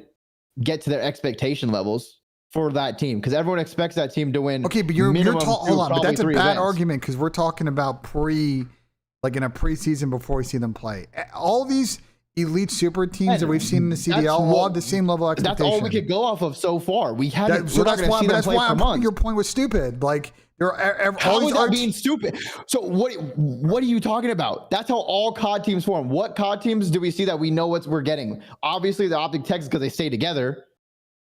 get to their expectation levels for that team because everyone expects that team to win. Okay, but hold on, but that's a bad argument because we're talking about in a preseason before we see them play. All these elite super teams that we've seen in the CDL all have the same level of expectation. That's all we could go off of so far. We haven't. That's why your point was stupid. Like how is that being stupid? So what are you talking about? That's how all COD teams form. What COD teams do we see that we know what we're getting? Obviously, the Optic Texas because they stay together.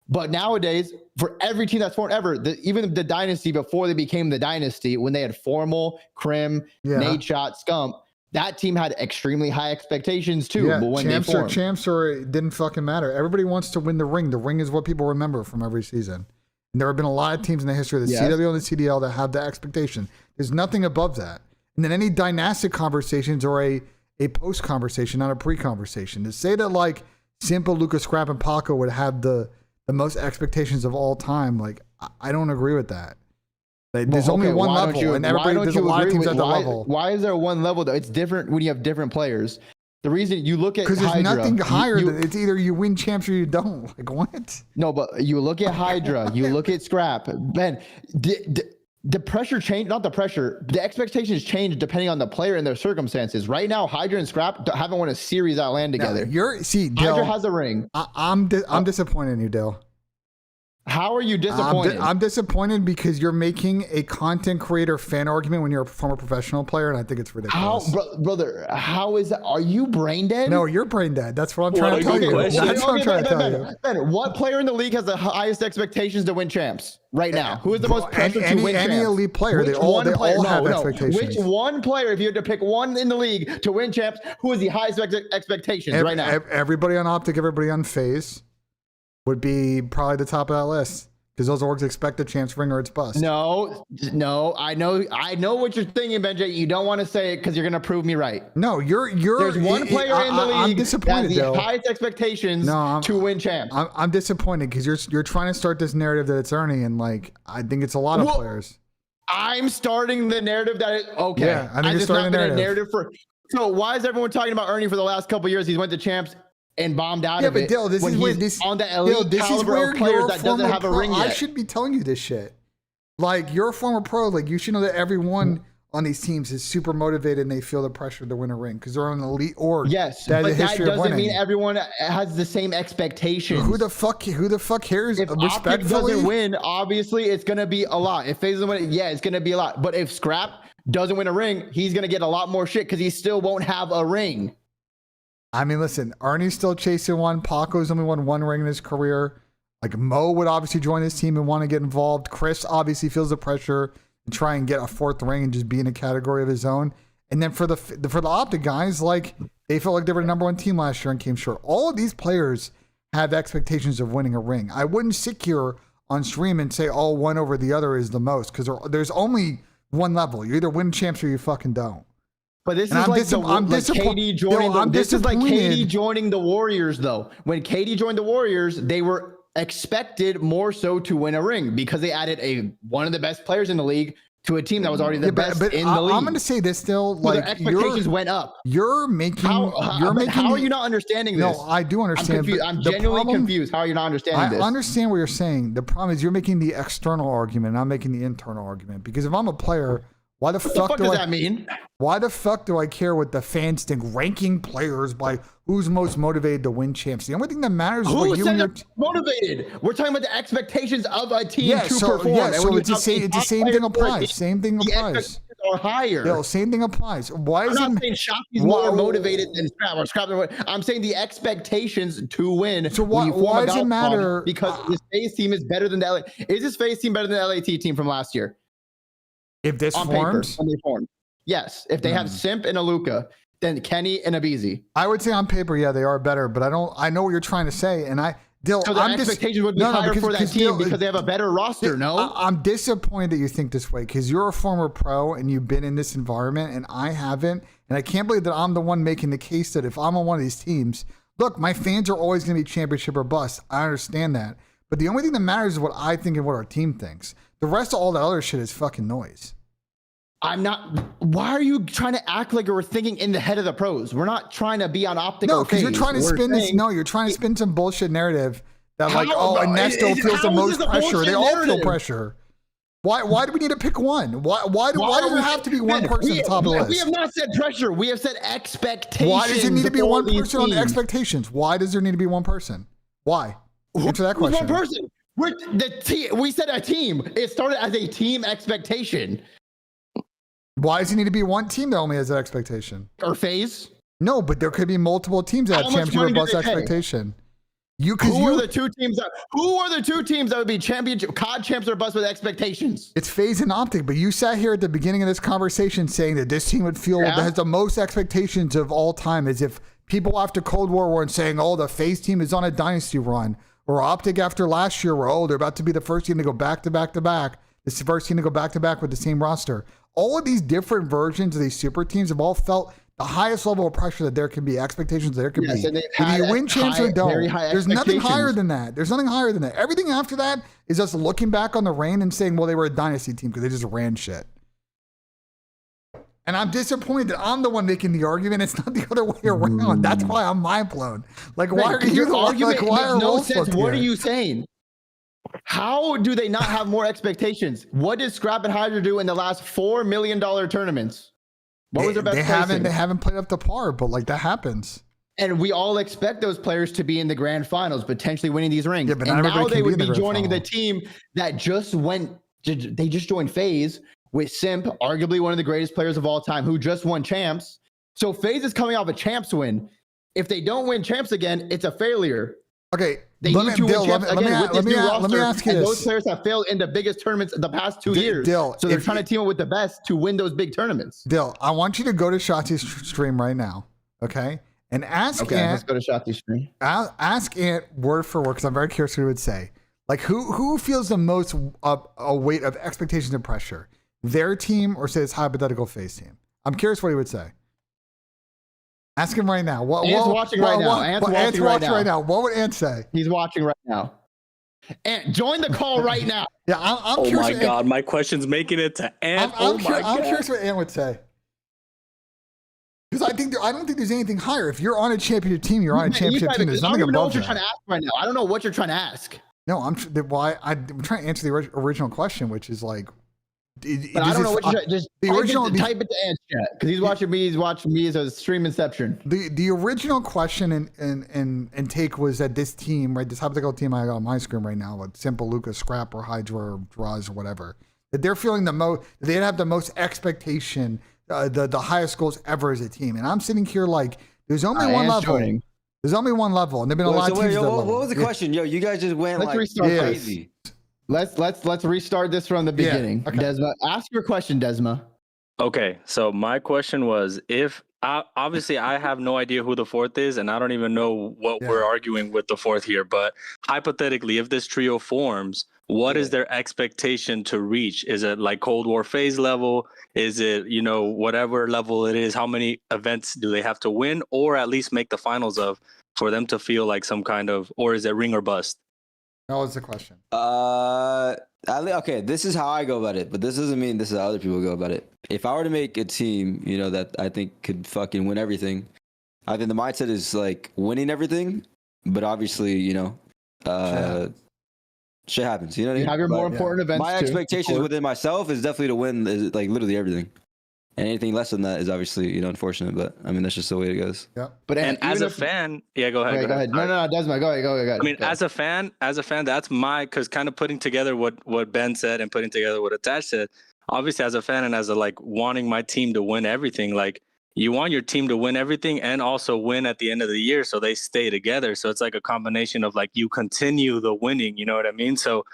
But nowadays, for every team that's formed ever, even the dynasty before they became the dynasty, when they had Formal, Crim, Nadeshot, Scump, that team had extremely high expectations too. Yeah, but when champs it didn't fucking matter. Everybody wants to win the ring. The ring is what people remember from every season. And there have been a lot of teams in the history of the CW and the CDL that have that expectation. There's nothing above that. And then any dynastic conversations or a post conversation, not a pre conversation. To say that like Simple, Lucas, Scrap, and Paco would have the most expectations of all time, like I don't agree with that. Like, there's only one level, and there's a lot of teams at the level. Why is there one level though? It's different when you have different players. The reason you look at because there's nothing higher than it's either you win champs or you don't. Like what? No, but you look at Hydra, you look at Scrap, Ben. The pressure changed, not the pressure. The expectations change depending on the player and their circumstances. Right now, Hydra and Scrap haven't won a series out land together. Hydra has a ring. I'm disappointed in you, Dill. How are you disappointed? I'm disappointed because you're making a content creator fan argument when you're a former professional player, and I think it's ridiculous. Brother, how is that? Are you brain dead? No, you're brain dead. That's what I'm trying to tell you. That's what I'm trying to tell you. Ben, what player in the league has the highest expectations to win champs right now? Who is the most pressure to win champs? Any elite player. They all have expectations. Which one player, if you had to pick one in the league to win champs, who has the highest expectations right now? Everybody on Optic, everybody on FaZe would be probably the top of that list because those orgs expect a chance ring or it's bust. No, I know what you're thinking, BENJ. You don't want to say it because you're gonna prove me right. No, you're. There's one player in the league I'm disappointed, that has the highest expectations to win champs. I'm disappointed because you're trying to start this narrative that it's Ernie, and like I think it's a lot of players. I'm starting the narrative that it okay. Yeah, I think you're starting the narrative. So why is everyone talking about Ernie for the last couple of years? He's went to champs and bombed out of it. Yeah, but Dill, this is on the elite caliber of players that doesn't have a ring yet. I should be telling you this shit. Like, you're a former pro. Like, you should know that everyone on these teams is super motivated and they feel the pressure to win a ring because they're on an elite org. Yes, but that doesn't mean everyone has the same expectations. Who the fuck cares? If Optic doesn't win, obviously it's gonna be a lot. If FaZe doesn't win, yeah, it's gonna be a lot. But if Scrap doesn't win a ring, he's gonna get a lot more shit because he still won't have a ring. I mean, listen, Arnie's still chasing one. Paco's only won one ring in his career. Like, Mo would obviously join his team and want to get involved. Chris obviously feels the pressure and try and get a 4th ring and just be in a category of his own. And then for the Optic guys, like, they felt like they were the #1 team last year and came short. All of these players have expectations of winning a ring. I wouldn't sit here on stream and say, oh, one over the other is the most because there's only one level. You either win champs or you fucking don't. But this is like KD joining. This is like KD joining the Warriors, though. When KD joined the Warriors, they were expected more so to win a ring because they added one of the best players in the league to a team that was already the best in the league. I'm going to say this still. So their expectations went up. You're making. How are you not understanding this? No, I do understand. I'm genuinely confused. How are you not understanding this? I understand what you're saying. The problem is you're making the external argument, not making the internal argument. Because if I'm a player. Why the fuck does that mean? Why the fuck do I care what the fans think? Ranking players by who's most motivated to win champs. The only thing that matters is what you and your motivated. We're talking about the expectations of a team to perform. Yeah, so it's the same thing applies. Same thing applies. Or higher. No, same thing applies. Why is I'm not saying Shockey's more motivated than Scrap or Scrap. I'm saying the expectations to win. So why does it matter? Because this FaZe team is better than the LA. Is this FaZe team better than the LAT team from last year? If this on forms? Paper, when they form. Yes. If they have Simp and Aluka, then Kenny and Abizi. I would say on paper, yeah, they are better, but I know what you're trying to say. And Dill, So the expectations would be higher for that team because they have a better roster, no? I'm disappointed that you think this way because you're a former pro and you've been in this environment and I haven't. And I can't believe that I'm the one making the case that if I'm on one of these teams, look, my fans are always going to be championship or bust. I understand that. But the only thing that matters is what I think and what our team thinks. The rest of all that other shit is fucking noise. I'm not. Why are you trying to act like we're thinking in the head of the pros? We're not trying to be on optical. No, because you're trying to spin this. No, you're trying to spin some bullshit narrative that like, oh, Ernesto feels the most pressure. They all feel pressure. Why do we need to pick one? Why does it have to be one person at the top of the list? We have not said pressure. We have said expectations. Why does it need to be one person on the expectations? Why does there need to be one person? Why? Answer that question. One person. We said a team. It started as a team expectation. Why does it need to be one team that only has that expectation? Or FaZe? No, but there could be multiple teams that have championship or bust expectation. Who are the two teams that would be championship COD champs or bust with expectations? It's FaZe and Optic, but you sat here at the beginning of this conversation saying that this team would feel that has the most expectations of all time, as if people after Cold War weren't saying, oh, the FaZe team is on a dynasty run, or Optic after last year were, oh, they're about to be the first team to go back to back to back. This is the first team to go back to back with the same roster. All of these different versions of these super teams have all felt the highest level of pressure that there can be, expectations there can be. Whether you win champs or don't, there's nothing higher than that. There's nothing higher than that. Everything after that is us looking back on the reign and saying, well, they were a dynasty team because they just ran shit. And I'm disappointed that I'm the one making the argument. It's not the other way around. That's why I'm mind blown. Like, why are you the one? Like, why are no sense? What are you saying? How do they not have more expectations? What did Scrap and Hydra do in the last $4 million tournaments? What was their best placing? They haven't played up to par, but like that happens. And we all expect those players to be in the grand finals, potentially winning these rings. Yeah, but and now they would be joining the team that just joined FaZe with Simp, arguably one of the greatest players of all time, who just won champs. So FaZe is coming off a champs win. If they don't win champs again, it's a failure. Okay, let me ask you this. Those players have failed in the biggest tournaments in the past 2 years. So they're trying to team up with the best to win those big tournaments. Dill, I want you to go to Shotzi's stream right now, okay? And ask Ant. Let's go to Shotzi's stream. Ask Ant word for word, because I'm very curious what he would say. Like, who feels the most a weight of expectations and pressure? Their team or say this hypothetical FaZe team? I'm curious what he would say. Ask him right now. Ant's watching right now. Ant's watching right now. What would Ant say? He's watching right now. Ant, join the call right now. Yeah, I'm curious. Oh my God, my question's making it to Ant. I'm curious what Ant would say. Because I don't think there's anything higher. If you're on a championship team, you're on a championship team. There's nothing above that. I don't know what you're trying to ask right now. I don't know what you're trying to ask. No, I'm trying to answer the original question, which is like, but I don't know what you're just the original. Type it to Ant's chat because he's watching me. He's watching me as a stream inception. The original question and take was that this team, right, this hypothetical team I got on my screen right now, with Simple, Luca, Scrap, or Hydra, or Draws, or whatever, that they're feeling the most. They have the most expectation, the highest goals ever as a team. And I'm sitting here like, there's only one level. There's only one level, and there've been a lot of teams. What was the question? Yo, you guys just went crazy. Let's restart this from the beginning. Okay. Desma, ask your question, Desma. Okay, so my question was, if obviously I have no idea who the fourth is, and I don't even know what we're arguing with the fourth here, but hypothetically, if this trio forms, what is their expectation to reach? Is it like Cold War FaZe level? Is it, whatever level it is? How many events do they have to win, or at least make the finals of, for them to feel like some kind of, or is it ring or bust? That was the question. Okay, this is how I go about it, but this doesn't mean this is how other people go about it. If I were to make a team, that I think could fucking win everything, I think the mindset is like winning everything, but obviously, shit happens. You know what I mean? You have your more important events. My expectations within myself is definitely to win, like literally everything. And anything less than that is obviously, unfortunate, but I mean, that's just the way it goes. Yeah. But as a fan, go ahead. Go ahead. No, Desmond, go ahead. I mean, as a fan, that's because kind of putting together what Ben said and putting together what Attach said, obviously as a fan and as a, like, wanting my team to win everything, like, you want your team to win everything and also win at the end of the year so they stay together. So it's like a combination of, like, you continue the winning, you know what I mean? So,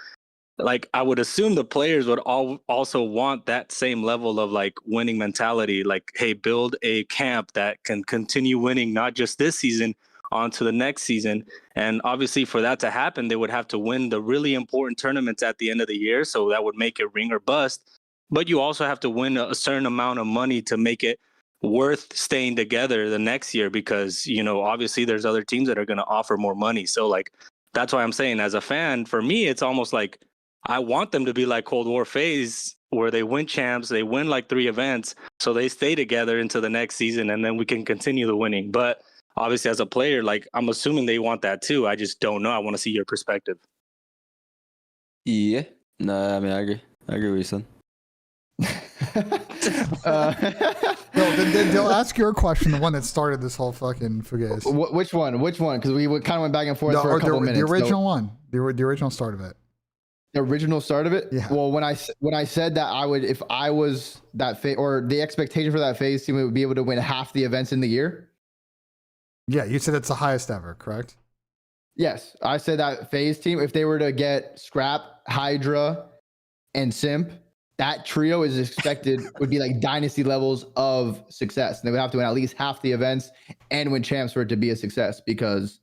like, I would assume the players would also want that same level of, like, winning mentality. Like, hey, build a camp that can continue winning, not just this season, on to the next season. And obviously for that to happen, they would have to win the really important tournaments at the end of the year. So that would make it ring or bust. But you also have to win a certain amount of money to make it worth staying together the next year, because, you know, obviously there's other teams that are going to offer more money. So like, that's why I'm saying, as a fan, for me, it's almost like I want them to be like Cold War FaZe, where they win champs, they win like 3 events, so they stay together into the next season, and then we can continue the winning. But obviously, as a player, like, I'm assuming they want that too. I just don't know. I want to see your perspective. Yeah. No, I mean, I agree. I agree with you, son. No, they'll ask your question, the one that started this whole fucking Fugazi. Which one? Which one? Because we kind of went back and forth for a couple minutes. The original one. The original start of it. The original start of it? Yeah. Well, when I said that I would, if I was that or the expectation for that FaZe team would be able to win half the events in the year. Yeah, you said it's the highest ever, correct? Yes, I said that FaZe team, if they were to get Scrap, Hydra, and Simp, that trio is expected would be like dynasty levels of success. And they would have to win at least half the events and win champs for it to be a success, because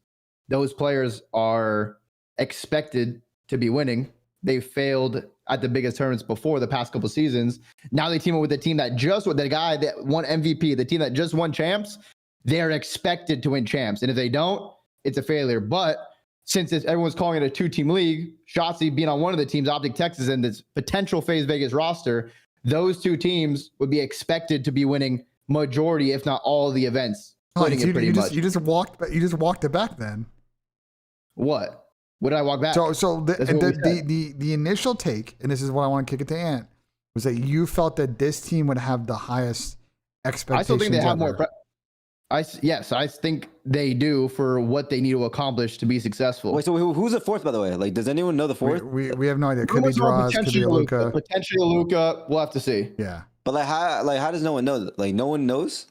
those players are expected to be winning. They failed at the biggest tournaments before the past couple seasons. Now they team up with the team that the guy that won MVP, the team that just won champs. They're expected to win champs. And if they don't, it's a failure. But since everyone's calling it a 2-team league, Shotzi being on one of the teams, Optic Texas, and this potential FaZe Vegas roster, those 2 teams would be expected to be winning majority, if not all, of the events. You just walked it back then. What? What did I walk back? So the initial take, and this is what I want to kick it to Ant, was that you felt that this team would have the highest expectations. I still think they have more. Yes, I think they do for what they need to accomplish to be successful. Wait, so who's the fourth, by the way? Like, does anyone know the fourth? We have no idea. Could be Draws, could be Luca. Potentially Luca. We'll have to see. Yeah. But how does no one know that? Like, no one knows?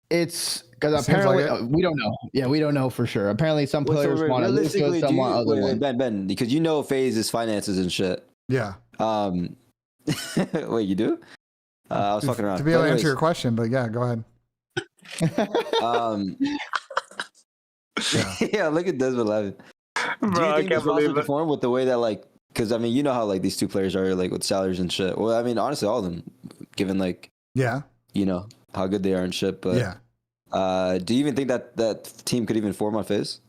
It's because apparently we don't know. Yeah, we don't know for sure. Apparently some players want Luca, some want other ones. Ben, because you know FaZe's finances and shit. Yeah. Wait, you do? I was fucking around. To be able to answer your question, but yeah, go ahead. Yeah, look at Desmond laughing. Bro, I can't believe it. Perform with the way that, like, because I mean, you know how like these 2 players are, like, with salaries and shit. Well, I mean, honestly, all of them, given like, yeah, you know how good they are and shit. But yeah, do you even think that team could even form on FaZe?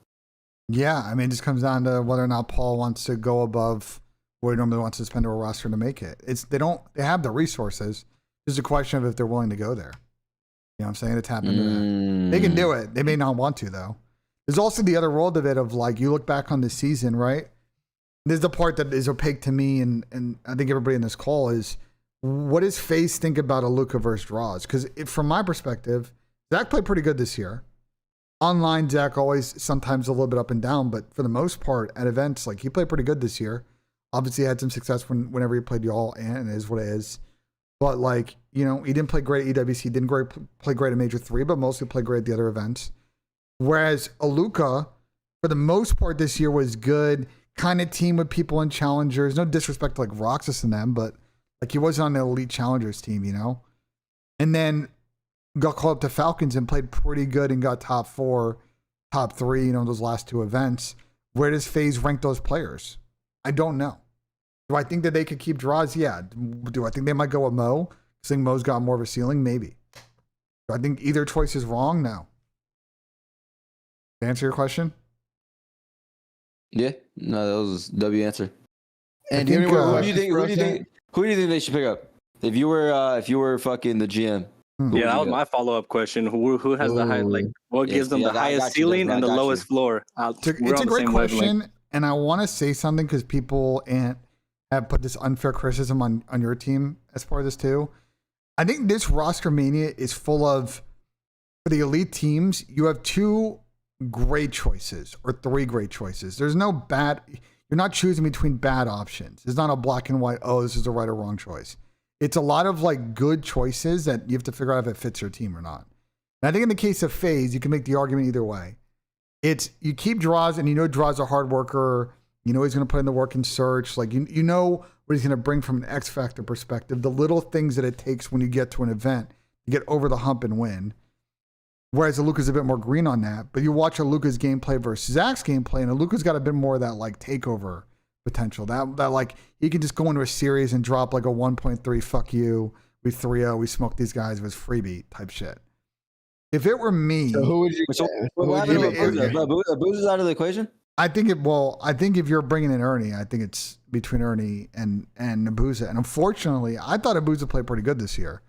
Yeah, I mean, it just comes down to whether or not Paul wants to go above what he normally wants to spend to a roster to make it. They have the resources. It's a question of if they're willing to go there. You know what I'm saying? To tap into that. They can do it. They may not want to, though. There's also the other world of it of, like, you look back on the season, right? This is the part that is opaque to me, and I think everybody in this call is, what does FaZe think about a Luka versus Draws? Because from my perspective, Zach played pretty good this year. Online, Zach always sometimes a little bit up and down, but for the most part at events, like, he played pretty good this year. Obviously, he had some success whenever he played y'all, and it is what it is. But, like, you know, he didn't play great at EWC, didn't play great at Major 3, but mostly played great at the other events. Whereas Aluka, for the most part this year, was good, kind of team with people in challengers. No disrespect to, like, Roxas and them, but, like, he wasn't on the elite challengers team, you know? And then got called up to Falcons and played pretty good and got top 4, top 3, you know, those last 2 events. Where does FaZe rank those players? I don't know. Do I think that they could keep Draws? Yeah. Do I think they might go with Mo? I think Mo's got more of a ceiling? Maybe. Do I think either choice is wrong? No. To answer your question? Yeah. No, that was W answer. And who do you think they should pick up? If you were fucking the GM. Yeah, that was my follow-up question. Who has the high, like, what gives them the highest ceiling and the lowest floor? It's a great question, and I want to say something because people have put this unfair criticism on your team as part of this too. I think this roster mania is full of, for the elite teams, you have 2 great choices or 3 great choices. There's no bad, you're not choosing between bad options. It's not a black and white, oh, this is a right or wrong choice. It's a lot of, like, good choices that you have to figure out if it fits your team or not. And I think in the case of FaZe, you can make the argument either way. It's, you keep Draws, and you know Draws a hard worker. You know he's going to put in the work in search. Like, you know what he's going to bring from an X Factor perspective. The little things that it takes when you get to an event to get over the hump and win. Whereas Aluka's a bit more green on that. But you watch Aluka's gameplay versus Zach's gameplay, and Aluka's got a bit more of that like takeover potential. That like he can just go into a series and drop like a 1.3 fuck you. We 3-0, we smoke these guys with freebie type shit. If it were me, So who would you? Booze is out of the equation. I think if you're bringing in Ernie, I think it's between Ernie and Abuza. And unfortunately, I thought Abuza played pretty good this year,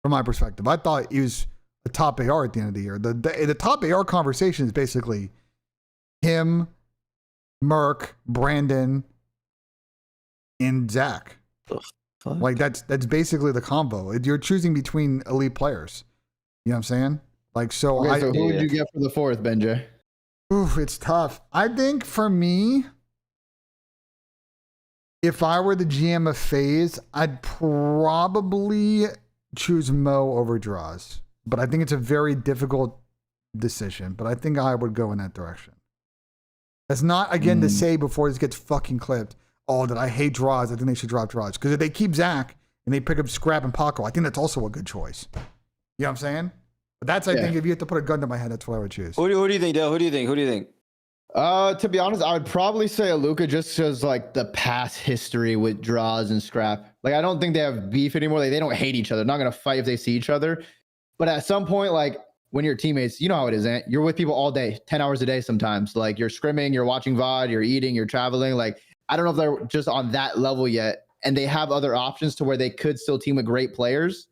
from my perspective. I thought he was a top AR at the end of the year. The top AR conversation is basically him, Merc, Brandon, and Zach. Like that's basically the combo. You're choosing between elite players. You know what I'm saying? Like so. Okay, so who would you get for the fourth, BENJ? Oof, it's tough. I think for me, if I were the GM of FaZe, I'd probably choose Mo over Draws. But I think it's a very difficult decision. But I think I would go in that direction. That's not, again, to say before this gets fucking clipped, oh, that I hate Draws. I think they should drop Draws. Because if they keep Zach and they pick up Scrap and Paco, I think that's also a good choice. You know what I'm saying? But that's, I think, if you have to put a gun to my head, that's what I would choose. Who do you think, Dale? Who do you think? To be honest, I would probably say Aluka just because like the past history with Draws and Scrap. Like I don't think they have beef anymore. Like they don't hate each other. They're not gonna fight if they see each other. But at some point, like when you're teammates, you know how it is, Ant. You're with people all day, 10 hours a day sometimes. Like you're scrimming, you're watching VOD, you're eating, you're traveling. Like I don't know if they're just on that level yet. And they have other options to where they could still team with great players.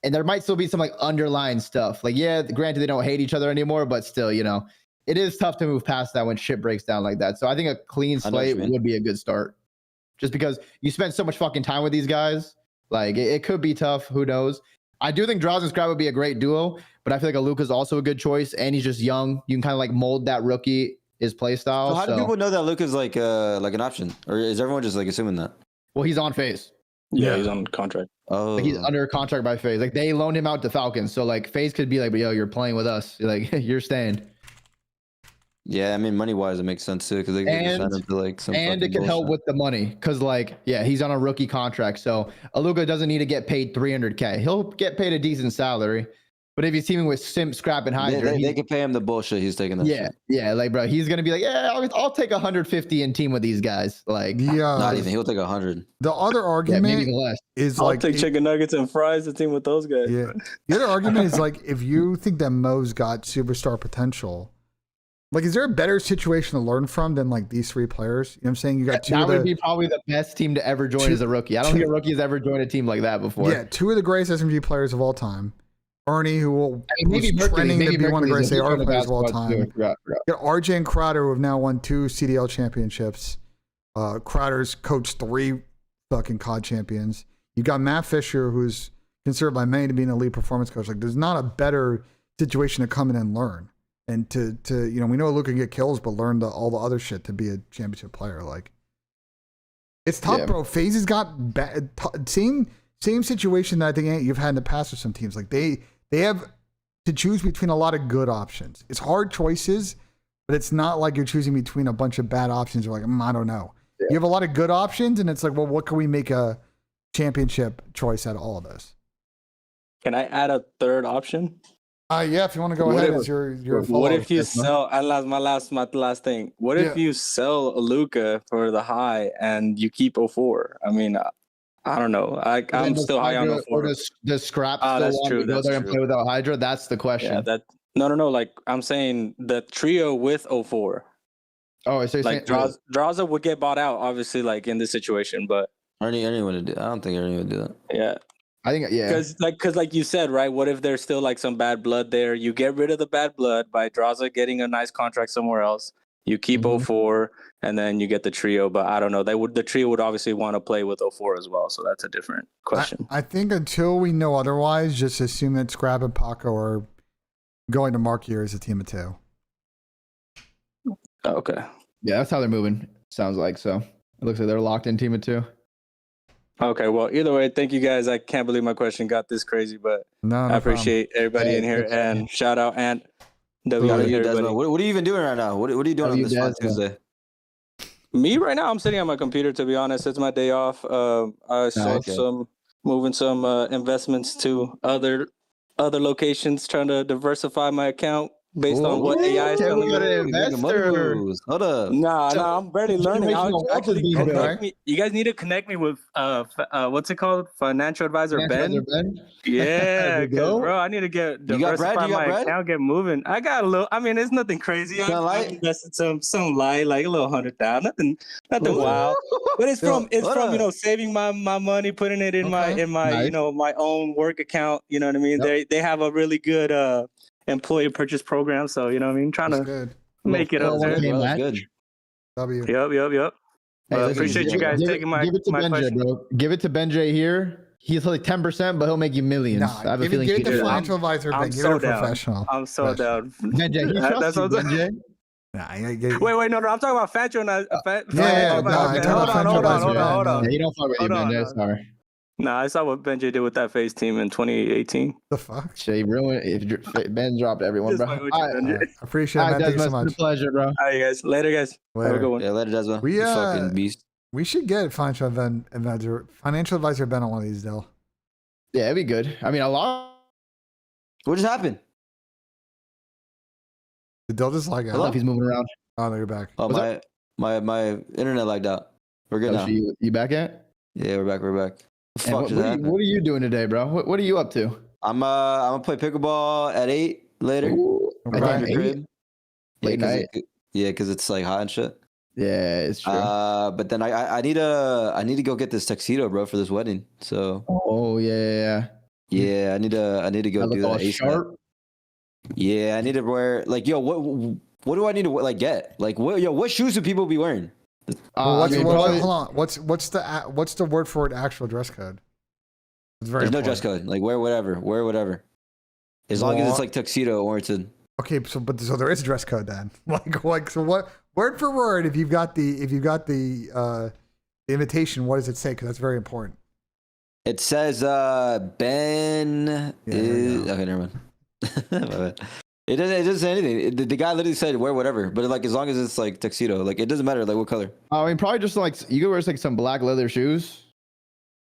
And there might still be some like underlying stuff. Like, yeah, granted they don't hate each other anymore, but still, you know, it is tough to move past that when shit breaks down like that. So I think a clean slate would be a good start. Just because you spend so much fucking time with these guys. Like it could be tough. Who knows? I do think Draws and Scrap would be a great duo, but I feel like Aluka's also a good choice, and he's just young. You can kind of like mold that rookie, his play style. So how do people know that Luka's like an option? Or is everyone just like assuming that? Well, he's on FaZe. Yeah, he's on contract. Oh, like he's under contract by FaZe. Like they loaned him out to Falcons, so like FaZe could be like, "Yo, you're playing with us. Like you're staying." Yeah, I mean, money wise, it makes sense too because they can sign him to like some. And it can help with the money because, like, yeah, he's on a rookie contract, so Aluka doesn't need to get paid $300K. He'll get paid a decent salary, but if he's teaming with Simp, Scrap, and Hydra, they can pay him the bullshit he's taking. Yeah, like, bro, he's gonna be like, yeah, I'll take 150 and team with these guys. Like, not even. He'll take 100. The other argument maybe less. is I'll like take chicken nuggets and fries to team with those guys. Yeah. The other argument is like if you think that Mo's got superstar potential. Like, is there a better situation to learn from than like these three players? You know what I'm saying? You got two. That would be probably the best team to ever join as a rookie. I don't think a rookie has ever joined a team like that before. Yeah, two of the greatest SMG players of all time. Ernie, who will maybe trending to be one of the greatest AR players of all time. You got RJ and Crowder, who have now won 2 CDL championships. Crowder's coached 3 fucking COD champions. You got Matt Fisher, who's considered by many to be an elite performance coach. Like, there's not a better situation to come in and learn. And to you know, we know Luka can get kills, but learn all the other shit to be a championship player. Like, it's tough, bro. FaZe has got same situation that I think you've had in the past with some teams. Like they have to choose between a lot of good options. It's hard choices, but it's not like you're choosing between a bunch of bad options. You're like, I don't know. Yeah. You have a lot of good options, and it's like, well, what can we make a championship choice out of all of this? Can I add a third option? Yeah, if you want to go ahead, as your what if you sell? And my last thing. What if you sell Luka for the high and you keep 04? I mean, I don't know. I'm still high on 04. Does Scrap still want to go there and play without Hydra? That's the question. Yeah, no. Like I'm saying, the trio with 04. Oh, so like Draza would get bought out, obviously, like in this situation, but Ernie would do. I don't think Ernie would do that. Yeah. I think, because like you said, right? What if there's still like some bad blood there? You get rid of the bad blood by Draza getting a nice contract somewhere else. You keep 04, and then you get the trio. But I don't know. The trio would obviously want to play with 04 as well. So that's a different question. I think until we know otherwise, just assume that Scrap and Paco are going to mark year as a team of 2. Okay. Yeah, that's how they're moving. Sounds like so. It looks like they're locked in team of 2. Okay, well, either way, thank you guys. I can't believe my question got this crazy, but I appreciate everybody in here, and shout out and what are you even doing right now? What are you doing on this fun Tuesday? Me right now, I'm sitting on my computer. To be honest, it's my day off. I sold moving some investments to other other locations, trying to diversify my account based on what AI is telling me. Hold up. Nah, I'm barely learning. generational wealth is Actually, being built. you guys need to connect me with what's it called? Financial advisor Financial Ben. advisor Ben? Yeah, There we because go. bro, I need to You got bread? diversify You got my bread? account, get moving. I got a little. I mean, it's nothing crazy. Something I light? invested some light, like a little 100,000. Nothing Ooh. wild. But it's Yo, from saving my money, putting it in my Nice. my own work account. You know what I mean? Yep. They have a really good employee purchase program. So you know what I mean, trying That's to good. make it up there. 401k That's match. good. W. Yep. Hey, But listen, appreciate you guys taking my give it to my BenJ, question. bro. Give it to BenJ here. He's like 10%, but he'll make you millions. Nah, I have a give feeling it he to can do that. financial advisor Ben. I'm Give it so a down. professional. I'm so down. BenJ, he trusts That's you, what I'm BenJ. Nah, Wait, no, I'm talking about Fancho. yeah, I talking about financial advisor Ben. Hold on. Yeah, he don't fuck with you, BenJ. Sorry. Nah, I saw what BenJ did with that FaZe team in 2018. The fuck? Shay ruined it. Ben dropped everyone, Just bro. fucking with you, BenJ. Appreciate it, All man. right, Thank you so Desmond, much. it's been a pleasure, bro. All right, you guys. Later, guys. Have a good one. Yeah, later, Desmond. We You fucking beast. we should get financial advisor Ben on one of these though. Yeah, it'd be good. I mean, a lot. What just happened? Did Dill just lag I love out? he's moving around. Oh, no, you're back. Oh, my internet lagged out. We're good now. So you back yet? Yeah, we're back. And Fuck what, just what, are you, happened? what are you doing today, bro? What are you up to? I'm gonna play pickleball at 8 later. Ooh, At okay. your crib. Late night. Because it's like hot and shit. Yeah, it's true. But then I need to go get this tuxedo, bro, for this wedding. So. Oh yeah. Yeah, I need to go do that. Sharp. Yeah, I need to wear what do I need to like get? Like what shoes do people be wearing? Well, hold on. What's the word for an actual dress code? It's very There's no important. dress code. Like wear whatever. As long as it's like tuxedo oriented. Okay, so there is a dress code then. So what word for word? If you've got the invitation, what does it say? Because that's very important. It says Ben is okay. Never mind. My bad. It doesn't say anything. The guy literally said wear whatever, but like as long as it's like tuxedo, like it doesn't matter like what color. I mean, probably just like you could wear like some black leather shoes.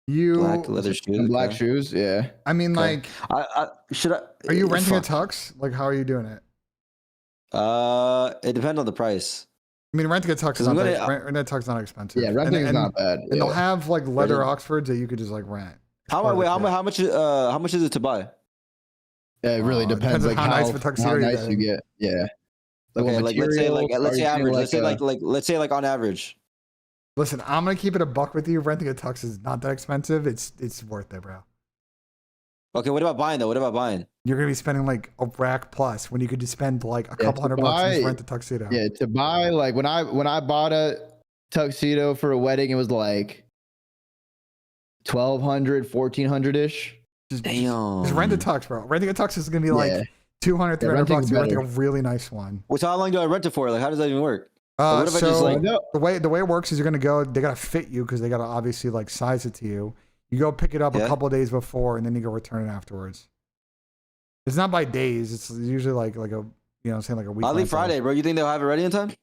Black leather shoes. Some black shoes, yeah. I mean, Okay. like, should I? Are you renting a tux? Like, how are you doing it? It depends on the price. I mean, renting a tux is renting a tux is not expensive. Yeah, renting is not bad. And they'll have like leather Oxfords that you could just like rent. How much is it to buy? Yeah, it really depends. Like how nice of a tuxedo you get. Yeah. Okay, like let's say average. Let's say like on average. Listen, I'm gonna keep it a buck with you. Renting a tux is not that expensive. It's worth it, bro. Okay, what about buying though? What about buying? You're gonna be spending like a rack plus when you could just spend like a couple $100 and just rent the tuxedo. Yeah, to buy like when I bought a tuxedo for a wedding, it was like $1,200, $1,400 ish. Damn. Just rent a tux, bro. Renting a tux is gonna be like $200, $300. You're renting a really nice one. So how long do I rent it for? Like, how does that even work? What if I just like the way it works is you're gonna go. They gotta fit you because they gotta obviously like size it to you. You go pick it up a couple of days before, and then you go return it afterwards. It's not by days. It's usually like a like a week. I'll leave Friday, bro. You think they'll have it ready in time? You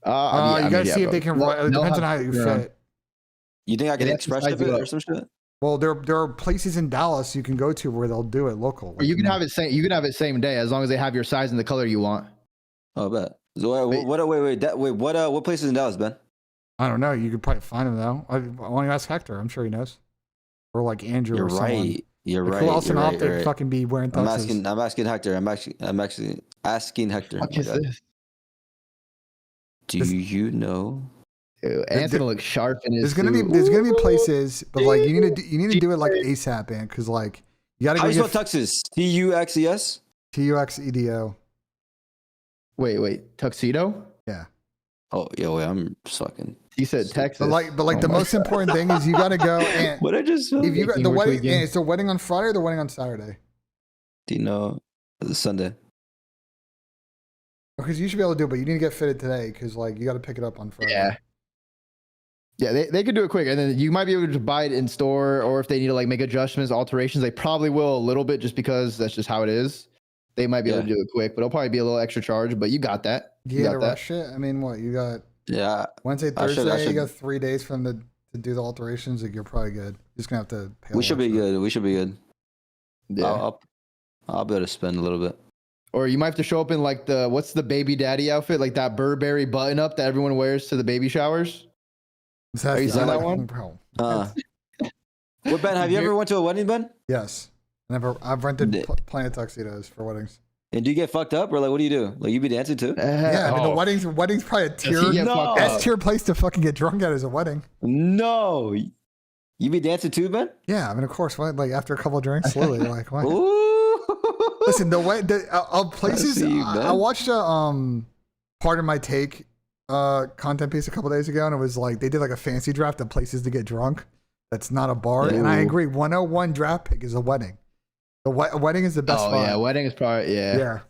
gotta see if they can. It depends on how you fit. You think I can express ship it or some shit? Well, there are places in Dallas you can go to where they'll do it local. Like, you can have it same day as long as they have your size and the color you want. Oh, bet. So what places in Dallas, Ben? I don't know. You could probably find them though. I want to ask Hector. I'm sure he knows. Or like Andrew. You're or someone. right. You're right. Who else You're in right. fucking be wearing tuxes? I'm asking Hector. I'm actually asking Hector. What is this? Do you know? Ant's gonna look sharp in his. There's gonna be places, but like you need to do it like ASAP, man, because like you gotta. How do you spell tuxes? TUXES. TUXEDO. Wait, tuxedo? Yeah. Oh, yo, I'm fucking. He said Texas. But the most important thing is you gotta go and. What I just. If you got the wedding, and it's the wedding on Friday or the wedding on Saturday. Do you know? Sunday. Because you should be able to do it, but you need to get fitted today because like you got to pick it up on Friday. Yeah, they could do it quick, and then you might be able to buy it in store, or if they need to like make adjustments, alterations, they probably will a little bit just because that's just how it is. They might be able to do it quick, but it'll probably be a little extra charge. But you got that. You got to rush it. I mean, what you got? Yeah. Wednesday, Thursday. You got 3 days for them to do the alterations. Like you're probably good. You're just gonna have to. We should be good. We should be good. Yeah. I'll be able to spend a little bit. Or you might have to show up in like what's the baby daddy outfit, like that Burberry button up that everyone wears to the baby showers. Are you seeing that one? Bro. Well, Ben, have you ever went to a wedding, Ben? Yes. I've rented plenty of tuxedos for weddings. And do you get fucked up, or like what do you do? Like you be dancing too? Yeah, I mean, the wedding's probably a tier. S tier place to fucking get drunk at is a wedding. No, you be dancing too, Ben? Yeah, I mean, of course. What, like after a couple of drinks, slowly, like what? Listen, places. I watched a part of my take content piece a couple days ago, and it was like they did like a fancy draft of places to get drunk. That's not a bar, and I agree. 101 draft pick is a wedding. A wedding is the best. Oh yeah, wedding is probably yeah.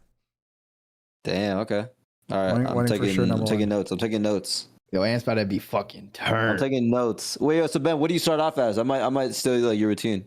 Damn. Okay. All right. I'm taking notes. I'm taking notes. Yo, Ant's about to be fucking turned. I'm taking notes. Wait, so Ben, what do you start off as? I might still like your routine.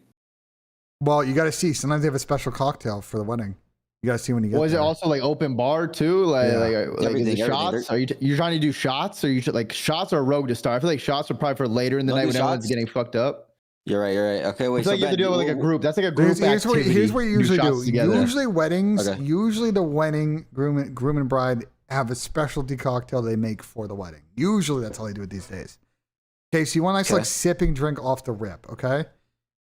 Well, you got to see. Sometimes they have a special cocktail for the wedding. You got to see when you get. Was there. it also like open bar too? Like is it shots? Everything. Are you trying to do shots, or you like shots or rogue to start? I feel like shots are probably for later in the night when everyone's getting fucked up. You're right. Okay, wait. So like you have to do it with like a group. That's like a group activity. Here's what you usually do. Usually weddings. Okay. Usually the wedding groom and bride have a specialty cocktail they make for the wedding. Usually that's how they do it these days. Okay, so you want a nice like sipping drink off the rip. Okay, you know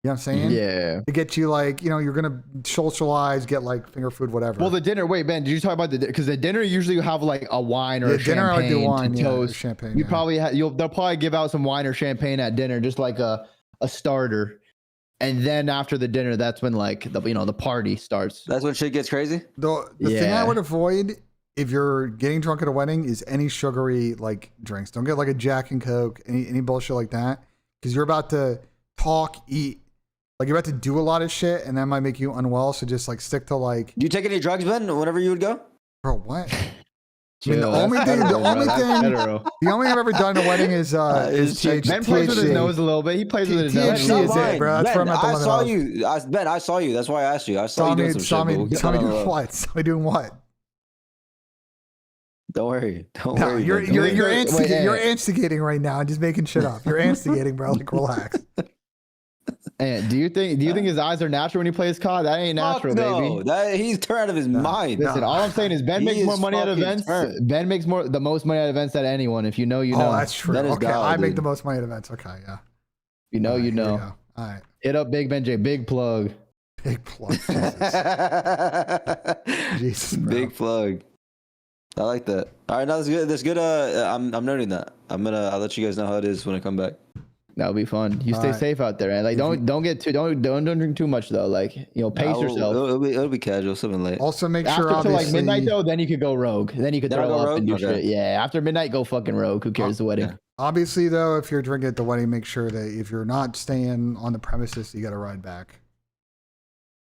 what I'm saying? Yeah. To get you like you're gonna socialize, get like finger food, whatever. Well, the dinner. Wait, Ben, did you talk about because the dinner usually have like a wine or a dinner? Champagne I do wine, to toast. Champagne. You probably they'll probably give out some wine or champagne at dinner, just like a starter. And then after the dinner, that's when like the party starts. That's when shit gets crazy. The thing I would avoid if you're getting drunk at a wedding is any sugary like drinks. Don't get like a Jack and Coke, any bullshit like that, because you're about to talk, eat, like you're about to do a lot of shit, and that might make you unwell. So just like stick to like. Do you take any drugs, Ben? Whenever you would go? Bro, what? I mean, the only thing I've ever done at a wedding is THC. Ben plays with his nose a little bit. He plays with his nose. THC is it, bro. That's where I'm at the limit. I saw you, Ben. I saw you. That's why I asked you. I saw you doing some shit. Saw me doing what? Saw me doing what? Don't worry. Don't worry. You're instigating right now. I'm just making shit up. You're instigating, bro. Like relax. And do you think his eyes are natural when he plays COD? That ain't natural, baby. He's turned out of his mind. Listen, all I'm saying is Ben makes more money at events. Ben makes the most money at events than anyone. If you know, you know. Oh, that's true. Okay, I make the most money at events. Okay, yeah. You know, you know. All right. Hit up Big BenJ. Big plug. Big plug. Jesus, bro. Big plug. I like that. All right, no, that's good. That's good. I'm noting that. I'll let you guys know how it is when I come back. That'll be fun. You stay safe out there, man. Like don't drink too much though. Like pace yourself. It'll be casual, something late. Also make after sure till like midnight though, then you could go rogue. Then you could throw up and do shit. Yeah, after midnight, go fucking rogue. Who cares? The wedding. Yeah. Obviously though, if you're drinking at the wedding, make sure that if you're not staying on the premises, you got to ride back.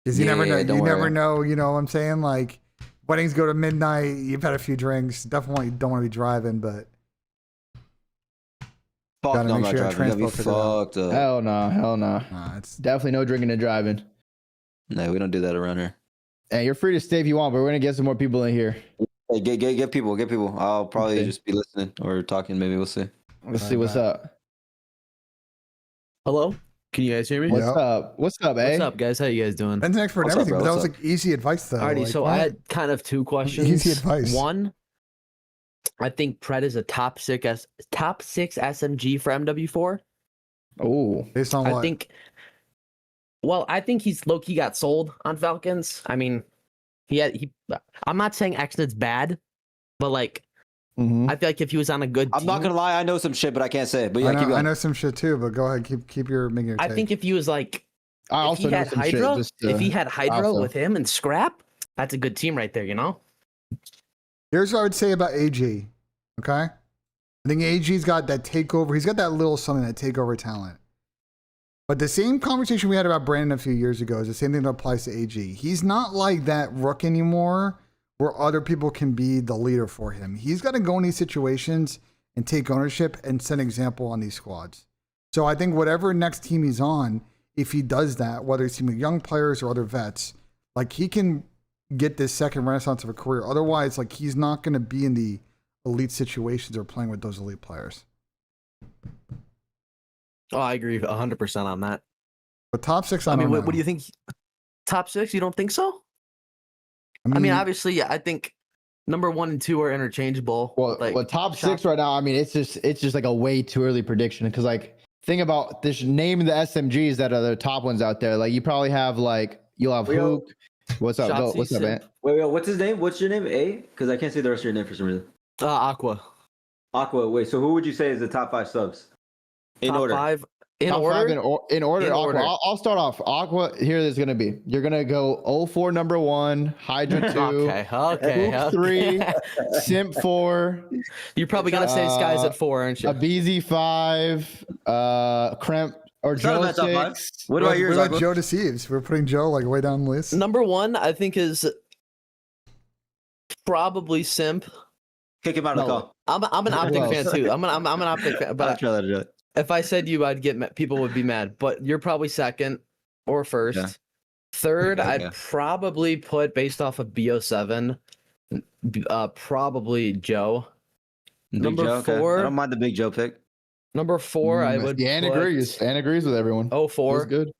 Because you never know. You never know. You know what I'm saying? Like weddings go to midnight. You've had a few drinks. Definitely don't want to be driving, but. Fuck no, I'm not driving. Be fucked up. Hell no. Nah, it's definitely no drinking and driving. No, we don't do that around here. Hey, you're free to stay if you want, but we're gonna get some more people in here. Hey, get people. I'll probably just be listening or talking. Maybe we'll see. Let's see what's up. Hello, can you guys hear me? What's up? What's up, eh? What's up, guys? How you guys doing? Ben's an expert in everything, but that was like easy advice though. Alrighty, so I had kind of two questions. Easy advice. One, I think Pred is a top six SMG for MW4. Oh, based on what? I think he's low key got sold on Falcons. I mean, I'm not saying Xnet's bad, but like, I feel like if he was on a good team, I'm not gonna lie, I know some shit, but I can't say it. But yeah, I know some shit too. But go ahead, keep your making your take. I think if he was like, if he had Hydra with him and Scrap, that's a good team right there. You know. Here's what I would say about AG. Okay, I think AG's got that takeover. He's got that little something, that takeover talent. But the same conversation we had about Brandon a few years ago is the same thing that applies to AG. He's not like that rook anymore where other people can be the leader for him. He's got to go in these situations and take ownership and set an example on these squads. So I think whatever next team he's on, if he does that, whether it's team with young players or other vets, like he can get this second renaissance of a career. Otherwise, like he's not going to be in the elite situations or playing with those elite players. Oh, I agree 100% on that. But top six, I mean, what do you think? top 6? You don't think so? I mean, obviously, yeah, I think number 1 and 2 are interchangeable. Well, top 6 right now. I mean, it's just like a way too early prediction because like think about this. Name the SMGs that are the top ones out there. Like you probably have you'll have Hook. What's up? Go, what's up, man? Wait, what's his name? What's your name? A? Because I can't see the rest of your name for some reason. Aqua. Aqua. Wait, so who would you say is the top 5 subs? In top order. 5 in top order. 5 in order. Aqua. I'll start off. Aqua. Here is gonna be. You're gonna go 04 number 1, Hydra 2, okay. Hook 3, Simp 4. You're probably gonna say Skies at 4, aren't you? A BZ 5, Kremp or Joe 6. What about yours? What about Joe Deceives? We're putting Joe like way down the list. Number 1, I think, is probably Simp. Kick him out of the call. I'm an Optic fan too. I'm an Optic fan. But if I said you, I'd get people would be mad. But you're probably second or first. Yeah. Third, I'd probably put based off of BO7. Probably Joe. Number 4. I don't mind the big Joe pick. Number 4, I would. Yeah, agrees with everyone. 04. Good.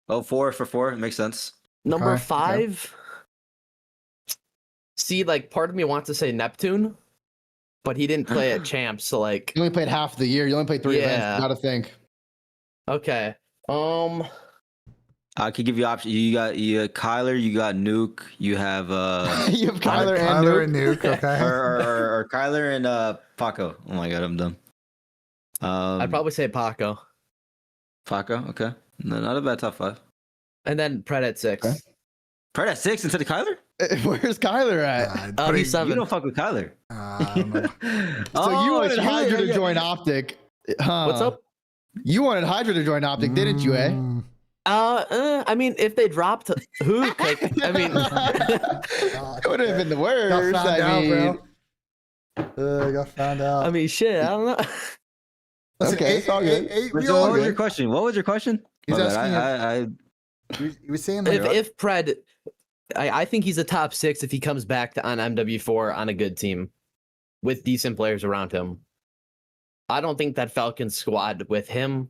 04 for 4. It makes sense. Number 5. See, like part of me wants to say Neptune, but he didn't play at Champs, so like you only played half the year. You only played 3 events. You gotta think. Okay. I could give you options. You got Kyler, you got Nuke, you have you have Kyler and Nuke. Okay. or Kyler and Paco. Oh my god, I'm dumb. I'd probably say Paco. Paco, okay. No, not a bad top 5. And then Pred at 6. Okay. Pred at 6 instead of Kyler? Where's Kyler at? He's 7. You don't fuck with Kyler. So you wanted Hydra to join Optic, huh? What's up? You wanted Hydra to join Optic, didn't you, eh? I mean, if they dropped Hook, like, I mean, it would have been the worst. Got found out. I mean, shit, I don't know. Listen, okay, it's all good. What was your question? He's asking he was saying if Pred, I think he's a top 6 if he comes back on MW4 on a good team with decent players around him. I don't think that Falcons squad with him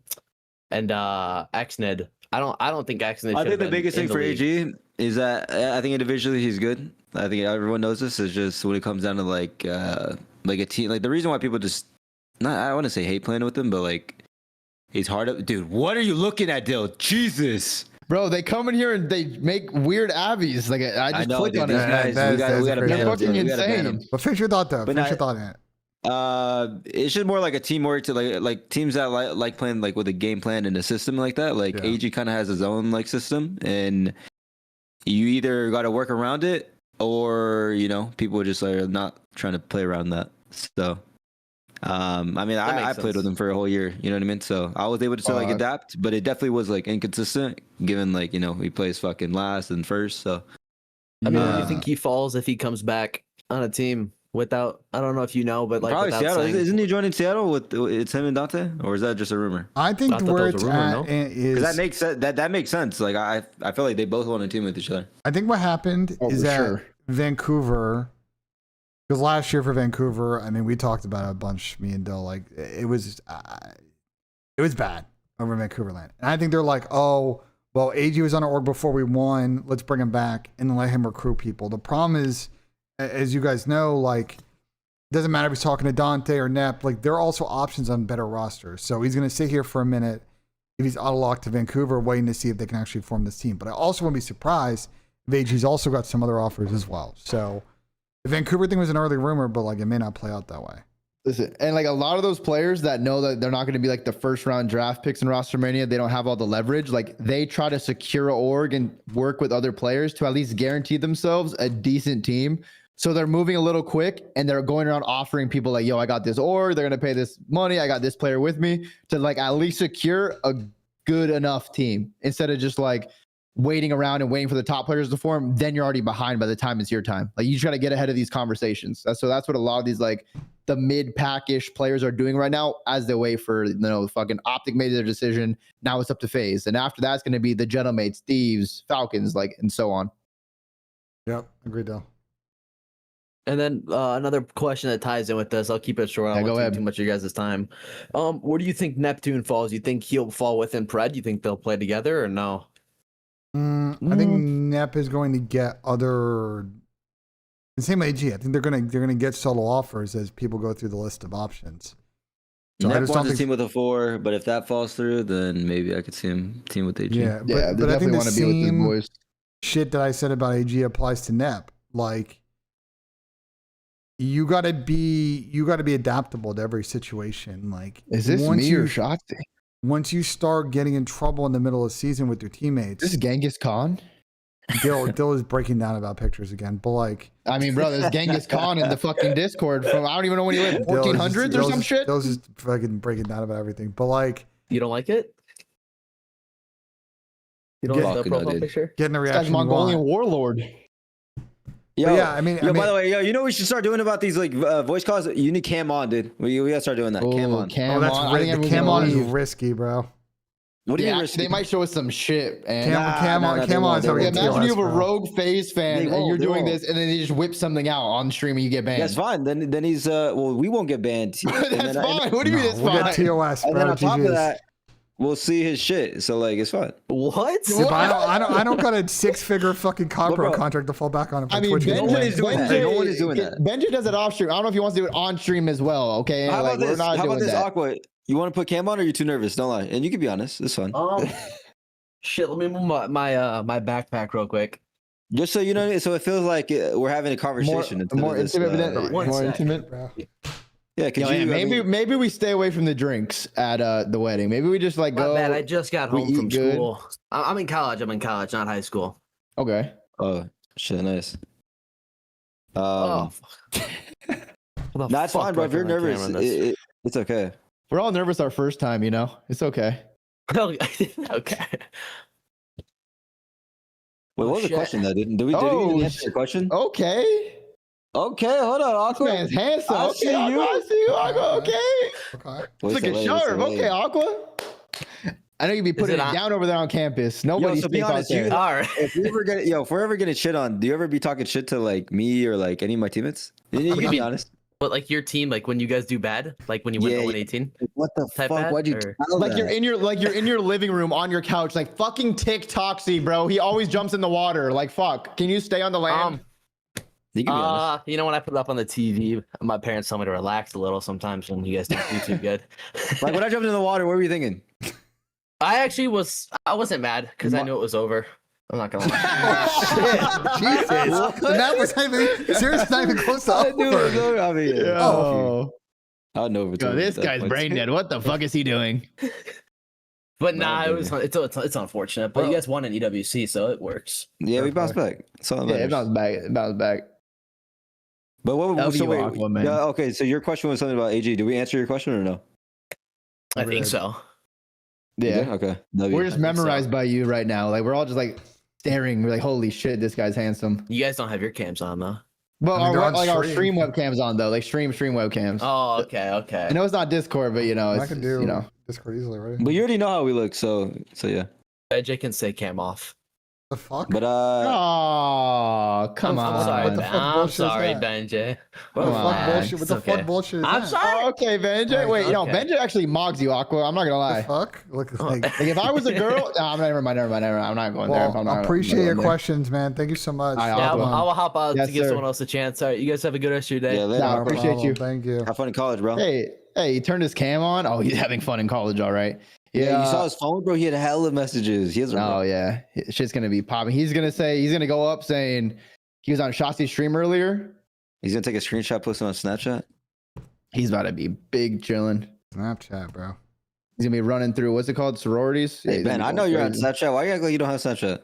and Xnid. I don't think Xnid. I think the biggest thing for AG is that I think individually he's good. I think everyone knows this. Is just when it comes down to like a team. Like the reason why people just I don't want to say hate playing with him, but like he's hard. Dude, what are you looking at, Dill? Jesus. Bro, they come in here and they make weird abbies. Like I just clicked on it. We got to They're fucking insane. But finish your thought though. Finish your thought in it. It's just more like a teamwork to like teams that like playing like with a game plan and a system like that. Like AG kind of has his own like system, and you either got to work around it or people just are not trying to play around that. So, I mean, I played with him for a whole year. You know what I mean? So I was able to like adapt, but it definitely was like inconsistent, given like he plays fucking last and first. So, I mean, where do you think he falls if he comes back on a team? Without, I don't know if you know, but like probably Seattle. Isn't he joining Seattle with it's him and Dante, or is that just a rumor? I think where it's at is that makes sense. That makes sense. Like I feel like they both want to team with each other. I think what happened is that Vancouver, because last year for Vancouver, I mean, we talked about it a bunch, me and Dill. Like it was bad over in Vancouver land, and I think they're like, oh, well, AG was on our org before we won. Let's bring him back and then let him recruit people. The problem is, as you guys know, like, doesn't matter if he's talking to Dante or Nep, like, there are also options on better rosters. So he's going to sit here for a minute if he's auto locked to Vancouver, waiting to see if they can actually form this team. But I also wouldn't be surprised if AG's also got some other offers as well. So the Vancouver thing was an early rumor, but like, it may not play out that way. Listen, and like a lot of those players that know that they're not going to be like the first round draft picks in Roster Mania, they don't have all the leverage. Like they try to secure an org and work with other players to at least guarantee themselves a decent team. So they're moving a little quick and they're going around offering people like, yo, I got this org, they're going to pay this money, I got this player with me, to like at least secure a good enough team instead of just like waiting around and waiting for the top players to form. Then you're already behind by the time it's your time. Like you just got to get ahead of these conversations. That's what a lot of these like the mid-pack-ish players are doing right now as they wait for, fucking Optic made their decision. Now it's up to FaZe. And after that's going to be the Gentlemates, Thieves, Falcons, like, and so on. Yep. Agreed, though. And then another question that ties in with this, I'll keep it short. I don't want to take too much of you guys' time. Where do you think Neptune falls? You think he'll fall within Pred? You think they'll play together or no? I think Nep is going to get other. The same AG. I think they're gonna get solo offers as people go through the list of options. So Nep wants to team with a 4, but if that falls through, then maybe I could see him team with AG. Yeah, but I think the same shit that I said about AG applies to Nep. Like, you gotta be adaptable to every situation. Like, is this me or Shotzi? Once you start getting in trouble in the middle of the season with your teammates, this is Genghis Khan. Dill is breaking down about pictures again, but like, I mean, bro, there's Genghis Khan in the fucking Discord from I don't even know when he lived, 1400s or some shit. Dill's just fucking breaking down about everything, but like, you don't like it? You don't like the profile picture? Getting a reaction. Mongolian warlord. Yo, yeah, I mean, by the way, you know what we should start doing about these like voice calls? You need cam on, dude. We gotta start doing that. Cam on. The cam on is risky, bro. What do you mean? They might show us some shit. And cam on is how we imagine you have a rogue FaZe fan and you're doing this, and then they just whip something out on stream and you get banned. That's fine. Then he's well, we won't get banned. That's fine. What do you mean it's fine? We'll get TOS, bro. And then on top of that, we'll see his shit. So like, it's fine. What? Yeah, I don't got a 6-figure fucking Copro contract to fall back on. I mean, no one is doing that. No one is doing that. BENJ does it off stream. I don't know if he wants to do it on stream as well. Okay. How about this? How about this, Aqua? You want to put cam on, or you're too nervous? Don't lie. And you can be honest. It's fun. Shit. Let me move my backpack real quick. Just so you know, so it feels like we're having a conversation. More intimate. More intimate. Yeah, maybe we stay away from the drinks at the wedding. Maybe we just like go. Man, I just got home from school. I'm in college. I'm in college, not high school. Okay. Oh shit, nice. That's fine, bro. If you're nervous, it's okay. We're all nervous our first time, you know. It's okay. Okay. Wait, what was the question though? Did we answer the question? Okay. Okay, hold on, Aqua. This man's handsome. I see you. I see you, Aqua. Okay. Looking sharp. Okay, Aqua. I know you'd be putting it down over there on campus. Nobody so be honest, out there. All right. If we're ever getting shit on, do you ever be talking shit to like me or like any of my teammates? You can be honest. But like your team, like when you guys do bad, like when you win 0-18. What the fuck? Why'd you tell like that? you're in your living room on your couch, like fucking TikToksy, bro. He always jumps in the water. Like fuck. Can you stay on the land? You know, when I put it up on the TV, my parents tell me to relax a little sometimes when you guys don't do too good. Like when I jumped in the water, what were you thinking? I wasn't mad because I knew it was over. I'm not gonna lie. Oh, shit. Jesus. That was not even close to over. I mean, I know. Yo, this guy's brain dead. What the fuck is he doing? But it's unfortunate. But you guys won an EWC, so it works. Yeah, we bounced back. It bounced back. But what? Okay, so your question was something about AG. Did we answer your question or no? I think so. Yeah. Okay. We're just memorized by you right now. Like we're all just like staring. We're like, holy shit, this guy's handsome. You guys don't have your cams on though. Well, our stream webcams on though, like stream webcams. Oh, okay. I know it's not Discord, but you know, I can do Discord easily, right? But you already know how we look, so yeah. BENJ can say cam off. The fuck? But oh, come on. I'm sorry, BENJ. What the fuck bullshit is that? I'm sorry. Okay, BENJ. Wait, no, BENJ actually mogs you, Aqua. I'm not gonna lie. The fuck? Look like if I was a girl, never mind. I'm not going there. I appreciate your questions, man. Thank you so much. I'll hop out to give someone else a chance. All right, you guys have a good rest of your day. Yeah, I appreciate you. Thank you. Have fun in college, bro. Hey, he turned his cam on. Oh, he's having fun in college, all right. Yeah, you saw his phone, bro. He had hella messages. Yeah, shit's gonna be popping. He's gonna go up saying he was on Shotzi's stream earlier. He's gonna take a screenshot, post it on Snapchat. He's about to be big chilling. Snapchat, bro. He's gonna be running through what's it called, sororities. Hey, Ben, I know you're on Snapchat. Why you act like you don't have Snapchat?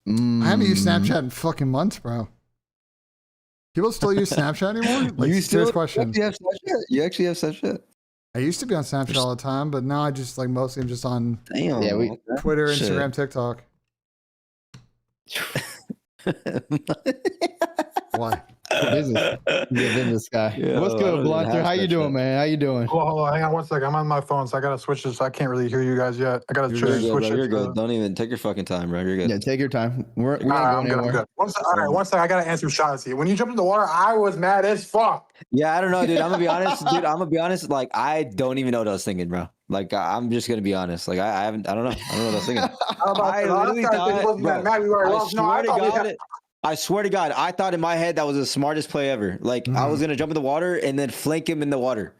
I haven't used Snapchat in fucking months, bro. People still use Snapchat anymore? Like, serious question. You actually have Snapchat? I used to be on Snapchat all the time, but now I just like mostly am just on Twitter, Instagram, TikTok. Why? Business guy. What's good, Blunter? How you doing, man? How you doing? Hold on, hang on one second. I'm on my phone, so I gotta switch this. I can't really hear you guys yet. I gotta switch it. You're good. Don't even take your fucking time, bro. You're good. Yeah, take your time. We're not going anywhere. All right, one second. I gotta answer Shotzi. When you jumped in the water, I was mad as fuck. Yeah, I don't know, dude. I'm gonna be honest, Like, I don't even know what I was thinking, bro. Like I'm just gonna be honest. Like I haven't. I don't know. I don't know what I was thinking. I literally thought, bro, I swear to God, had... I swear to God, I thought in my head that was the smartest play ever. Like I was gonna jump in the water and then flank him in the water,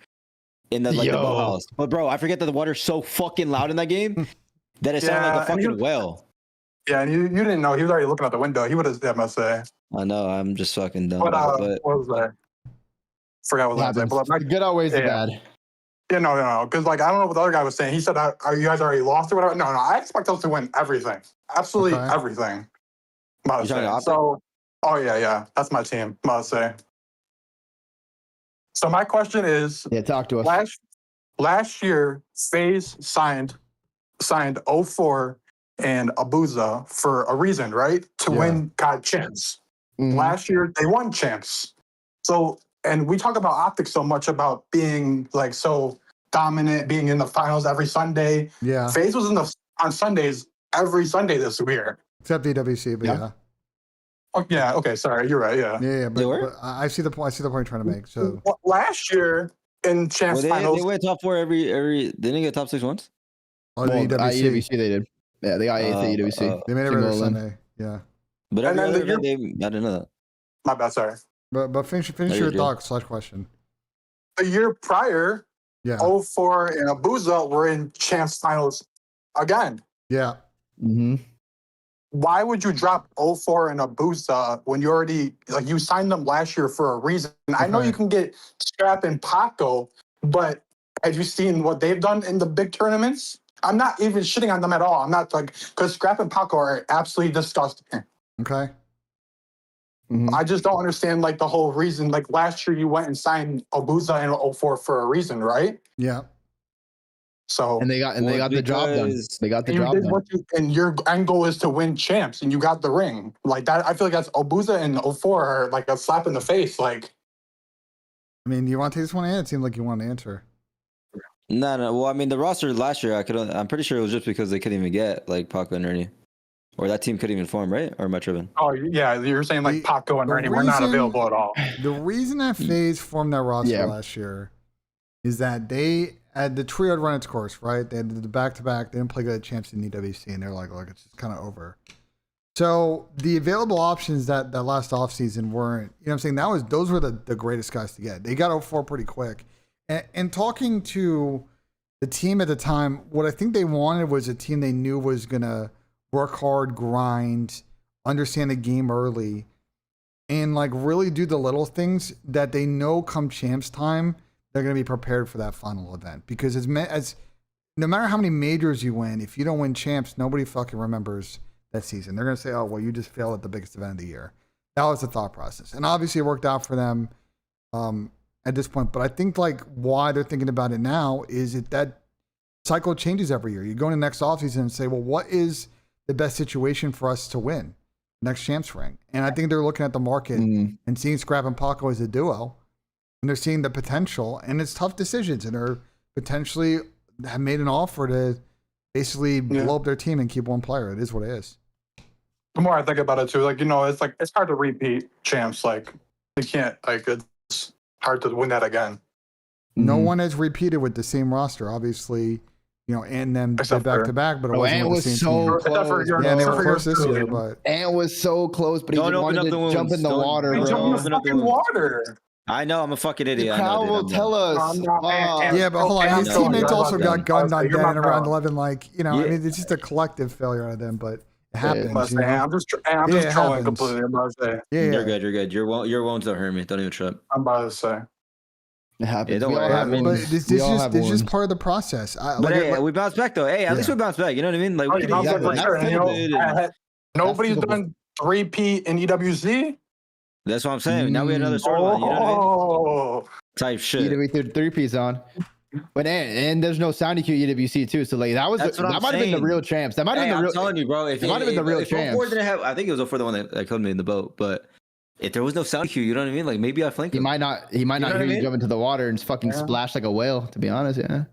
in the the boathouse. But bro, I forget that the water's so fucking loud in that game that it sounded like a fucking whale. Yeah, and you didn't know he was already looking out the window. He would have, I must say. I know. I'm just fucking dumb. But what was that? Forgot what I was saying. But like, good always bad. Yeah, no. Because like I don't know what the other guy was saying. He said, "Are you guys already lost or whatever?" No. I expect us to win everything. Absolutely everything. Must say. So, oh yeah, that's my team. Must say. So my question is, talk to us. Last year, FaZe signed 04 and Abuza for a reason, right? To win champs. Last year they won champs. So, and we talk about optics so much about being like so dominant, being in the finals every Sunday. Yeah. FaZe was on Sundays every Sunday this year. Except EWC, but yeah. Oh, yeah. Okay. Sorry. You're right. Yeah. Yeah. But I see the point. I see the point you're trying to make. So last year in champs finals, they went top 4 every. They didn't get top 6 once. Oh, the EWC they did. Yeah, they got 8th at EWC. They made it every Sunday. Yeah. But every other event, I didn't know that. My bad. Sorry. But finish your thought / question. The year prior, 04 and Abuza were in champs finals again. Yeah. Why would you drop 04 and Abuza when you already you signed them last year for a reason? I know you can get Scrap and Paco, but have you seen what they've done in the big tournaments? I'm not even shitting on them at all. I'm not because Scrap and Paco are absolutely disgusting. Okay. I just don't understand the whole reason. Like last year you went and signed Abuza and 04 for a reason, right? Yeah. So they got the job done. They got the job done. And your end goal is to win champs, and you got the ring. Like that, I feel like that's Abuza and 04 are like a slap in the face. Like, I mean, you want to take this one in? It seemed like you want to answer. No. Well, I mean, the roster last year, I'm pretty sure it was just because they couldn't even get Paco and Ernie, or that team couldn't even form, right? Or am I tripping? Oh yeah, you're saying Paco and Ernie were not available at all. The reason that FaZe formed that roster last year is that they had the trio had run its course, right? They had the back-to-back. They didn't play good at champs in EWC, and they're like, look, it's just kind of over. So the available options that last offseason weren't, you know what I'm saying? Those were the greatest guys to get. They got 04 pretty quick. And talking to the team at the time, what I think they wanted was a team they knew was going to work hard, grind, understand the game early, and really do the little things that they know come champs time, they're going to be prepared for that final event. Because as no matter how many majors you win, if you don't win champs, nobody fucking remembers that season. They're going to say, oh, well, you just failed at the biggest event of the year. That was the thought process. And obviously it worked out for them at this point. But I think why they're thinking about it now is that cycle changes every year. You go into the next offseason and say, well, what is the best situation for us to win next champs ring? And I think they're looking at the market and seeing Scrap and Paco as a duo. And they're seeing the potential, and it's tough decisions, and they're potentially have made an offer to basically blow up their team and keep one player. It is what it is. The more I think about it too, it's hard to repeat champs. You can't it's hard to win that again. No one has repeated with the same roster, obviously. And them did back to back, but it wasn't with the same so team. Close. Yeah, they were close this year, but Ant was so close, but he wanted to jump in the water, bro. Jump in the fucking water. I know, I'm a fucking idiot. The crowd will tell us. Yeah, but hold on. His teammates also got gunned on dead in around 11. I mean, it's just a collective failure out of them, but it happens. I'm just trolling completely. I'm about to say. Yeah, You're good. Your wounds don't hurt me. Don't even trip. I'm about to say. It happens. Don't worry. But this is just part of the process. We bounced back though. Hey, at least we bounced back. You know what I mean? Nobody's done 3P in EWC. That's what I'm saying. Now we had another storyline. You know what I mean? Type shit. EWC 3P's on. But and there's no sound EQ EWC too. So that might have been the real champs. That might have been the real. I'm telling you, bro. If it might have been the real champs. I think it was 04 the one that killed me in the boat. But if there was no sound cue, you know what I mean? Maybe I flanked him. He might not hear you jump into the water and just fucking splash like a whale. To be honest, yeah.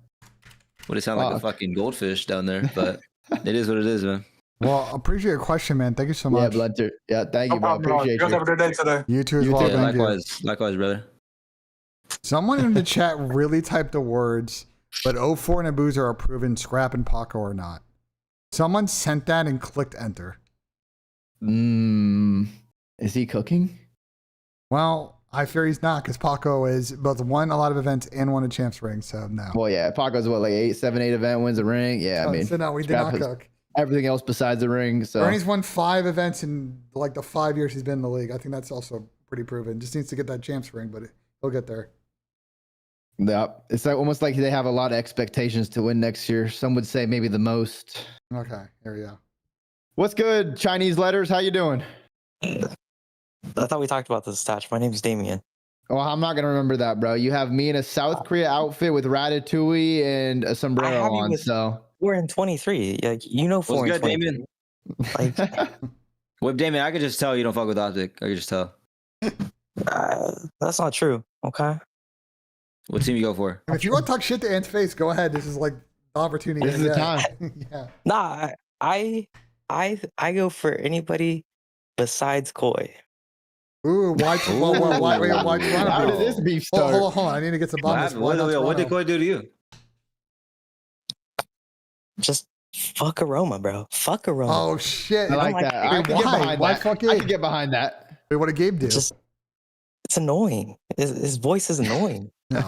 Would it sound like a fucking goldfish down there? But it is what it is, man. Well, appreciate your question, man. Thank you so much. Yeah, Blunter. Yeah, thank you, bro. Appreciate you. Guys have a good day today. You too as well. Likewise, brother. Someone in the chat really typed the words but 04 and Abuza are proven. Scrap and Paco are not. Someone sent that and clicked enter. Is he cooking? Well, I fear he's not because Paco is both won a lot of events and won a champs ring. So no. Well, yeah, Paco's what, like 8 event wins a ring. Yeah, I mean, so no, we did not cook. Everything else besides the ring. So Bernie's won 5 events in like the 5 years he's been in the league. I think that's also pretty proven. Just needs to get that champs ring, but he'll get there. Yeah, it's like almost like they have a lot of expectations to win next year. Some would say maybe the most. Okay, here we go. What's good, Chinese letters? How you doing? I thought we talked about this, Tatch. My name's Damien. Well, I'm not gonna remember that, bro. You have me in a South Korea outfit with Ratatouille and a sombrero on. So we're in 23. Like you know, What's good, Damien? Like, well, Damien, I could just tell you don't fuck with Optic. I could just tell. that's not true. Okay. What team you go for? If you want to talk shit to Ant's face, go ahead. This is like the opportunity. This is the time. Yeah. Nah, I go for anybody besides Koi. Ooh, why? Why? How did this beef start? Hold on. I need to get some bombs. What did Koi do to you? Just fuck Aroma, bro. Fuck Aroma. Oh shit! I like that. I can get behind that. I can get behind that. Wait, what did Gabe do? It's annoying. His voice is annoying. No.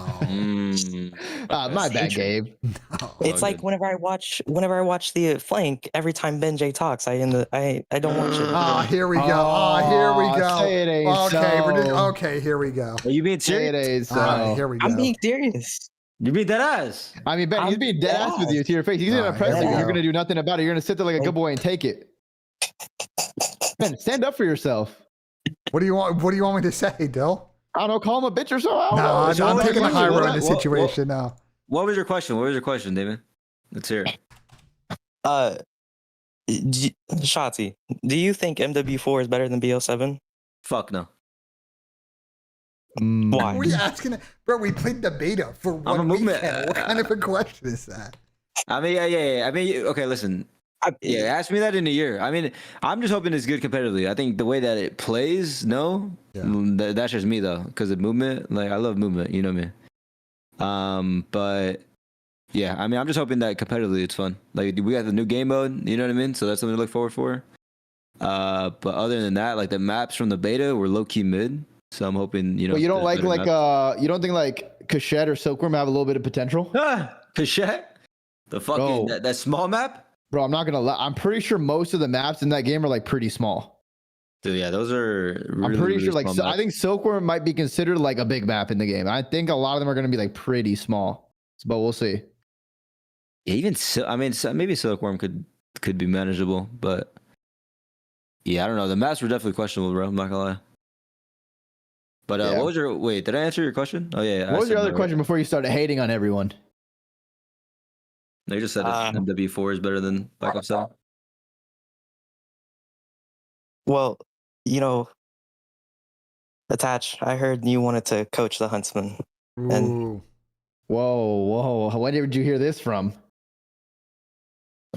My bad, Gabe. No. It's like whenever I watch the flank, every time BENJ talks, I don't watch it. Oh, here we go. Here we go. Say it ain't Okay, here we go. Are you being serious? It ain't so. Here we go. I'm being serious. You beat that ass. I mean, Ben, he's being dead ass with you to your face. He's gonna press you. You're gonna do nothing about it. You're gonna sit there like a good boy and take it. Ben, stand up for yourself. What do you want? What do you want me to say, Dill? I don't know. Call him a bitch or so. No, I'm taking the high road in this situation now. What was your question, David? Let's hear it. Shotzi, do you think MW4 is better than BO7? Fuck no. Why? What are you asking? Bro, we played the beta for 1 weekend. What kind of a question is that? I mean, yeah. I mean, okay, listen. Ask me that in a year. I mean, I'm just hoping it's good competitively. I think the way that it plays, that's just me though, because of movement. Like I love movement, you know me. But yeah, I mean, I'm just hoping that competitively it's fun. Like we got the new game mode, you know what I mean? So that's something to look forward for. But other than that, like the maps from the beta were low key mid. So I'm hoping, you know. But you don't you don't think like Cachette or Silkworm have a little bit of potential? Cachette? The fucking that small map? Bro, I'm not gonna lie. I'm pretty sure most of the maps in that game are like pretty small. Dude, yeah, those are. Really, I'm pretty sure really like I think Silkworm might be considered like a big map in the game. I think a lot of them are gonna be like pretty small, but we'll see. Yeah, even I mean, maybe Silkworm could be manageable, but yeah, I don't know. The maps were definitely questionable, bro. I'm not gonna lie. But what was your wait? Did I answer your question? Oh yeah. What was your other question before you started hating on everyone? They just said MW4 is better than Black Ops 7. Well, you know, Attach, I heard you wanted to coach the Huntsman. And whoa. When did you hear this from?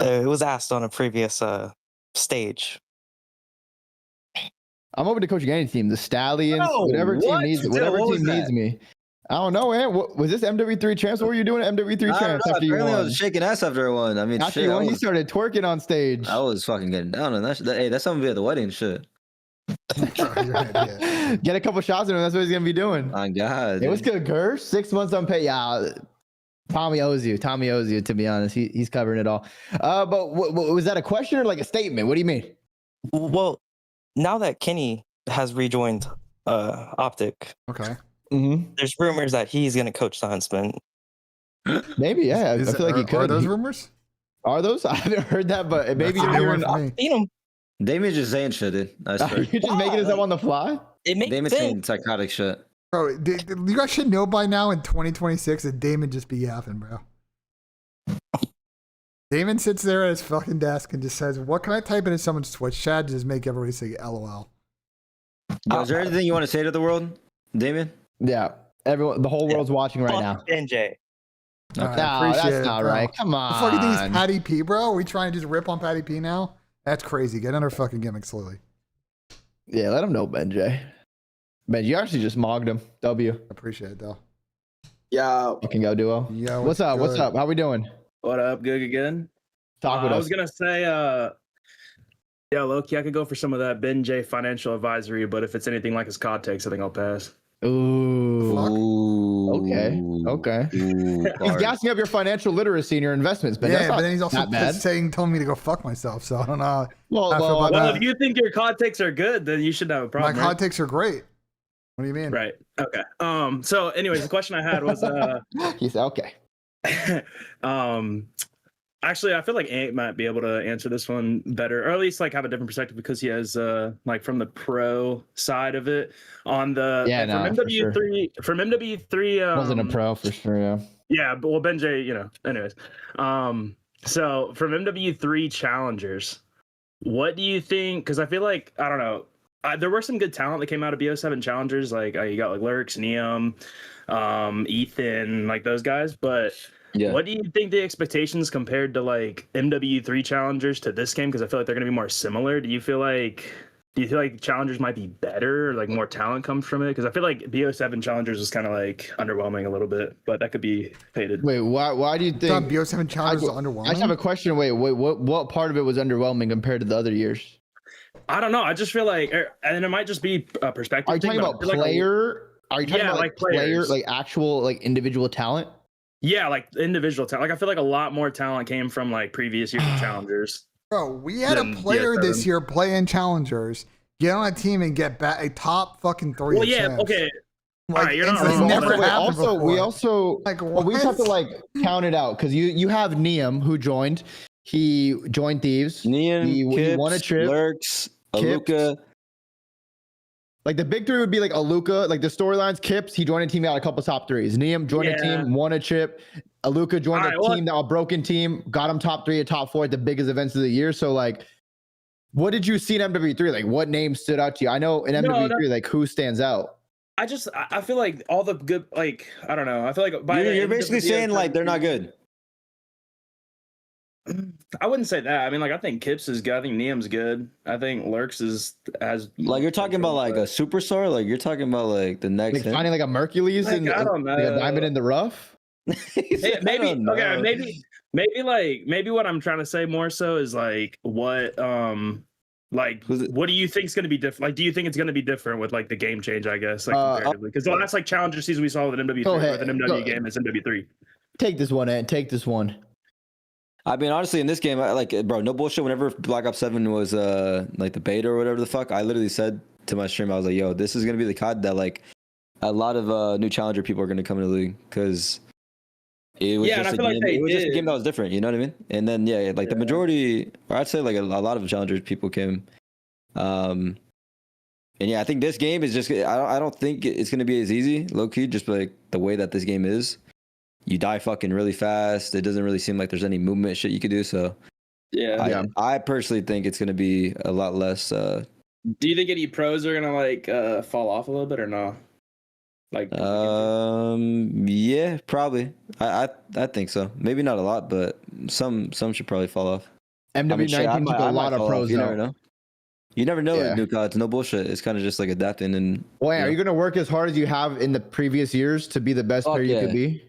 It was asked on a previous stage. I'm open to coaching any team. The Stallions, whatever team needs me. I don't know, man. Was this MW3 champs? What were you doing at MW3 champs after you won? I was shaking ass after I won. I mean, after you won, he started twerking on stage. I was fucking getting down on that. Hey, that's something to be at the wedding, shit. Get a couple shots in him. That's what he's gonna be doing. My God. It was good, Gersh. 6 months unpaid. Yeah, Tommy owes you. To be honest, he's covering it all. But was that a question or like a statement? What do you mean? Well, now that Kenny has rejoined Optic, okay. There's rumors that he's going to coach the Huntsman. Maybe, yeah. I feel like he could. Are those rumors? Are those? I haven't heard that, but maybe you're hearing. I've seen them. Damien's just saying shit, dude. I swear. You're just making this up on the fly? It makes Damien's saying psychotic shit. Bro, you guys should know by now in 2026 that Damon just be yapping, bro. Damon sits there at his fucking desk and just says, "What can I type into someone's Twitch chat to just make everybody say LOL?" Is there anything you want to say to the world, Damien? Yeah, everyone, the whole world's watching right now. BENJ. No, that's not right. Come on. The fucking thing is Patty P, bro. Are we trying to just rip on Patty P now? That's crazy. Get on her fucking gimmick slowly. Yeah, let him know, BENJ. BENJ, you actually just mogged him. W. Appreciate it, though. Yeah. You can go duo. Yeah. What's up? What's up? How we doing? What up? Good again? Talk with I us. was gonna say, yeah, Loki, I could go for some of that BENJ financial advisory, but if it's anything like his COD takes, I think I'll pass. Ooh. Okay. He's gassing up your financial literacy and your investments, but yeah, but then he's also bad. telling me to go fuck myself. So I don't know. Well, if you think your COD takes are good, then you should have a problem. My COD takes are great. What do you mean? Right. Okay. So, anyways, the question I had was, he said, okay. Actually, I feel like Ant might be able to answer this one better, or at least like have a different perspective because he has like from the pro side of it on the from MW3 from MW3 wasn't a pro for sure, yeah. Yeah, but well BENJ, you know, anyways. So from MW3 challengers, what do you think? Because I feel like I don't know. There were some good talent that came out of BO7 challengers, like you got like Lurks, Neum, Ethan, like those guys, but what do you think the expectations compared to like MW3 challengers to this game? Because I feel like they're going to be more similar. Do you feel like challengers might be better, or like more talent comes from it? Because I feel like BO7 challengers was kind of like underwhelming a little bit, but that could be faded. Wait, why do you think BO7 challengers are underwhelming? I just have a question. Wait, what part of it was underwhelming compared to the other years? I don't know. I just feel like, and it might just be a perspective. Are you talking about player? Are you talking about like player, like actual like individual talent? Yeah, like individual talent. Like I feel like a lot more talent came from like previous years of challengers. Bro, we had a player this year play in challengers, get on a team and get back a top fucking 3. Well, yeah, okay. Like, all right, you're not it's wrong. never happened also, before. we also we just have to like count it out because you have Neum who joined. He joined Thieves. Neum, he won a Kips, trip. Lurks, Aluka. Like the big three would be like Aluka, like the storylines. Kips, he joined a team that had a couple top threes. Neum joined a team, won a chip. Aluka joined a team that was a broken team, got him top 3 or top 4 at the biggest events of the year. So like, what did you see in MW3? Like, what name stood out to you? I know in MW3, like who stands out? I feel like all the good, like I don't know. I feel like You're basically saying like they're not good. I wouldn't say that. I mean, like I think Kips is good. I think Neum's good. I think Lurks is as like you're talking about like a superstar. Like you're talking about like the next like finding like a Mercules and I don't know. Like a diamond in the rough. Maybe okay. Maybe what I'm trying to say more so is like what what do you think is going to be different? Like, do you think it's going to be different with like the game change? I guess like comparatively, because the last like challenger season we saw with an MW3 or the MW game is MW3. Take this one, Ant. Take this one. I mean, honestly, in this game, bro, no bullshit. Whenever Black Ops 7 was like the beta or whatever the fuck, I literally said to my stream, I was like, "Yo, this is gonna be the COD that like a lot of new challenger people are gonna come into the league because it was just a game. It was just a game that was different. You know what I mean? And then like the majority, or I'd say like a lot of challenger people came. And yeah, I think this game is just. I don't think it's gonna be as easy, low key, just like the way that this game is. You die fucking really fast. It doesn't really seem like there's any movement shit you could do. So I personally think it's gonna be a lot less. Do you think any pros are gonna like fall off a little bit or no? Like yeah, probably. I think so. Maybe not a lot, but some should probably fall off. MW19 took a lot of pros. You never know. You never know with new CODs. No bullshit. It's kind of just like adapting and. Wait, are you gonna work as hard as you have in the previous years to be the best player you could be?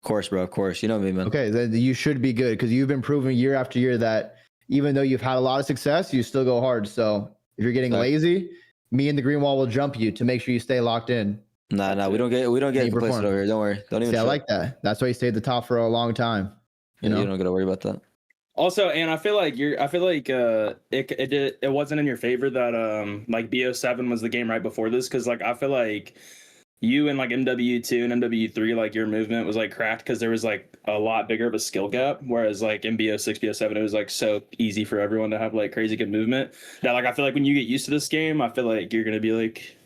Of course, bro. Of course. You know me, man. Okay, then you should be good because you've been proving year after year that even though you've had a lot of success, you still go hard. So if you're getting lazy, me and the green wall will jump you to make sure you stay locked in. Nah, we don't get complacent over here. Don't worry. Don't even. See, I like that. That's why you stayed at the top for a long time. You don't gotta worry about that. Also, and I feel like it wasn't in your favor that like BO7 was the game right before this because like I feel like you and like MW2 and MW3 like your movement was like cracked because there was like a lot bigger of a skill gap, whereas like in BO6 BO7 it was like so easy for everyone to have like crazy good movement that like I feel like when you get used to this game I feel like you're gonna be like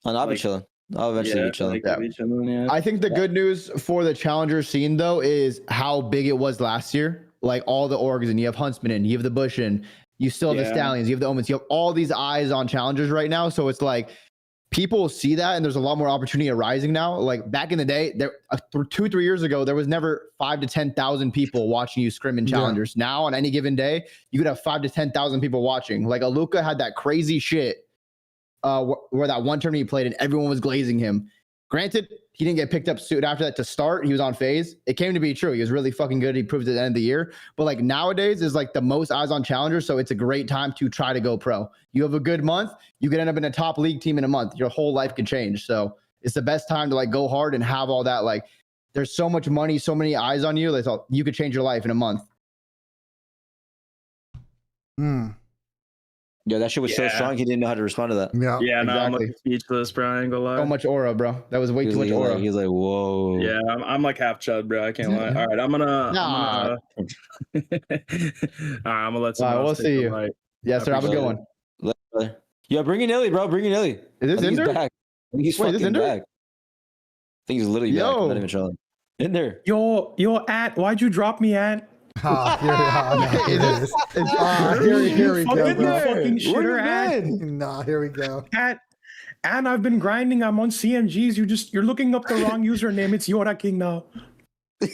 I'll be chilling. I'll eventually be chilling. I think the good news for the challenger scene though is how big it was last year. Like all the orgs, and you have Huntsman in, you have the Bush in, you still have the Stallions, you have the Omens, you have all these eyes on challengers right now. So it's like people see that, and there's a lot more opportunity arising now. Like back in the day, there 2-3 years ago, there was never 5,000 to 10,000 people watching you scrim in challengers. Now on any given day, you could have 5,000 to 10,000 people watching. Like Aluka had that crazy shit where that one tournament he played and everyone was glazing him. Granted, he didn't get picked up soon after that to start. He was on FaZe. It came to be true. He was really fucking good. He proved it at the end of the year. But like nowadays is like the most eyes on challenger. So it's a great time to try to go pro. You have a good month, you could end up in a top league team in a month. Your whole life could change. So it's the best time to like go hard and have all that. Like there's so much money, so many eyes on you. That's all, you could change your life in a month. Yeah, that shit was so strong. He didn't know how to respond to that. Yeah, Yeah, no, I'm exactly. like speechless, bro. I ain't gonna lie. So much aura, bro. That was way He was too much like, aura. He's like, whoa. Yeah, I'm like half chud, bro. I can't lie. All right, I'm gonna. All right, I'm gonna let someone We'll else take see the you. mic. Yes, sir. Have a good one. Yeah, bring in Illy, bro. Bring in Illy. Is this I think Ender? he's back. I think he's Wait, is this fucking Ender? back. I think he's literally back. I'm not even trolling. In there. Yo, Ant, why'd you drop me, Ant? Here we go, Fucking bro. fucking shitter, Ant. Nah, here we go. And I've been grinding. I'm on CMGs. You're looking up the wrong username. It's Yora King now. Where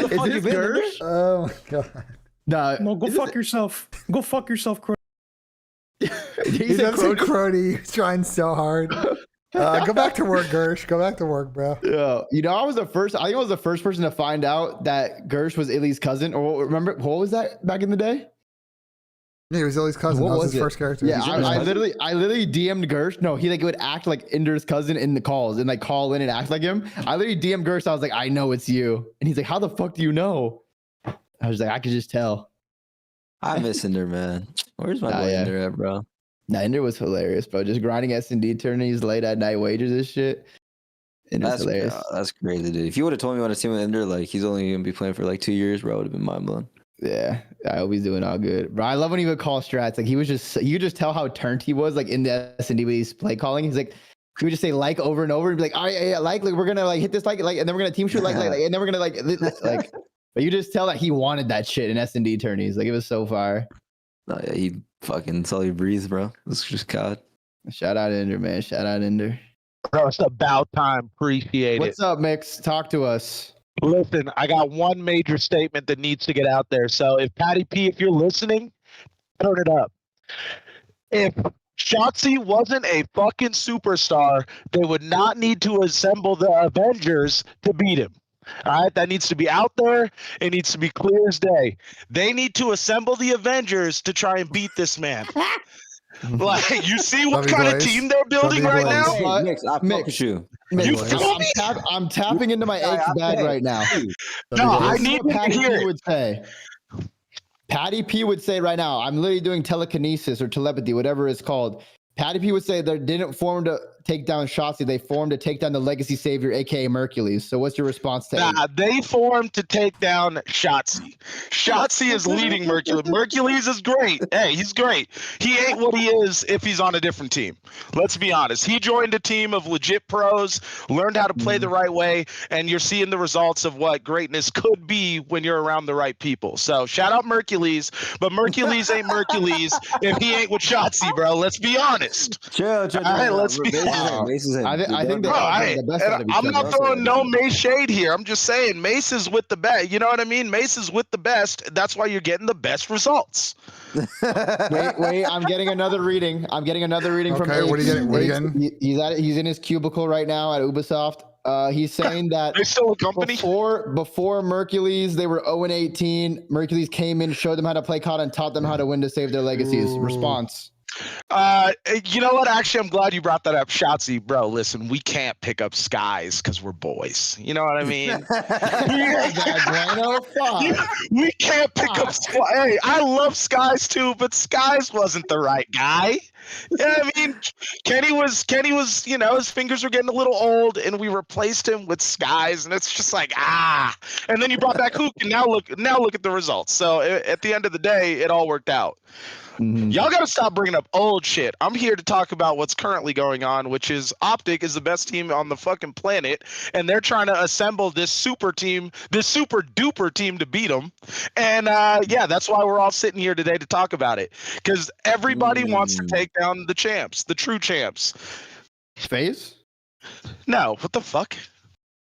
the fuck you been? Gersh? Oh my god. No, go fuck yourself. Go fuck yourself, Crow. He does say Crody. He's trying so hard. Go back to work, Gersh. Go back to work, bro. Yeah, you know, I think I was the first person to find out that Gersh was Illy's cousin. Or remember, what was that back in the day? Yeah, he was Illy's cousin. That was his first character. Yeah, I literally DM'd Gersh. No, he like would act like Ender's cousin in the calls and like call in and act like him. I literally DM'd Gersh. I was like, I know it's you, and he's like, how the fuck do you know? I was like, I could just tell. I miss Ender, man. Where's my boy Ender at, bro? Nah, Ender was hilarious, bro. Just grinding S&D tourneys, late at night wagers and shit. Ender's hilarious. That's crazy, dude. If you would have told me on a team with Ender, like he's only gonna be playing for like 2 years, bro, I would have been mind blown. Yeah, I hope he's doing all good, bro. I love when he would call strats. Like you could just tell how turned he was, like in the S&D when he's play calling. He's like, he would just say like over and over and be like, all right, yeah, like we're gonna like hit this like, and then we're gonna team shoot like, and then we're gonna like. But you just tell that he wanted that shit in S&D tourneys. Like it was so fire. Oh, yeah, he fucking saw you breathe, bro. It's just God. Shout out Ender, man. Shout out Ender. Bro, it's about time. Appreciate it. What's up, Mix? Talk to us. Listen, I got one major statement that needs to get out there. So if Patty P, if you're listening, turn it up. If Shotzi wasn't a fucking superstar, they would not need to assemble the Avengers to beat him. All right, that needs to be out there. It needs to be clear as day. They need to assemble the Avengers to try and beat this man. Like, you see what kind of team they're building right now? Hey, Mix, I fuck with you. I'm tapping into my eggs bag right now. No, I need to Patty hear P it. would say. Patty P would say right now, I'm literally doing telekinesis or telepathy, whatever it's called. Patty P would say they didn't form to take down Shotzi. They formed to take down the legacy savior, aka Mercules. So what's your response to that? Nah, they formed to take down Shotzi. Shotzi is leading Mercules. Mercules is great. Hey, he's great. He ain't what he is if he's on a different team. Let's be honest. He joined a team of legit pros, learned how to play the right way, and you're seeing the results of what greatness could be when you're around the right people. So shout out Mercules, but Mercules ain't Mercules if he ain't with Shotzi, bro. Let's be honest. Chill. All right, let's be honest. I think Bro, I'm not throwing no Mace shade here. I'm just saying Mace is with the best. You know what I mean? Mace is with the best. That's why you're getting the best results. Wait, I'm getting another reading. From Okay, what are you getting? He's in his cubicle right now at Ubisoft. He's saying that they still a company before Mercules, they were 0-18. Mercules came in, showed them how to play COD, and taught them how to win to save their legacies. Response. You know what? Actually, I'm glad you brought that up, Shotzi, bro. Listen, we can't pick up Skies because we're boys. You know what I mean? We can't pick up Skies. Hey, I love Skies too, but Skies wasn't the right guy. Yeah, I mean, Kenny was, you know, his fingers were getting a little old, and we replaced him with Skies, and it's just like And then you brought back Hook, and now look at the results. So at the end of the day, it all worked out. Y'all got to stop bringing up old shit. I'm here to talk about what's currently going on, which is Optic is the best team on the fucking planet, and they're trying to assemble this super team, this super duper team to beat them. And yeah, that's why we're all sitting here today to talk about it, because everybody wants to take down the champs, the true champs. FaZe? No, what the fuck?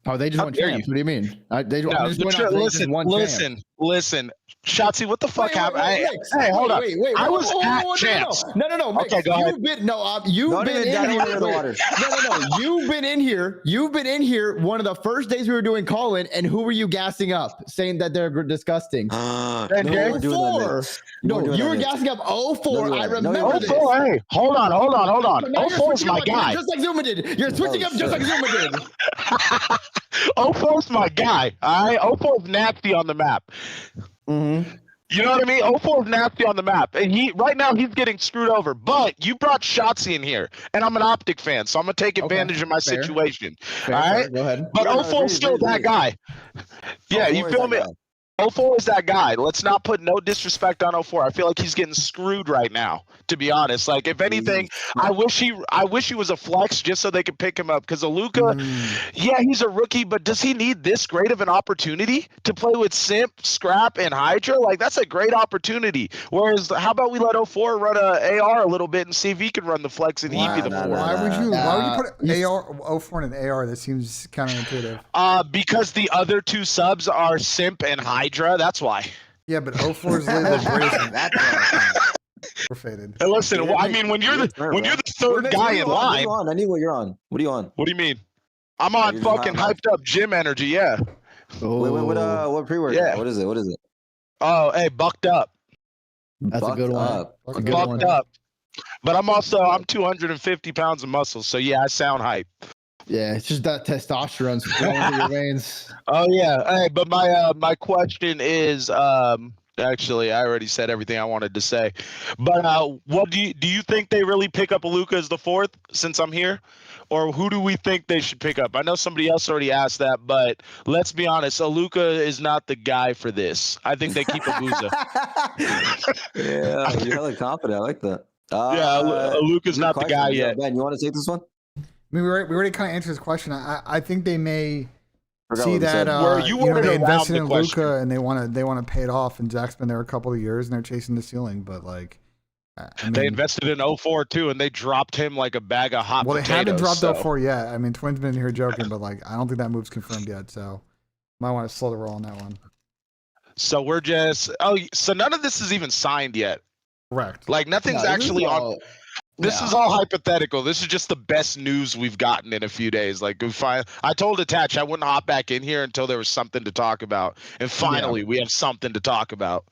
Oh, they just won champs. What do you mean? Listen, Listen, Shotzi, what the fuck happened? Mix. Hey, hold up. Wait. I was at Champs. No. Mix. Okay, go ahead. You've been you've Don't been even in dive here. into the water. No. You've been in here. You've been in here one of the first days we were doing call-in, and who were you gassing up, saying that they're disgusting? No, you weren't doing that, Mix. You were gassing up 04. I remember this. 04, hey, hold on. 04 is my guy. Just like Zuma did. You're switching up just like Zuma did. 04 is my guy. All right, 04 is nasty on the map. You know what I mean? 04 is nasty on the map, and right now he's getting screwed over. But you brought Shotzi in here, and I'm an Optic fan, so I'm gonna take advantage of my situation. All right, go ahead. But 04 is still that guy. Yeah, you feel me? 04 is that guy. Let's not put no disrespect on 04. I feel like he's getting screwed right now, to be honest. Like, if anything, I wish he was a flex just so they could pick him up. Because Aluka, yeah, he's a rookie, but does he need this great of an opportunity to play with Simp, Scrap, and Hydra? Like, that's a great opportunity. Whereas, how about we let 04 run a AR a little bit and see if he can run the flex and he'd be the 4? Why would you put AR 04 in an AR? That seems counterintuitive. Because the other two subs are Simp and Hydra. That's why. Yeah, but 04 is labeled brazen. That's why. We're faded. Hey, listen, I mean, when you're the third guy in line. I need what you're on. What are you on? What do you mean? I'm on fucking hyped up gym energy. Yeah. Wait, what pre-workout? Yeah. What is it? Oh, hey, bucked up. That's a good one. Bucked up. But I'm 250 pounds of muscle, so yeah, I sound hype. Yeah, it's just that testosterone flowing through your veins. Oh yeah. Hey, but my question is, actually, I already said everything I wanted to say. But what do you think they really pick up Aluka as the 4th since I'm here? Or who do we think they should pick up? I know somebody else already asked that, but let's be honest, Aluka is not the guy for this. I think they keep Abuza. Yeah, you're hella confident. I like that. Yeah, Aluka's not the guy yet. Ben, you want to take this one? I mean, we already kind of answered this question. I think they may see what that they invested in Luka and they want to pay it off. And Zach's been there a couple of years and they're chasing the ceiling. But like, they invested in 04 too, and they dropped him like a bag of hot potatoes. Well, they haven't dropped 04 yet. I mean, Twin's been here joking, but like, I don't think that move's confirmed yet. So might want to slow the roll on that one. So we're just so none of this is even signed yet. Correct. Like nothing's actually on. This is all hypothetical. This is just the best news we've gotten in a few days. Like I told Attach I wouldn't hop back in here until there was something to talk about, and finally we have something to talk about.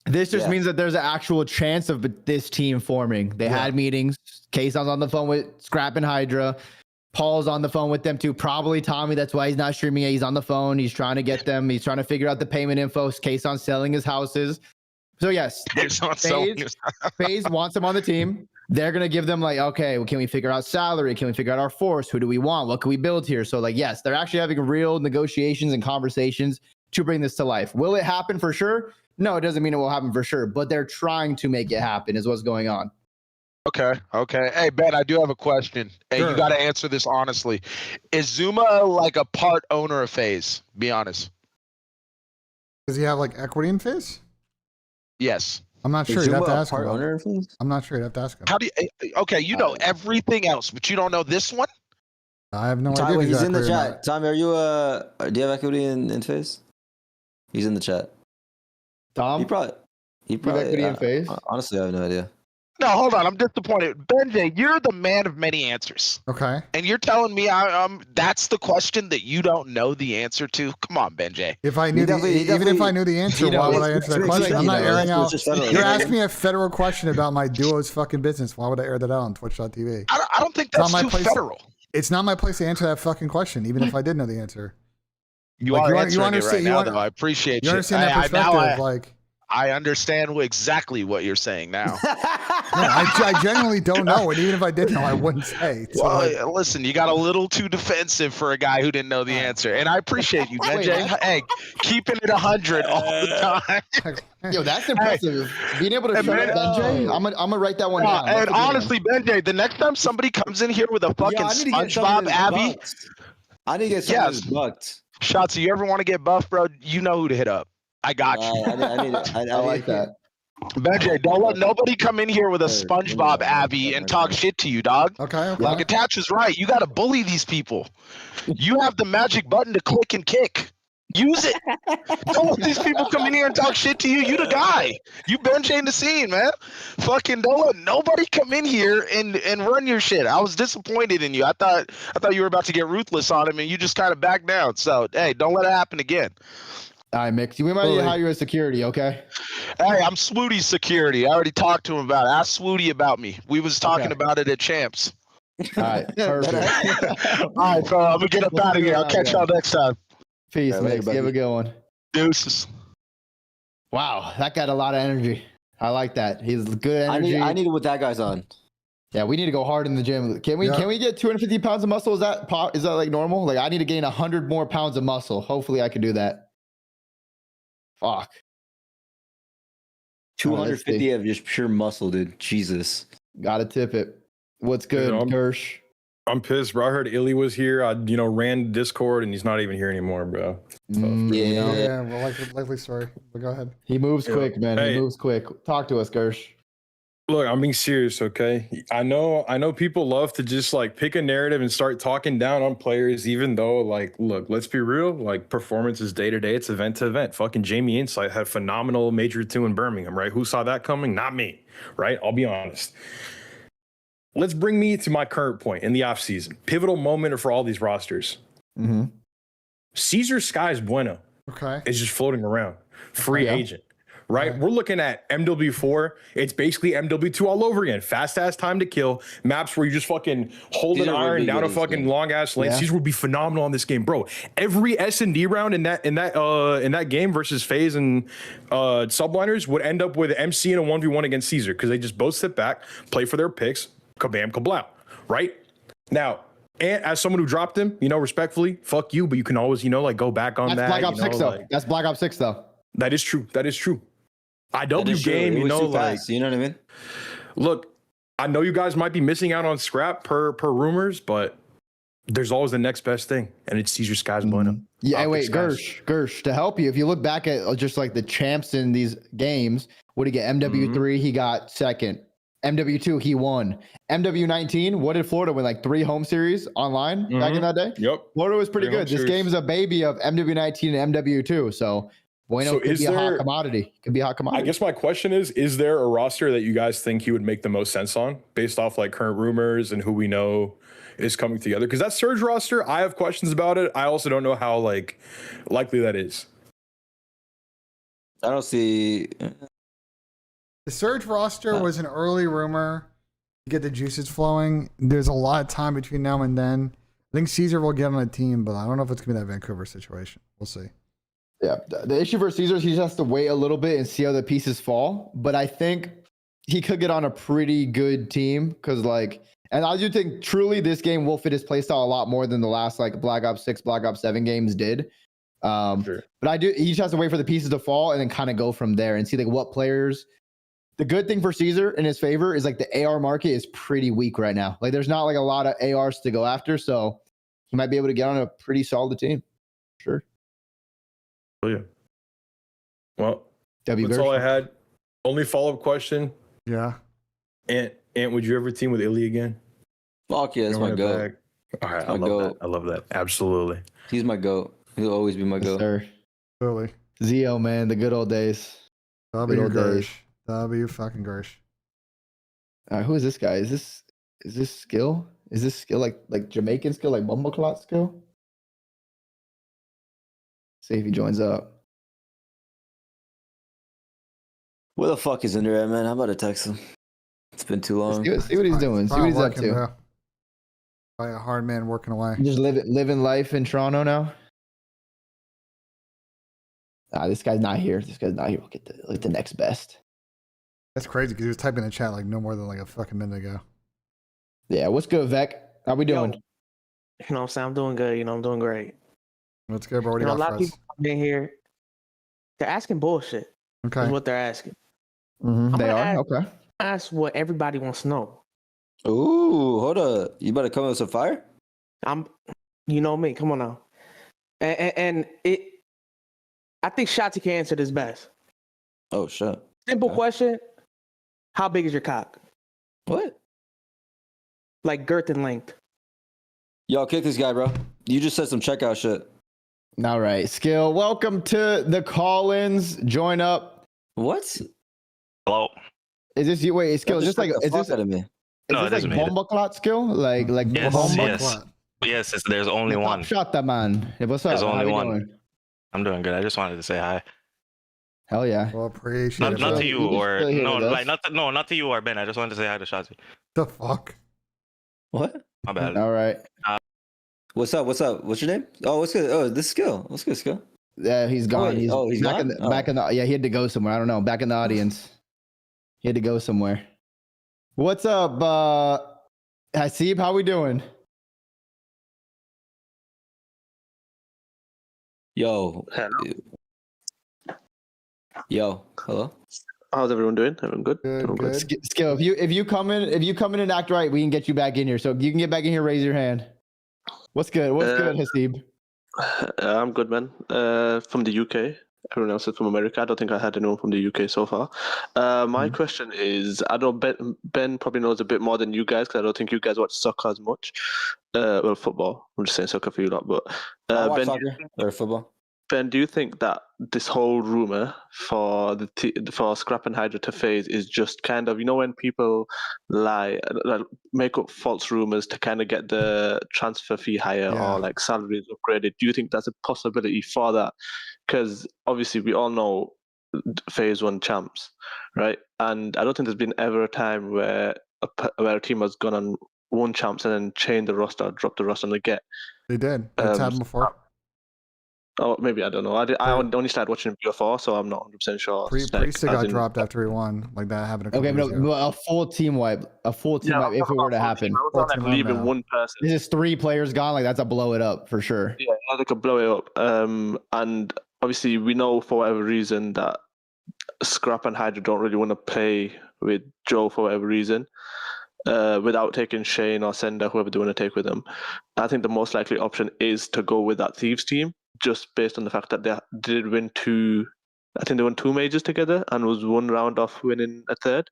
This just means that there's an actual chance of this team forming. They had meetings. Kayson's on the phone with Scrap and Hydra. Paul's on the phone with them too. Probably Tommy. That's why he's not streaming it. He's on the phone. He's trying to get them. He's trying to figure out the payment info. Kayson's selling his houses. So yes, FaZe wants them on the team. They're going to give them like, okay, well, can we figure out salary? Can we figure out our force? Who do we want? What can we build here? So like, yes, they're actually having real negotiations and conversations to bring this to life. Will it happen for sure? No, it doesn't mean it will happen for sure, but they're trying to make it happen is what's going on. Okay. Hey, Ben, I do have a question. Hey, you got to answer this honestly. Is Zuma like a part owner of FaZe? Be honest. Does he have like equity in FaZe? Yes. I'm not sure. You'd have to ask him. I'm not sure. You'd have to ask him. How do you? Okay, you know everything else, but you don't know this one. I have no idea. Tommy, he's in the chat. Tommy, are you do you have equity in FaZe? He's in the chat. Tom, he probably have equity in FaZe. Honestly, I have no idea. No, hold on. I'm disappointed. BENJ, you're the man of many answers. Okay. And you're telling me that's the question that you don't know the answer to? Come on, BENJ. If I knew even if I knew the answer, why would I answer that question? I'm not airing out. You're asking me a federal question about my duo's fucking business. Why would I air that out on Twitch.tv? I don't think that's too federal. It's not my place to answer that fucking question, even if I did know the answer. You are answering it right now, though. I appreciate you. You understand that perspective, I understand exactly what you're saying now. I genuinely don't know, and even if I did know, I wouldn't say. So well, listen, you got a little too defensive for a guy who didn't know the answer, and I appreciate you, BENJ. Hey, keeping it 100 all the time. Yo, that's impressive. Being able to shut up BENJ, I'm gonna write that one down. And honestly, BENJ, the next time somebody comes in here with a fucking SpongeBob Abby, I need to get something bucked. Shotzi, you ever want to get buffed, bro? You know who to hit up. I got you. I like that. BENJ, don't let nobody come in here with a SpongeBob Abby and talk shit to you, dog. Okay. Like Attach is right. You got to bully these people. You have the magic button to click and kick. Use it. Don't let these people come in here and talk shit to you. You the guy. You BENJ in the scene, man. Fucking don't let nobody come in here and run your shit. I was disappointed in you. I thought you were about to get ruthless on him, and you just kind of backed down. So hey, don't let it happen again. All right, Mix. We might need to hire you as security, okay? Hey, I'm Swootie's security. I already talked to him about it. Ask Swootie about me. We was talking about it at Champs. All right, perfect. All right, bro. I'm gonna get up out of here. I'll catch y'all next time. Peace, All right, Mix. You have a good one. Deuces. Wow, that got a lot of energy. I like that. He's good energy. I need it with that guy's on. Yeah, we need to go hard in the gym. Can we get 250 pounds of muscle? Is that like normal? Like I need to gain 100 more pounds of muscle. Hopefully I can do that. Fuck. 250 of just pure muscle, dude. Jesus. Gotta tip it. What's good, Gersh? I'm pissed, bro. I heard Illy was here. I, ran Discord, and he's not even here anymore, bro. Yeah, well, likely story. But go ahead. He moves quick, man. He moves quick. Talk to us, Gersh. Look, I'm being serious, okay? I know people love to just pick a narrative and start talking down on players, even though look, let's be real, performance is day to day, it's event to event. Fucking Jamie Insight had phenomenal Major 2 in Birmingham, right? Who saw that coming? Not me, right? I'll be honest. Let's bring me to my current point in the offseason. Pivotal moment for all these rosters. Mm-hmm. Caesar Sky's Bueno. Okay. Is just floating around. Free agent. Right? Okay. We're looking at MW4. It's basically MW2 all over again. Fast ass time to kill. Maps where you just fucking hold an iron down a fucking long ass lane. Caesar would be phenomenal on this game, bro. Every S&D round in that game versus FaZe and subliners would end up with MC in a 1v1 against Caesar because they just both sit back, play for their picks, kabam, kablow. Right? Now, and as someone who dropped him, respectfully, fuck you, but you can always, go back on that. That's Black Ops 6 though. That's Black Ops 6 though. That is true. That is true. IW game, fast, you know what I mean? Look, I know you guys might be missing out on scrap per rumors, but there's always the next best thing, and it's Caesar Sky's Bueno. Yeah, wait, Gersh, to help you, if you look back at just the champs in these games, what did he get? MW3, he got second. MW2, he won. MW19, what did Florida win? 3 home series online back in that day? Yep. Florida was pretty good. This game is a baby of MW19 and MW2, so Bueno could be a hot commodity. I guess my question is there a roster that you guys think he would make the most sense on based off current rumors and who we know is coming together? Because that Surge roster, I have questions about it. I also don't know how likely that is. I don't see. The Surge roster was an early rumor to get the juices flowing. There's a lot of time between now and then. I think Caesar will get on a team, but I don't know if it's going to be that Vancouver situation. We'll see. Yeah, the issue for Caesar is he just has to wait a little bit and see how the pieces fall. But I think he could get on a pretty good team because, and I do think truly this game will fit his playstyle a lot more than the last Black Ops 6, Black Ops 7 games did. Sure. But he just has to wait for the pieces to fall and then kind of go from there and see what players. The good thing for Caesar in his favor is the AR market is pretty weak right now. There's not a lot of ARs to go after, so he might be able to get on a pretty solid team. Sure. Oh, yeah. Well, that's all I had. Only follow-up question. Yeah. Ant, would you ever team with Illy again? Fuck yeah, that's my goat. All right, I love that. Absolutely. He's my goat. He'll always be my goat. Sir. Totally. Zio, man, the good old days. W Gersh. W fucking Gersh. Who is this guy? Is this skill? Is this skill like Jamaican skill, like Bumbleclot skill? See if he joins up. Where the fuck is Ender at, man? How about I text him? It's been too long. See what he's doing. See what he's up to. By a hard man working away. Just living life in Toronto now. This guy's not here. We'll get the next best. That's crazy because he was typing in the chat no more than a fucking minute ago. Yeah, what's good, Vec? How we doing? You know what I'm saying? I'm doing good. I'm doing great. Let's go, bro. What do you got a lot of people come in here. They're asking bullshit. Okay. Is what they're asking. They are? Okay. Ask what everybody wants to know. Ooh, hold up. You better come with some fire? You know me. Come on now. And I think Shotzi can answer this best. Oh, shit. Simple question. How big is your cock? What? Girth and length. Yo, kick this guy, bro. You just said some checkout shit. All right, Skill. Welcome to the call-ins. Join up. What? Hello. Is this you? Wait, Skill. Is this like? Is this? Out of me. No, Is this like bomba clot Skill? Like Yes, bomba yes. clot? Yes, there's only one. Shot that man. Hey, what's up? There's How only you one. doing? I'm doing good. I just wanted to say hi. Hell yeah. Well, appreciate it. Not bro. to you or no, like not to you or Ben. I just wanted to say hi to Shotzi. The fuck? What? My bad. All right. What's up? What's up? What's your name? Oh, what's good? Oh, this is Skill. What's good, Skill? Yeah, he's gone. wait. He's back gone? in the, back in the. Yeah, he had to go somewhere. I don't know. Back in the audience. He had to go somewhere. What's up, Hasib? How we doing? Yo. Yo. Hello. How's everyone doing? Everyone good? Skill. If you come in and act right, we can get you back in here. So if you can get back in here, raise your hand. What's good? What's good, Hasib? I'm good, man. From the UK. Everyone else is from America. I don't think I had anyone from the UK so far. My question is, I know Ben probably knows a bit more than you guys because I don't think you guys watch soccer as much. Well, football. I'm just saying soccer for you lot, but I watch Ben, soccer or football. Ben, do you think that this whole rumor for for Scrap and Hydra to FaZe is just kind of, when people lie, make up false rumors to kind of get the transfer fee higher or like salaries upgraded? Do you think that's a possibility for that? Because obviously we all know FaZe won champs, right? And I don't think there's been ever a time where a team has gone and won champs and then changed the roster, dropped the roster and they get. They did. It's happened before. Oh, maybe, I don't know. I only started watching BO4, so I'm not 100% sure. Priest got dropped after he won. Like that happened a couple Okay, years ago. but a full team wipe. A full team wipe if it were to happen. Leaving one person. This is 3 players gone. Like that's a blow it up for sure. Yeah, they could blow it up. And obviously we know for whatever reason that Scrap and Hydra don't really want to play with Joe for whatever reason. Without taking Shane or Sender, whoever they want to take with them. I think the most likely option is to go with that Thieves team, just based on the fact that they did win 2. I think they won 2 majors together and was 1 round off winning a 3rd.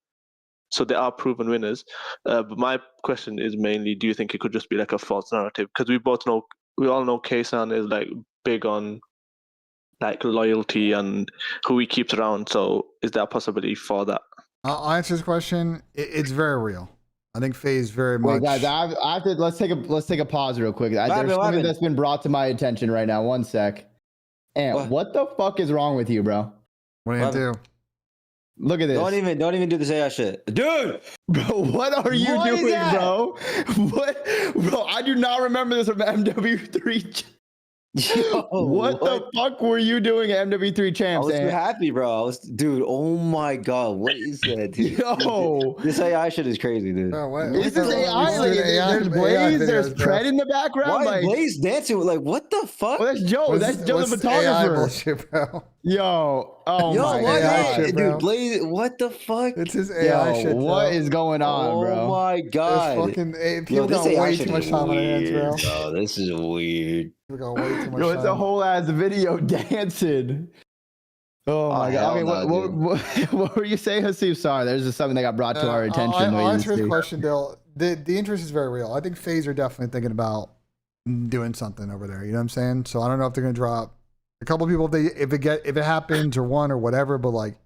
So they are proven winners. But my question is mainly, do you think it could just be like a false narrative? Because we all know Kaysan is like big on like loyalty and who he keeps around. So is there a possibility for that? I'll answer this question. It's very real. I think FaZe very much. Wait, guys, I have to let's take a pause real quick. There's something that's been brought to my attention right now. One sec. And what the fuck is wrong with you, bro? What do you do? Look at this. Don't even do this AI shit, dude. Bro, what are you doing, bro? What, bro? I do not remember this from MW3. Yo, what the fuck were you doing at MW3 champs? I was too happy, bro. Dude, oh my god, what is that, dude? Yo, this AI shit is crazy, dude. Bro, is this AI? Like, there's Blaze, there's Tread in the background. Why like, Blaze dancing? Like, what the fuck? Oh, that's Joe. That's Joe the photographer. AI bullshit, bro. Yo, oh my god, shit, bro. Dude, Blaze, what the fuck? It's his AI shit. What is going on, bro? Oh my god, people got way too much time on their hands, bro. Bro, this is weird. We got way too much Yo, it's a whole ass video dancing. Oh my god! I mean, what were you saying, Hasib? Sorry, there's just something that got brought to our attention. I'll answer his question, Dale. The interest is very real. I think FaZe are definitely thinking about doing something over there. You know what I'm saying? So I don't know if they're gonna drop a couple people if it happens or 1 or whatever. But like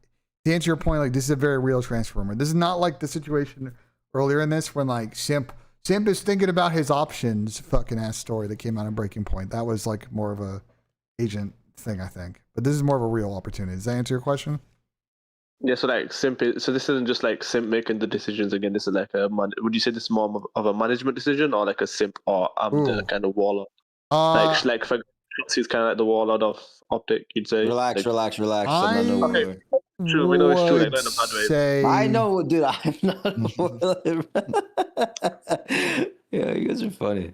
to answer your point, like this is a very real transfer rumor. This is not like the situation earlier in this when like Simp is thinking about his options fucking ass story that came out in Breaking Point. That was like more of a agent thing, I think. But this is more of a real opportunity. Does that answer your question? Yeah, so like Simp, so this isn't just like Simp making the decisions again. This is like would you say this is more of a management decision or like a Simp or the kind of warlord? Like for he's kind of like the warlord of Optic, you'd say. Relax. Okay. True, we know it's true. Like, in a bad way. I know, dude. I'm not. Yeah, you guys are funny.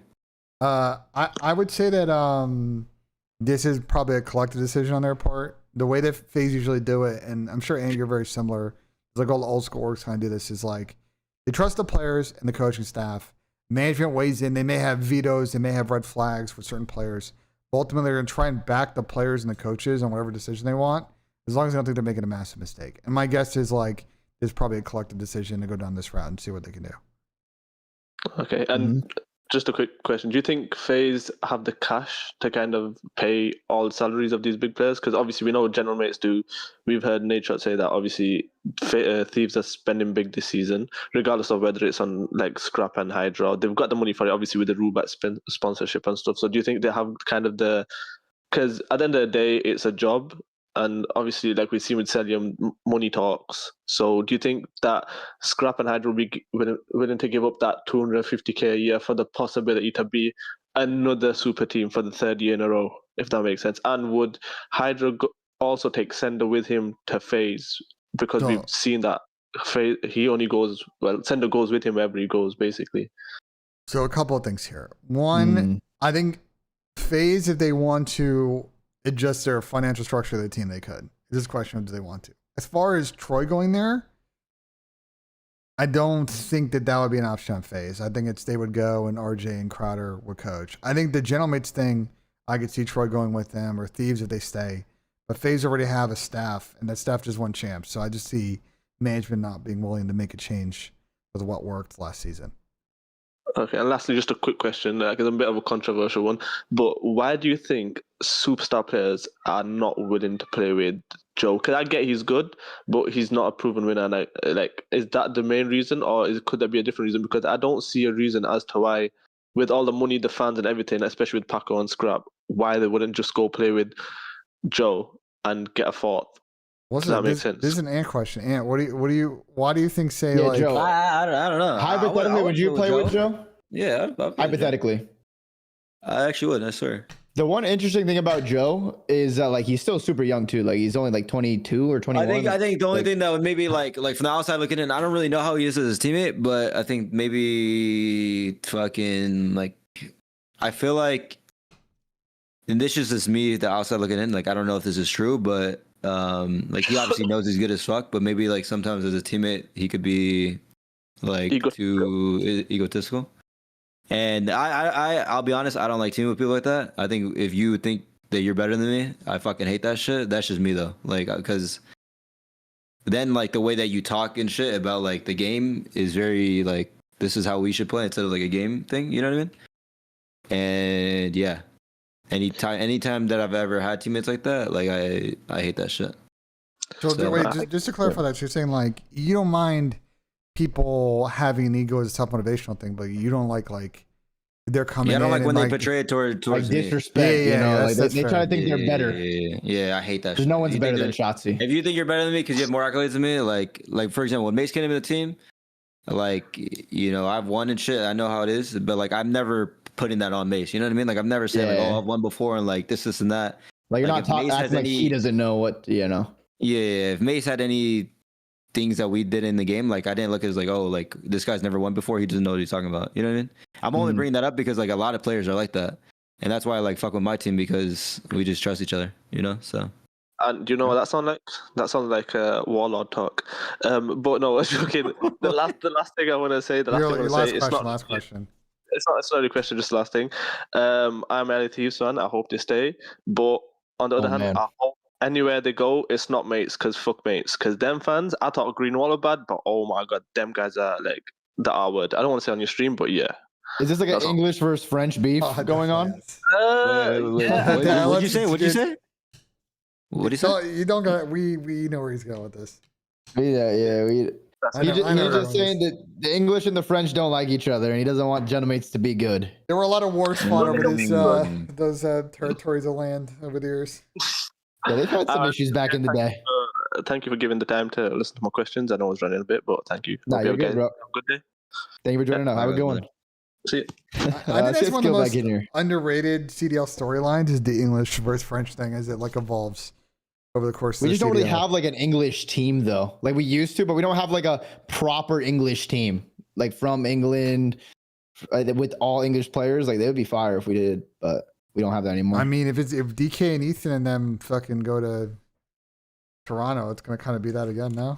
I would say that this is probably a collective decision on their part. The way that FaZe usually do it, and I'm sure Andy, you're very similar. It's like all the old school orgs kind of do this. Is like they trust the players and the coaching staff. Management weighs in. They may have vetoes. They may have red flags for certain players. But ultimately, they're going to try and back the players and the coaches on whatever decision they want, as long as they don't think they're making a massive mistake. And my guess is like there's probably a collective decision to go down this route and see what they can do. Okay, and just a quick question. Do you think FaZe have the cash to kind of pay all the salaries of these big players? Because obviously we know general mates do. We've heard Nate say that obviously Thieves are spending big this season, regardless of whether it's on like Scrap and Hydra. They've got the money for it, obviously, with the Rubat sponsorship and stuff. So do you think they have kind of the... Because at the end of the day, it's a job. And obviously, like we've seen with Celium, money talks. So do you think that Scrap and Hydra will be willing to give up that 250k a year for the possibility to be another super team for the third year in a row, if that makes sense? And would Hydra also take Sender with him to FaZe? Because we've seen that he only goes, well, Sender goes with him wherever he goes, basically. So a couple of things here. One, I think FaZe, if they want to adjust their financial structure of the team, they could. This is a question of do they want to. As far as Troy going there, I don't think that would be an option on FaZe. I think they would go and RJ and Crowder would coach. I think the Gentlemates thing, I could see Troy going with them or Thieves if they stay. But FaZe already have a staff, and that staff just won champs. So I just see management not being willing to make a change with what worked last season. Okay, and lastly, just a quick question, because it's a bit of a controversial one, but why do you think superstar players are not willing to play with Joe? Because I get he's good, but he's not a proven winner. And is that the main reason, or could there be a different reason? Because I don't see a reason as to why, with all the money, the fans and everything, especially with Paco and Scrap, why they wouldn't just go play with Joe and get a fourth. Does that make sense? This is an Ant question. Ant, why do you think like Joe, I don't know. Hypothetically, would you play with Joe? Yeah, hypothetically. I actually would, I swear. The one interesting thing about Joe is that like he's still super young too. Like he's only like 22 or 21. I think the only thing that would maybe like from the outside looking in, I don't really know how he is as his teammate, but I think maybe fucking like I feel like, and this is just me, the outside looking in, like I don't know if this is true, but like he obviously knows he's good as fuck, but maybe like sometimes as a teammate he could be like too egotistical. And I'll be honest, I don't like teaming with people like that. I think if you think that you're better than me, I fucking hate that shit. That's just me though. Like, because then like the way that you talk and shit about like the game is very like, this is how we should play instead of like a game thing. You know what I mean? And yeah, anytime that I've ever had teammates like that, like I hate that shit. So wait, just to clarify that, you're saying like you don't mind people having an ego as a self motivational thing, but you don't like they're coming. Yeah, I don't like when they like, portray it towards like disrespect. Yeah, like they try to think they're better. Yeah, I hate that. Because no one's better than Shotzi. If you think you're better than me because you have more accolades than me, like for example, when Mace came into the team, like I've won and shit. I know how it is, but like I'm never putting that on Mace. You know what I mean? Like I'm never saying like, oh, I've won before and like this and that. Like you're not talking like he doesn't know what Yeah, if Mace had any things that we did in the game, like I didn't look as like, oh, like this guy's never won before, he doesn't know what he's talking about. You know what I mean? I'm only bringing that up because like a lot of players are like that, and that's why I like fuck with my team, because we just trust each other, so. And do you know what that sounds like? That sounds like warlord talk. But no, okay. The last thing I want to say. Last question. It's not really a question. Just the last thing. I'm a Thieves fan. I hope they stay. But on the other hand, I hope anywhere they go, it's not mates, because fuck mates. Because them fans, I thought Greenwall were bad, but oh my god, them guys are like the R word. I don't want to say on your stream, but yeah. Is this like an English versus French beef going on? What'd you say? What'd you say? What do you say? You don't got. We know where he's going with this. He's just saying that the English and the French don't like each other, and he doesn't want Gentlemates to be good. There were a lot of wars fought over those territories of land over the years. Yeah, they've had some issues back in the day. Thank you for giving the time to listen to my questions. I know I was running a bit, but thank you. Nah, you're good, bro. Have a good day. Thank you for joining us. Have a good one. See you. I think that's one of the most underrated CDL storylines is the English versus French thing as it like evolves over the course of the We just don't really have like an English team though. Like we used to, but we don't have like a proper English team. Like from England with all English players. Like they would be fire if we did, but we don't have that anymore. I mean, if DK and Ethan and them fucking go to Toronto, it's gonna kind of be that again now.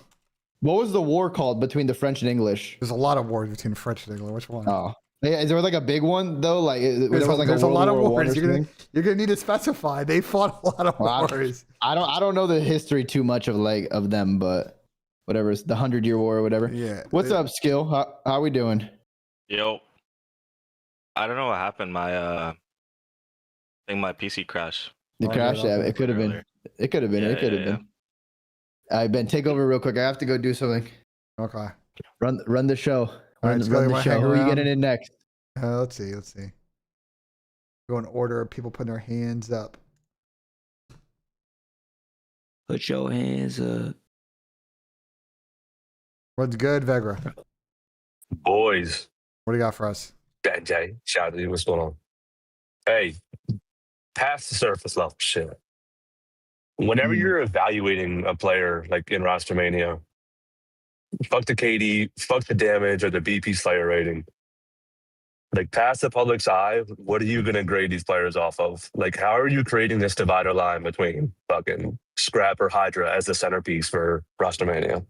What was the war called between the French and English? There's a lot of wars between French and English. Which one? Oh, is there like a big one though? Like there's a lot of wars. You're gonna need to specify. They fought a lot of wars. I don't know the history too much of them, but whatever. It's the 100-Year War or whatever. Yeah. What's up, Skill? How we doing? Yo. I don't know what happened. My I think my PC crashed. The crash. Yeah, it could have been. It could have been. Yeah, It could have been. All right, Ben, take over real quick. I have to go do something. Okay. Run the show. All Run, right, run the show. Who are you getting in next? Let's see. Go in order of people putting their hands up. Put your hands up. What's good, Vegra? Boys. What do you got for us? BENJ, shout out to you. What's going on? Hey, past the surface level shit. Whenever you're evaluating a player like in Roster Mania, fuck the KD, fuck the damage or the BP Slayer rating. Like past the public's eye, what are you gonna grade these players off of? Like, how are you creating this divider line between fucking Scrap or Hydra as the centerpiece for Roster Mania?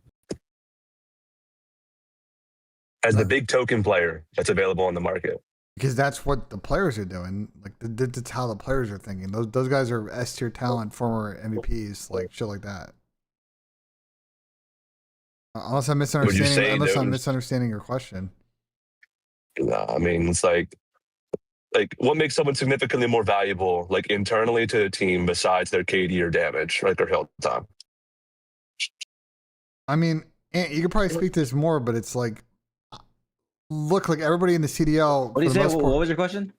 As the big token player that's available on the market. Because that's what the players are doing. Like that's how the players are thinking. Those guys are S tier talent, former MVPs, like shit like that. Unless I'm misunderstanding your question. No, I mean it's like what makes someone significantly more valuable, like internally to the team besides their KD or damage, right? Their health time. I mean, Ant, you could probably speak to this more, but it's like, look, like everybody in the CDL. What do you say? What was your question?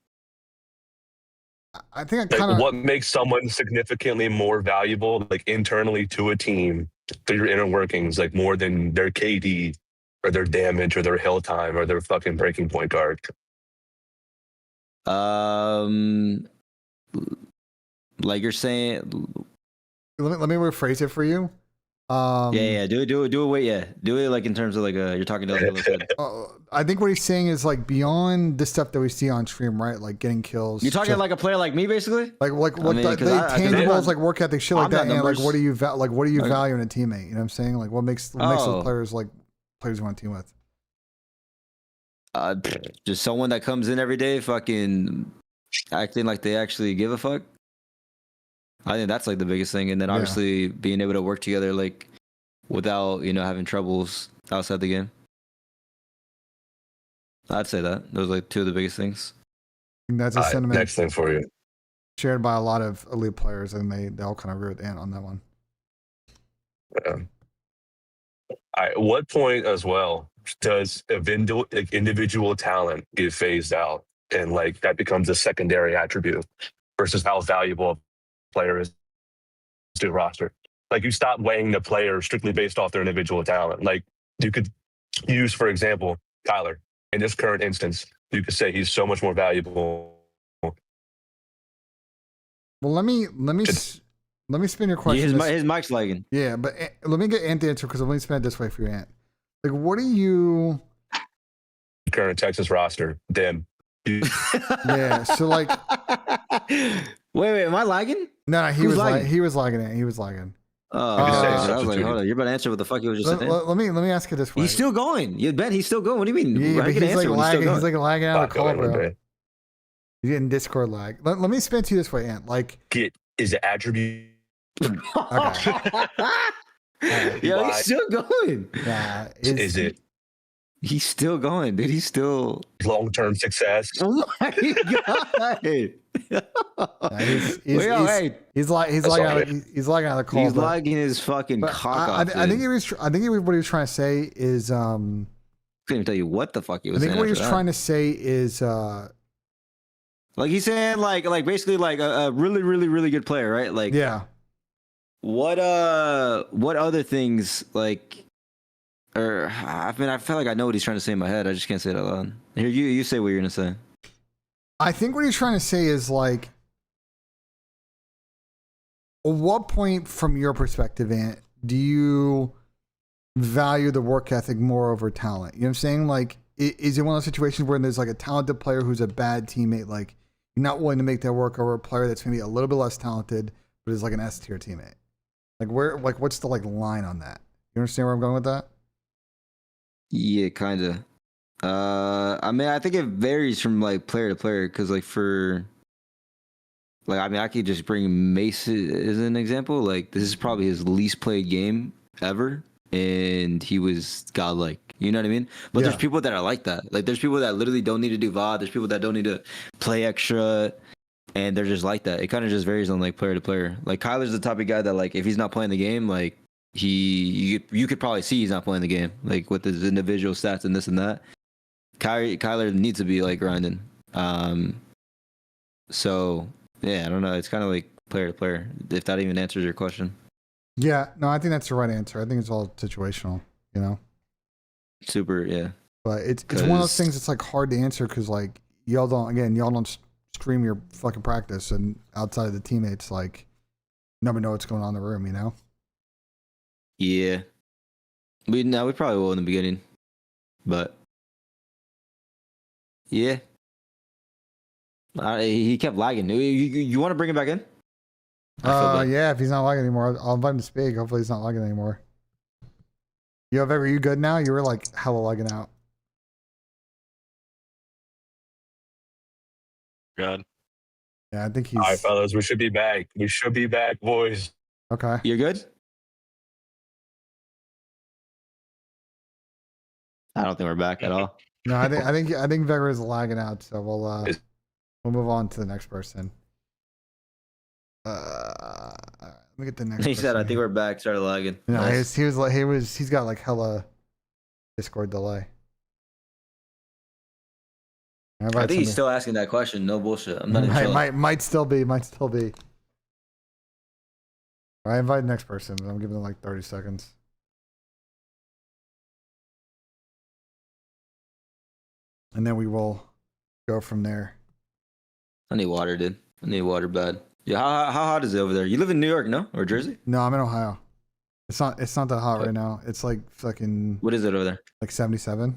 I think I kind like, of. what makes someone significantly more valuable, like internally to a team, through your inner workings, like more than their KD or their damage or their hill time or their fucking breaking point guard? Like you're saying. Let me rephrase it for you. Yeah. Do it. Wait, yeah. Do it like in terms of like you're talking to other people. I think what he's saying is like beyond the stuff that we see on stream, right? Like getting kills. You're talking like a player like me, basically. Like what the tangibles, like work ethic, shit like that. And like what do you value in a teammate? You know what I'm saying? Like what makes those players like players you want to team with? Just someone that comes in every day, fucking acting like they actually give a fuck. I think that's like the biggest thing, and then obviously being able to work together, like without having troubles outside the game. I'd say that those are like two of the biggest things. And that's a sentiment. Next thing for you, shared by a lot of elite players, and they all kind of agree with Ant on that one. Yeah. At what point as well does individual talent get phased out, and like that becomes a secondary attribute versus how valuable a player is to a roster? Like you stop weighing the player strictly based off their individual talent. Like you could use, for example, Kyler. In this current instance, you could say he's so much more valuable. Well, let me spin your question. His mic's lagging. Yeah, but let me get Ant to answer because let me spin it this way for you, Ant. Like, what do you? Current Texas roster, them. Yeah, so like. Wait, am I lagging? No, he was lagging. He was lagging. I was like, hold on, you're about to answer what the fuck you were just saying. Let me ask it this way. He's still going. You bet he's still going. What do you mean? Yeah, but he's like lagging. He's like lagging out of the call, bro. Okay. He's getting Discord lag. Let me spin to you this way, Ant. Like, is it attribute? Okay. Yeah, he's still going. Yeah, is it? He's still going, dude. He's still long-term success. Oh my god! He's lagging out of the call. He's lagging his fucking cock off. I think what he was trying to say is couldn't even tell you what the fuck he was saying. I think what he was trying to say is like he's saying like basically like a really really really good player, right? Like yeah. What other things like? Or I mean, I feel like I know what he's trying to say in my head. I just can't say it out loud. Here, you say what you're gonna say. I think what he's trying to say is like, at what point, from your perspective, Ant, do you value the work ethic more over talent? You know what I'm saying? Like, is it one of those situations where there's like a talented player who's a bad teammate, like you're not willing to make that work over a player that's maybe a little bit less talented, but is like an S tier teammate? Like what's the like line on that? You understand where I'm going with that? Yeah, kind of. I mean, I think it varies from like player to player because like for like I mean I could just bring Mace as an example. Like this is probably his least played game ever, and he was godlike. You know what I mean? But there's people that are like that. Like there's people that literally don't need to do VOD. There's people that don't need to play extra, and they're just like that. It kind of just varies on like player to player. Like Kyler's the type of guy that like if he's not playing the game, like you could probably see he's not playing the game, like with his individual stats and this and that. Kyler needs to be like grinding. So yeah, I don't know. It's kind of like player to player. If that even answers your question. Yeah, no, I think that's the right answer. I think it's all situational, you know. Super, yeah. But it's one of those things that's like hard to answer because like y'all don't stream your fucking practice, and outside of the teammates, like nobody know what's going on in the room, you know. Yeah, we probably will in the beginning, but yeah, he kept lagging. You want to bring him back in? Yeah, if he's not lagging anymore, I'll invite him to speak. Hopefully he's not lagging anymore. Yo, Veg, are you good now? You were like hella lagging out. God. Yeah, I think he's. All right, fellas, we should be back. We should be back, boys. Okay. You're good? I don't think we're back at all. No, I think Veg is lagging out, so we'll move on to the next person. Let me get the next. He said, "I think we're back." Started lagging. No, Nice. he's got like hella Discord delay. I think he's still asking that question. No bullshit. I'm not even sure. Might still be. I invite the next person. I'm giving them like 30 seconds. And then we will go from there. I need water, dude. I need water bad. Yeah, how hot is it over there? You live in New York, no? Or Jersey? No, I'm in Ohio. It's not that hot right now. It's like fucking. What is it over there? Like 77.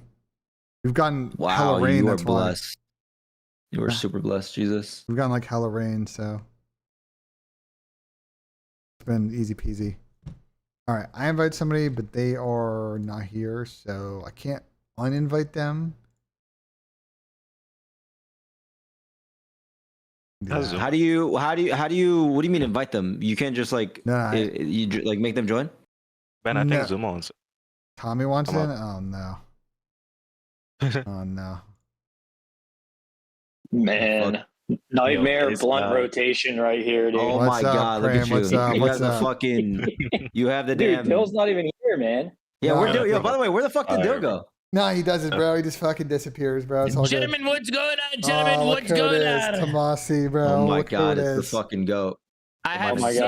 We've gotten wow, hella rain. You are that's blessed. Why. You are super blessed, Jesus. We've gotten like hella rain, so it's been easy peasy. All right, I invite somebody, but they are not here, so I can't uninvite them. Yeah. How do you what do you mean invite them? You can't just like you like make them join? Ben, I think Zoom owns it. Tommy wants in? Oh no. Oh no. Man. Nightmare blunt rotation right here, dude. Oh my god, look at you. You have the fucking you have the dude, damn Bill's not even here, man. Yeah, where'd Dill? Yo, by the way, where the fuck did Dill go? No, he doesn't, bro. He just fucking disappears, bro. It's all Gentlemen, good. what's going on? Gentlemen, what's going on? Tomasi, bro. Oh my Look god, who it it's the is. fucking goat. I have 0%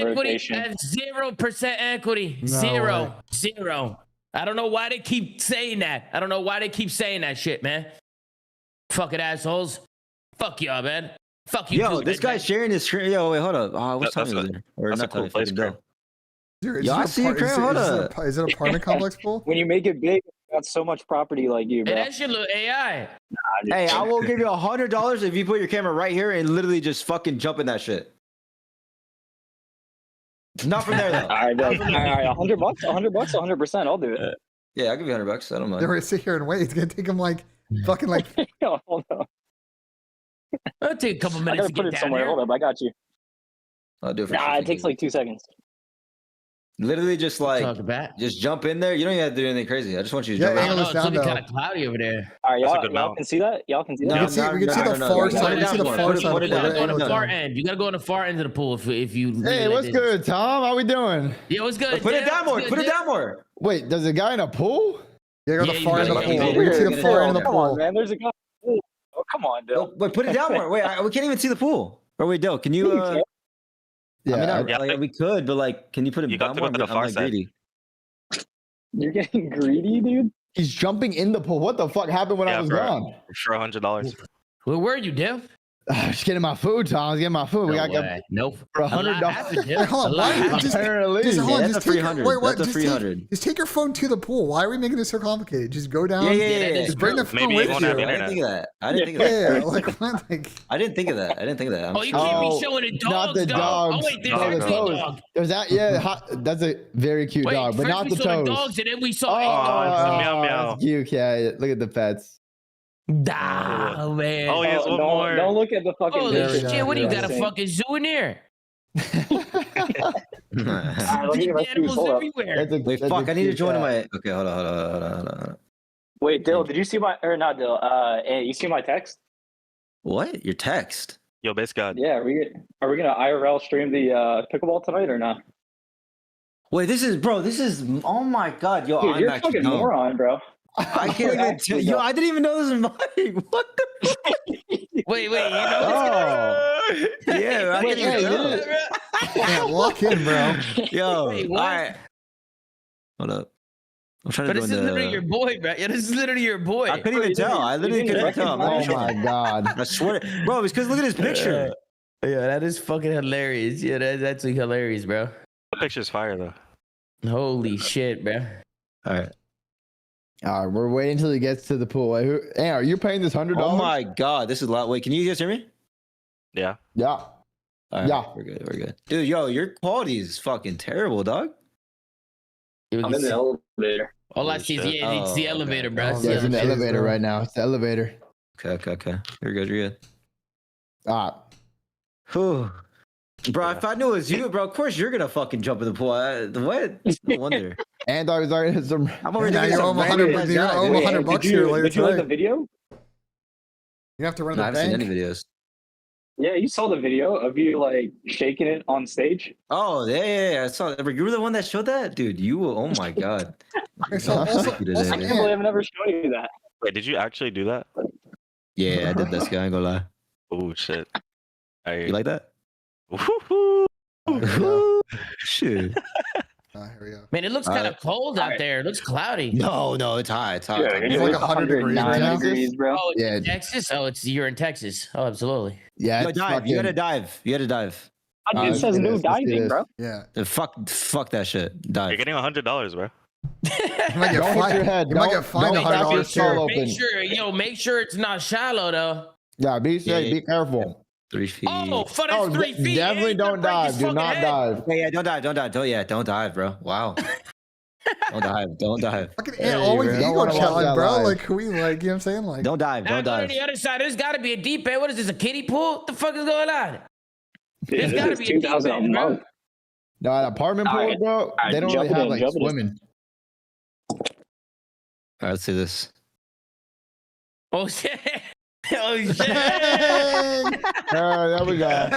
equity. I have 0% equity. No Zero. I don't know why they keep saying that. I don't know why they keep saying that shit, man. Fucking assholes. Fuck y'all, man. Fuck you. Yo, too, this man. guy's sharing his screen. Yo, wait, hold up. Oh, what's time is there? Or that's not a cool time, place, fucking bro. Dill. Is Yo, I see you, Cram. Hold up. Is it an apartment complex pool? When you make it big, it's got so much property like you, bro. Hey, that shit look AI. Hey, I will give you $100 if you put your camera right here and literally just fucking jump in that shit. Not from there though. All right, $100, $100, 100%. I'll do it. Yeah, I'll give you $100. I don't mind. They're gonna sit here and wait. It's gonna take him like fucking like. Hold on. It'll take a couple I minutes gotta to put get it down somewhere. there. Hold up, I got you. I'll do it for Nah, sure. it takes like 2 seconds. Literally just like Talk about. just jump in there. You don't even have to do anything crazy. I just want you to Yeah, jump in. I don't know. angle It's is down, looking though. kind of cloudy over there. All right, That's a y'all, good y'all mount. can see that? Y'all can see We that? can see the far side. We can see the far side. Put of it the down. pool. You gotta go on the Angle far down. end. You gotta go on the far end of the pool if you. Hey, leave it what's like this. good, Tom? How we doing? Yeah, what's good? Put it Dill? down more. What's Put good, it down more. Wait, there's a guy in a pool? Yeah, go Yeah, the you far end of the gotta pool. go We can see the there. far end of the Come on, pool. man. There's a guy. Oh, come on, Dill. Wait, put it down more. Wait, we can't even see the pool. Or wait, Dill, can you? Yeah, I mean, like, we could, but like, can you put it You down got to more? go to the I'm far like side. greedy. You're getting greedy, dude? he's jumping in the pool. What the fuck happened when I was gone? For $100. Where were you, Div? Just getting my food, Tom. I was getting my food. We No got way. Nope. for A lot $100. happened, Div. Wait, hold A on. lot Why happened. just Apparently, hold on, that's just a take your, 300. wait, That's a just 300. Just take your phone to the pool. Why are we making this so complicated? Just go down. Yeah. Just bring the phone Maybe with you won't you. have I didn't internet. think of that. I didn't think of that. Yeah, like what? Like I didn't think of that. I didn't think of that. Oh, you can't be showing the dogs, not the though. dogs. Oh, wait, there's No, the actually a toes. dog. There's that. Yeah, that's a very cute Wait, dog, but first not we the saw toes. the dogs, and then we saw Oh, meow, meow. that's cute. Yeah, look at the pets. Oh, man. Oh, he has one don't, more. don't look at the fucking Holy picture. shit, what do you got, a Insane. fucking zoo in there? Let me get my shoes. Hold up. Wait, fuck! I need to join my. Okay, hold on. Wait, Dill, did you see my or not Dill? Hey, you see my text? What? Your text? Yo, base god. Yeah, are we gonna IRL stream the pickleball tonight or not? Wait, this is oh my god, yo, Dude, I'm you're a actually fucking moron, bro. I can't even tell yo, I didn't even know this was mine. What the Wait, you know Oh yeah, I Wait, didn't even know. Yeah, walk in, bro. Yo, Wait, all what? right. Hold up. I'm trying But to this join is the literally your boy, bro. Yeah, this is literally your boy. I couldn't even tell. I literally couldn't tell. Oh my god. I swear. Bro, it's because look at his picture. Yeah, that is fucking hilarious. Yeah, that's actually hilarious, bro. The picture's fire though. Holy shit, bro. All right. All right, we're waiting until he gets to the pool. Hey, hey, are you paying this $100? Oh my god, this is a lot. Wait, can you guys hear me? Yeah. Yeah. All right, Yeah. We're good. Dude, yo, your quality is fucking terrible, dog. I'm in the elevator. All I see is it's the elevator, bro. Yeah, it's in the elevator right now. It's the elevator. Okay. You're good. Ah. Whew. Bro, if I knew it was you, bro, of course you're gonna fucking jump in the pool. What? No wonder. And I was already some. I'm over Now here. you're over 100. You're over 100 bucks here later Did you like the tonight. video? You have to run No, the I haven't seen bank. any videos. Yeah, you saw the video of you like shaking it on stage. Oh, yeah. I saw. You were the one that showed that, dude. You. Oh my god. So also, You did also that, I dude. can't believe I've never shown you that. Wait, did you actually do that? Yeah, I did this guy. I ain't gonna lie. Oh shit. You like that? Woohoo. Shit. here we go. Man, it looks kind of cold out there. It looks cloudy. No, it's hot. It's hot. Yeah, It's like 100 degrees right now. degrees, bro. Oh, Yeah. Texas? Oh, you're in Texas. Oh, absolutely. Yeah. Yo, it's dive. You fucking- gotta dive. It says no diving, bro. Yeah. Fuck that shit. You're Dive. getting $100, bro. You might get Don't hit your fined. head. You might Don't- get fined don't $100 make sure- too. Make sure it's not shallow though. Yeah, be safe. Be careful. 3 feet. Oh, for Oh, that's 3 feet. definitely Ain't don't gonna break dive. his Do fucking not head. dive. Yeah, don't dive. Don't dive, bro. Wow. Don't dive. Fucking Hey, always bro. Don't ego wanna watch challenge, that bro. live. Like, who we like, you know what I'm saying? Like, Don't dive. Now Don't go to dive. the other side. There's got to be a deep end. What is this, a kiddie pool? What the fuck is going on? Yeah, There's got to this be is a deep 2,000 a end, bro. month. No, an apartment pool, Alright. bro. They don't really Jump have in, like jump in. swimming. All right, let's see this. Oh, shit. Oh, shit. There we go.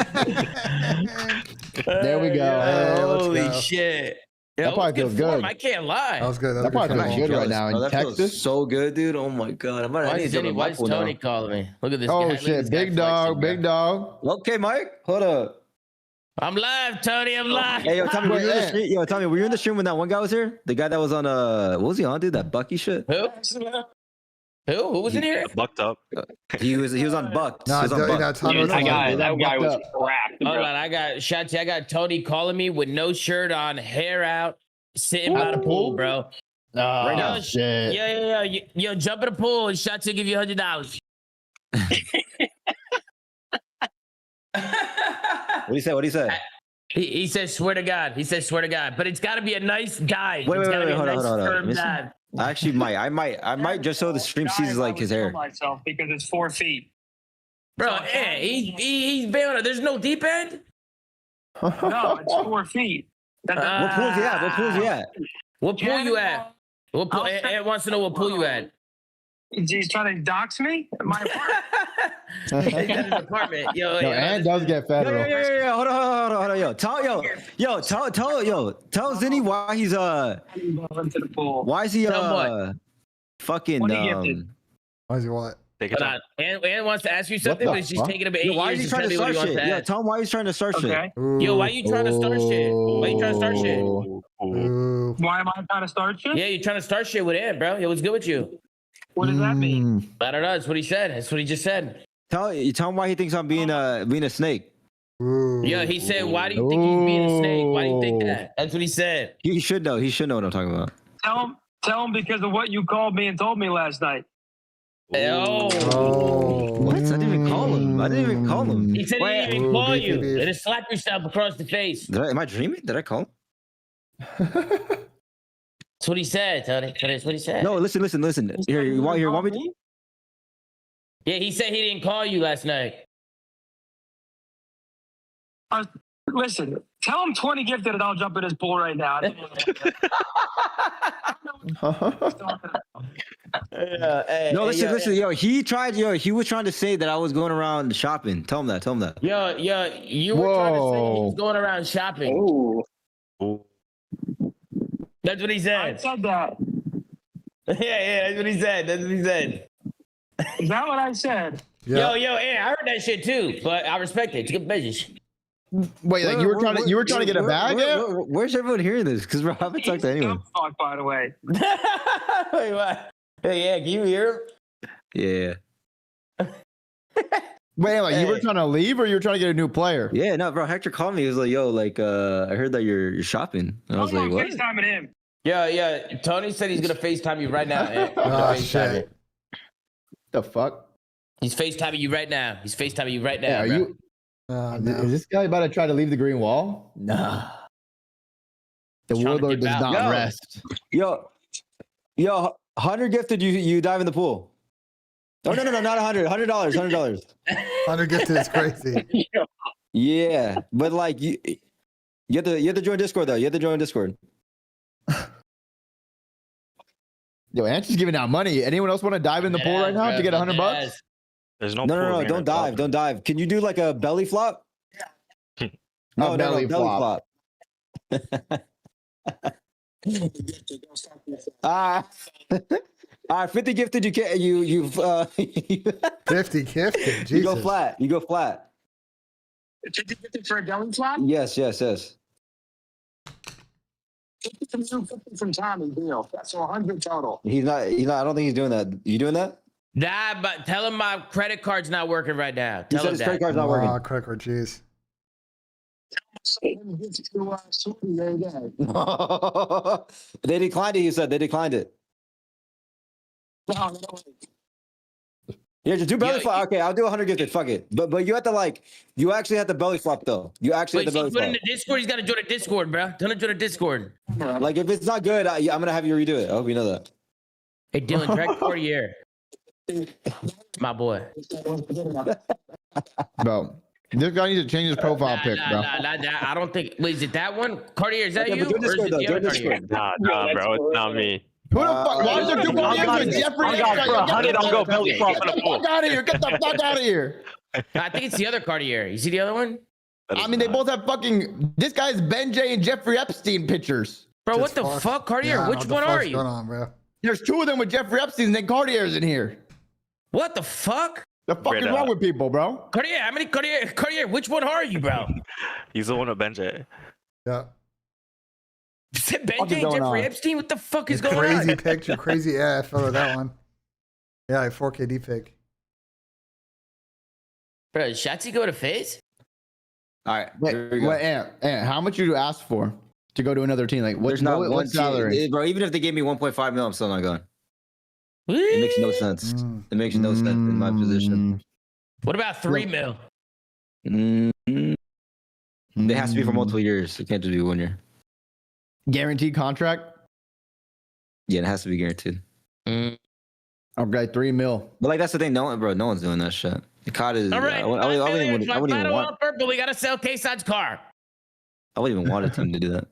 There we go. Hey, let's Holy go. shit. That Yo, probably good feels form, good. I can't lie. that was good. That probably feels good right now in That feels Texas. so good, dude. Oh my god. Why I need is, to jump in why my is pool now. Tony calling me? Look at this guy. Oh Look at shit, this guy big dog, flexing, big bro. dog. Okay, Mike. Hold up. I'm live, Tony. I'm live. Hey, yo, Tommy, were you in the Wait, stream? Yo, Tommy, were you in the stream when that one guy was here? The guy that was on what was he on, dude? That Bucky shit. Who? Who was in here? Bucked up. He was on Buck. No, he was on no, Buck. Tommy was That on guy Buck. was cracked, Hold bro. on, I got Tony calling me with no shirt on, hair out, sitting by the pool, bro. Oh Right now, shit. Yeah. Yo, jump in the pool and Shotzi will give you $100. What do you say? What do you say? He said, swear to God. He said, swear to God. But it's got to be a nice dive. Wait, It's gotta be a hold on, nice hold on. firm Listen. dive. I actually might. I might just so the stream sees like his hair. Myself because it's 4 feet. Bro, yeah, he's bailing. There's no deep end? No, it's 4 feet. What pool's he at? What pool's he at? What pool you at? What pool? Ed wants to know what pool you at. He's trying to dox me? My apartment. He got his apartment. Yo, and does get federal. Yeah. Hold on. Yo, tell Zinni why he's into the pool. why is he fucking What are you gifted? Why is he what? Hold on. Ann wants to ask you something, the but she's fuck? taking him 8 Yo, why years is he to trying tell to me what start he wants shit? to Yeah, ask. tell him why he's trying to start shit. Yo, why you trying to start shit? Why you trying to start shit? Why am I trying to start shit? Yeah, you're trying to start shit with Ann, bro. Yo, what's good with you? What does that mean? I don't know. That's what he said. That's what he just said. Tell him why he thinks I'm being a snake. Yeah, he said, why do you think he's being a snake? Why do you think that? That's what he said. He should know. He should know what I'm talking about. Tell him because of what you called me and told me last night. Oh. What? I didn't even call him. He said he didn't even call you. And then slap yourself across the face. Am I dreaming? Did I call him? That's what he said, Tony. That's what he said. No, listen. Here, you want me to? Yeah, he said he didn't call you last night. Listen, tell him 20 gifted and I'll jump in his pool right now. No, listen, yo, he was trying to say that I was going around shopping. Tell him that. Yo, you were trying to say he was going around shopping. Oh. That's what he said. I said that. Yeah, that's what he said. Is that what I said? Yeah. Yo, I heard that shit too, but I respect it. It's good business. Wait, like you were trying to get a bag? Where's everyone hearing this? Because I haven't talked to anyone. Fuck, by the way. Wait, what? Hey, can you hear him? Yeah. Wait, like you were trying to leave or you were trying to get a new player? Yeah, no, bro. Hector called me. He was like, "Yo, like, I heard that you're shopping." And I was like, "What?" FaceTiming him. Yeah. Tony said he's gonna FaceTime you right now. Oh shit! The fuck? He's FaceTiming you right now. Yeah, are bro. you? Is this guy about to try to leave the green wall? Nah. The warlord does not rest. Yo, 100 gifted. You dive in the pool. Oh no, not 100. $100. $100. 100 gifted is crazy. Yeah, but like you have to join Discord though. You have to join Discord. Yo, Ant's giving out money. Anyone else want to dive in the pool right now to get $100? There's no. No. Don't dive. Can you do like a belly flop? No, belly flop. All right, 50 gifted. You've 50 gifted. Jesus. You go flat. 50 gifted for a belly flop? Yes. 50 from you, 50 from Tommy. Deal. That's 100 total. He's not. I don't think he's doing that. You doing that? Nah, but tell him my credit card's not working right now. He Tell said him his that. credit card's not working. Credit card, jeez. They declined it. You said they declined it. Yeah, just do belly flop. Okay, I'll do 100 gifted. Fuck it. But you have to you actually have to belly flop though. You actually have to belly put flop. in the Discord. He's got to join the Discord, bro. Tell him to join the Discord. Like if it's not good, I'm gonna have you redo it. I hope you know that. Hey, Dylan, drag Cartier. My boy. Bro, this guy needs to change his profile pic, bro. Nah, I don't think. Wait, is it that one? Cartier, is that Yeah, you? but join Discord, Or is it the though, other join Cartier? Nah, bro, it's not me. Who the fuck? Why is there two Cartiers with Jeffrey? I got for 100. I'll go belly flop in the pool. Get out of here! Get the fuck out of here! I think it's the other Cartier. You see the other one? I mean, they both have fucking. This guy's BENJ and Jeffrey Epstein pictures. Bro, what the fuck, Cartier? Yeah, Which one are you? Going on, bro? There's two of them with Jeffrey Epstein, and then Cartier's in here. What the fuck? The fuck is wrong with people, bro? Cartier, how many Cartier? Which one are you, bro? He's the one with BENJ. Yeah. BENJ and going Jeffrey on? Epstein? What the fuck is going Crazy on? picture, crazy. Yeah, I photo that one. Yeah, like 4K deep pic. Bro, did Shatsy go to FaZe? All right, Wait, Ant, how much you ask for to go to another team? Like, there's not one salary? bro. Even if they gave me 1.5 mil, I'm still not going. It makes no sense. It makes no sense in my position. What about 3 mil? It has to be for multiple years. It can't just be 1 year. Guaranteed contract? Yeah, it has to be guaranteed. Okay, 3 mil. But like that's the thing, no one's doing that shit. The COD is. All right, I wouldn't even want. Purple, we gotta sell K-Side's car. I wouldn't even want a team to do that.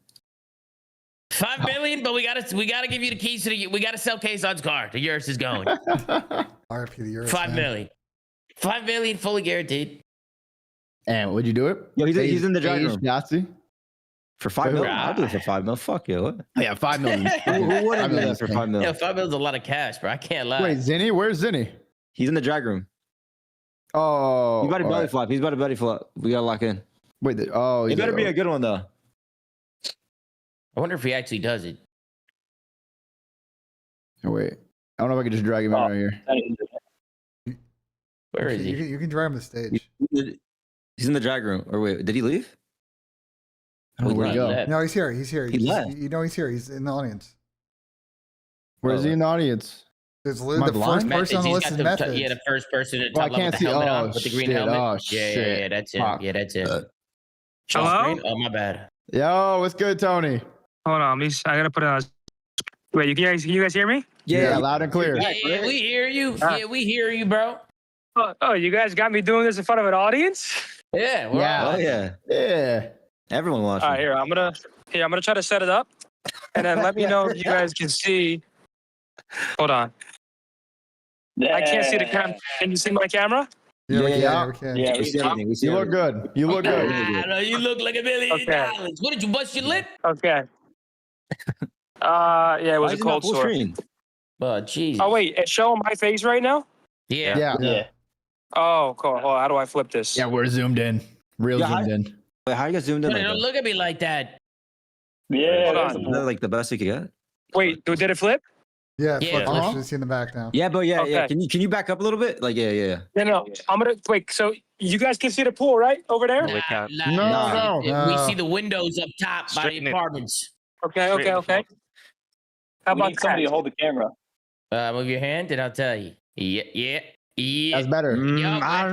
5 million, but we gotta give you the keys to we gotta sell K-Side's car. The Urus is going. RP the Urus. 5 million. 5 million, fully guaranteed. And would you do it? Yo, he's in the driving room. Yahtzee? For 5 mil? I'll do it for 5 mil. Fuck you. What? Yeah, 5 million. Who wouldn't do that for 5 mil? Yeah, 5 mil is a lot of cash, bro. I can't lie. Wait, Zinni? Where's Zinni? He's in the drag room. Oh. He's about to belly flop. He's about to belly flop. We gotta lock in. Wait, it better be a good one though. I wonder if he actually does it. Oh, wait. I don't know if I can just drag him out right here. Where is he? You can drag him to the stage. He's in the drag room. Or wait, did he leave? Where'd he go? No, he's here. He's here. He left. You know he's here. He's in the audience. Where is he in the audience? There's literally the first person on the list is Method. Yeah, the first person at Oh, I top level can't with see. the helmet Oh, on, with the green shit. helmet. Oh, Yeah, shit. that's it. Fuck. Yeah, that's it. Hello? Oh, my bad. Yo, what's good, Tony? Hold on, I gotta put it on. Wait, you guys hear me? Yeah, loud and clear. Yeah, we hear you. Yeah, we hear you, bro. Oh, you guys got me doing this in front of an audience? Yeah, we're Yeah. all- Oh yeah. Yeah. Everyone watching. All right, here I'm gonna try to set it up, and then let me know if you guys can see. Hold on. I can't see the camera. Can you see my camera? Yeah, we see everything. We see You look good. You look good. No, you look like $1 million. What did you bust your lip? Okay. Yeah, it was Why a is it not cold full sore. screen? Oh, jeez. Oh wait, it's showing my face right now. Yeah. Oh, cool. Hold on, how do I flip this? Yeah, we're zoomed in. Real zoomed in. Wait, how you guys zoomed in? Don't Like look at me like that. Yeah. Hold that? on. Is that like the best you could get? Wait, did it flip? Yeah, Yeah. I should see in the back now. Yeah, but yeah. Okay. Can you back up a little bit? Like yeah. No. I'm gonna wait. So you guys can see the pool, right, over there? No, we can't. No. We see the windows up top by the apartments. Okay. Straight in the How We about need somebody to hold the camera. Move your hand and I'll tell you. Yeah. That's better. I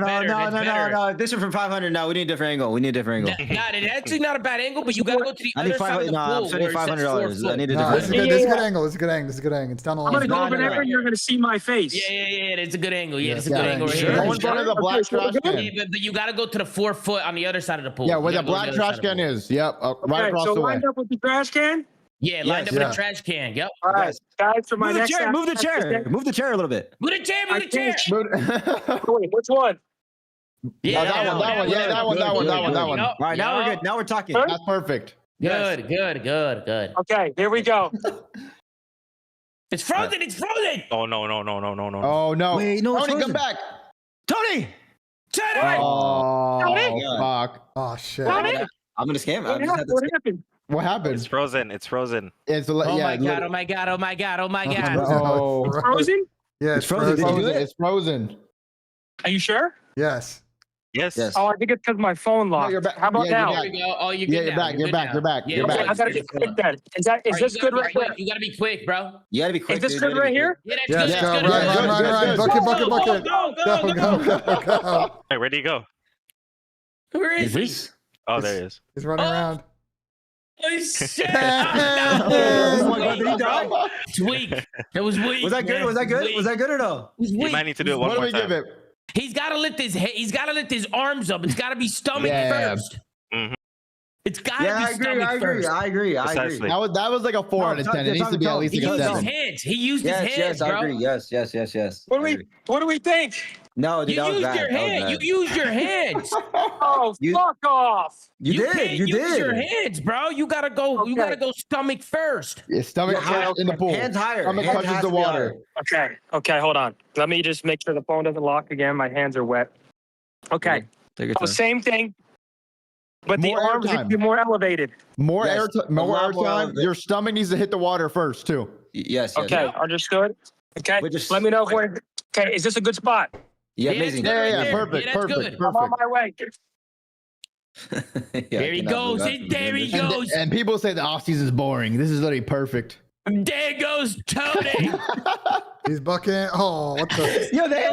don't know. No. This is from 500. No, we need a different angle. God, it's actually not a bad angle, but you gotta go to the I need other side of the pool. I'm spending $500. I need a No, different. this is good. This is a good angle. This is a good angle. It's down the I'm line. gonna go over there, and you're gonna see my face. Yeah, it's a good angle. Yeah, it's a Yeah, good angle right sure. here. Go in front of the black trash can. Yeah, but you gotta go to the 4 foot on the other side of the pool. Yeah, where You the gotta go to black other trash side of the can pool. is. Yep, right Okay, across so the way. lined up with the trash can. Yeah, lined up with the trash can. Yep. All right, guys, for my Move the next chair. Move the chair. Move the chair a little bit. Move the chair. Move the chair. Wait, which one? Yeah, that one. Yeah, that one. All right, now we're good. Now we're talking. That's perfect. Good. Okay, here we go. It's frozen. It's frozen. Oh no. Oh no! Wait, no, it's Tony, come frozen. back! Tony. Oh fuck! Oh shit! I'm gonna scam. What happened? What happened? It's frozen. It's Oh my god! Oh my god! Oh, It's frozen? Yeah, It's frozen. Did you do it? It's frozen. Are you sure? Yes. Yes. Oh, I think it's because my phone locked. you're back. How about Yeah, now? you're There we go. Oh, you're Yeah, good now. you're back. Yeah, You're Okay, back. I gotta get quick then. Is this good right here? You gotta be quick, bro. You gotta be quick. Is this dude. good right here? Yeah, Yes, that's go. good. That's good. Run. Bucket. Go. Hey, where'd he go? Where is he? Oh, there he is. He's running around. Oh shit! Oh my god, did he die? It's weak. It was weak. Was that good? man. Was that good? Weak. Was that good or no? It was You weak. might need to do it one What do more we give time. it? He's gotta lift his head. He's gotta lift his arms up. It's gotta be stomach Yeah. first. Mhm. It's gotta Yeah, be I agree. stomach I agree. first. I agree. Precisely. That was like a 4 out of 10. It needs to be at least He like a used his 7. hands. He used his hands, Yes, I bro. agree. Yes. What do we think? No, dude, You that was used bad. your That was hand. bad. You used your hands. Oh, fuck off! You can't did. You use your did. hands, bro. You gotta go. You gotta go stomach first. Yeah, stomach Yeah, first in the pool. Hands higher. Stomach Hands touches has the to be water. Okay, hold on. Let me just make sure the phone doesn't lock again. My hands are wet. Okay. Take your Oh, time. same thing, but the More arms airtime. need to be more elevated. More Yes, more a lot more airtime. of it. Your stomach needs to hit the water first too. Yes. Okay, understood. Okay, We're just- let me know if we're. Okay, is this a good spot? Yeah, Yeah, amazing. it's good. Yeah, there. perfect, Yeah, that's perfect, good. I'm on perfect. my way. Yeah, There I he cannot goes. believe that. There he And, goes. and people say the off season is boring. This is literally perfect. There goes Tony. He's bucking. Oh, what the? Yo, they.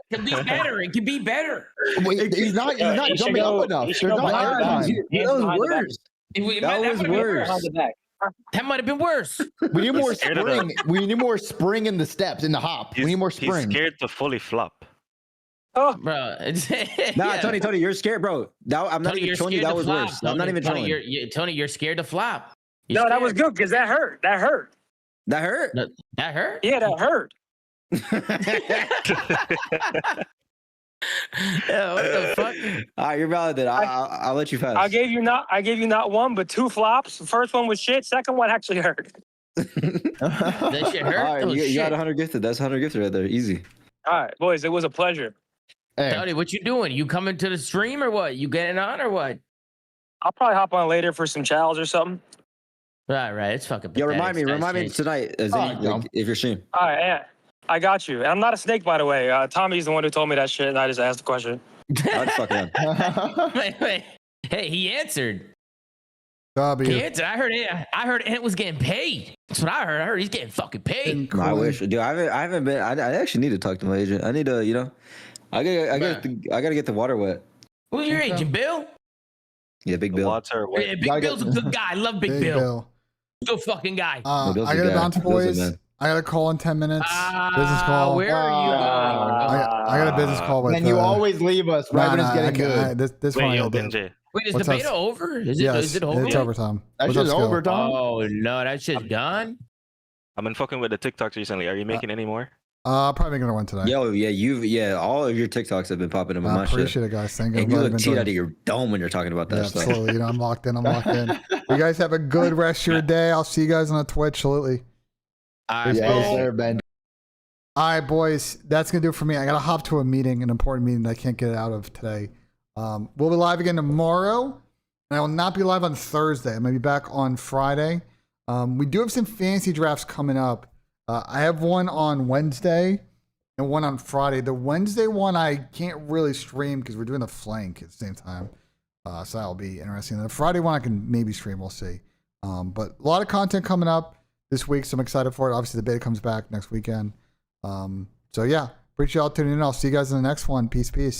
It can be better. It can be better. Wait, he's not jumping up enough. There's no airtime. That was worse. That was worse. That might have been worse. We need more Scared of that. spring. We need more spring in the steps, in the hop. We need more He's spring. scared to fully flop. Oh, Bro. Nah, Yeah. Tony, you're scared, bro. I'm not Tony, even you're showing you scared that to was flop. worse. I'm not even Tony, showing. Tony, you're scared to flop. You're no, that was scared. good because that hurt. That hurt. That hurt. That hurt? Yeah, that hurt. Yeah, what the fuck? All right, you're valid. Then I'll let you pass. I gave you not one, but 2 flops. The first one was shit. Second one actually hurt. That shit hurt? All right, Oh, you got shit. 100 gifted. That's 100 gifted right there. Easy. All right, boys, it was a pleasure. Hey, Tony, what you doing? You coming to the stream or what? You getting on or what? I'll probably hop on later for some chows or something. Right. It's fucking Yeah, pathetic. remind me tonight if you're streaming. All right, yeah. I got you. And I'm not a snake, by the way. Tommy's the one who told me that shit, and I just asked the question. I'd fuck him. Wait. Hey, he answered. W. He answered. I heard Ant was getting paid. That's what I heard. I heard he's getting fucking paid. I wish, dude. I haven't been. I actually need to talk to my agent. I need to, I gotta get the water wet. Who's your agent, Bill? Yeah, Big Bill. Yeah, Big Bill's a good guy. I love Big Bill. Good fucking guy. I Bill's a gotta guy. bounce, Bill's a boys. man. I got a call in 10 minutes. Business call. Where are you going? I got a business call with. and you always leave us right when it's getting good. This Wait, one I yo, gotta do. BENJ. Wait, is What's the up? beta over? Is Yes, it over? it's yet? overtime. That What's up, shit's Skill? over, Tom. Oh no, that shit's gone. I've been fucking with the TikToks recently. Are you making any more? Probably gonna win today. Yo, yeah, all of your TikToks have been popping up on I my shit. appreciate it, guys. Thank you. And you I'm glad look you've teed been out doing of your dome when you're talking about that Yeah, stuff. absolutely. You know, I'm locked in. I'm locked in. You guys have a good rest of your day. I'll see you guys on the Twitch. Absolutely. Yes, sir, Ben. All right, boys. That's gonna do it for me. I gotta hop to a meeting, an important meeting that I can't get out of today. We'll be live again tomorrow. And I will not be live on Thursday. I'm gonna be back on Friday. We do have some fantasy drafts coming up. I have one on Wednesday and one on Friday. The Wednesday one I can't really stream because we're doing the flank at the same time. So that'll be interesting. The Friday one I can maybe stream. We'll see. But a lot of content coming up this week, so I'm excited for it. Obviously, the beta comes back next weekend. So yeah, appreciate y'all tuning in. I'll see you guys in the next one. Peace, peace.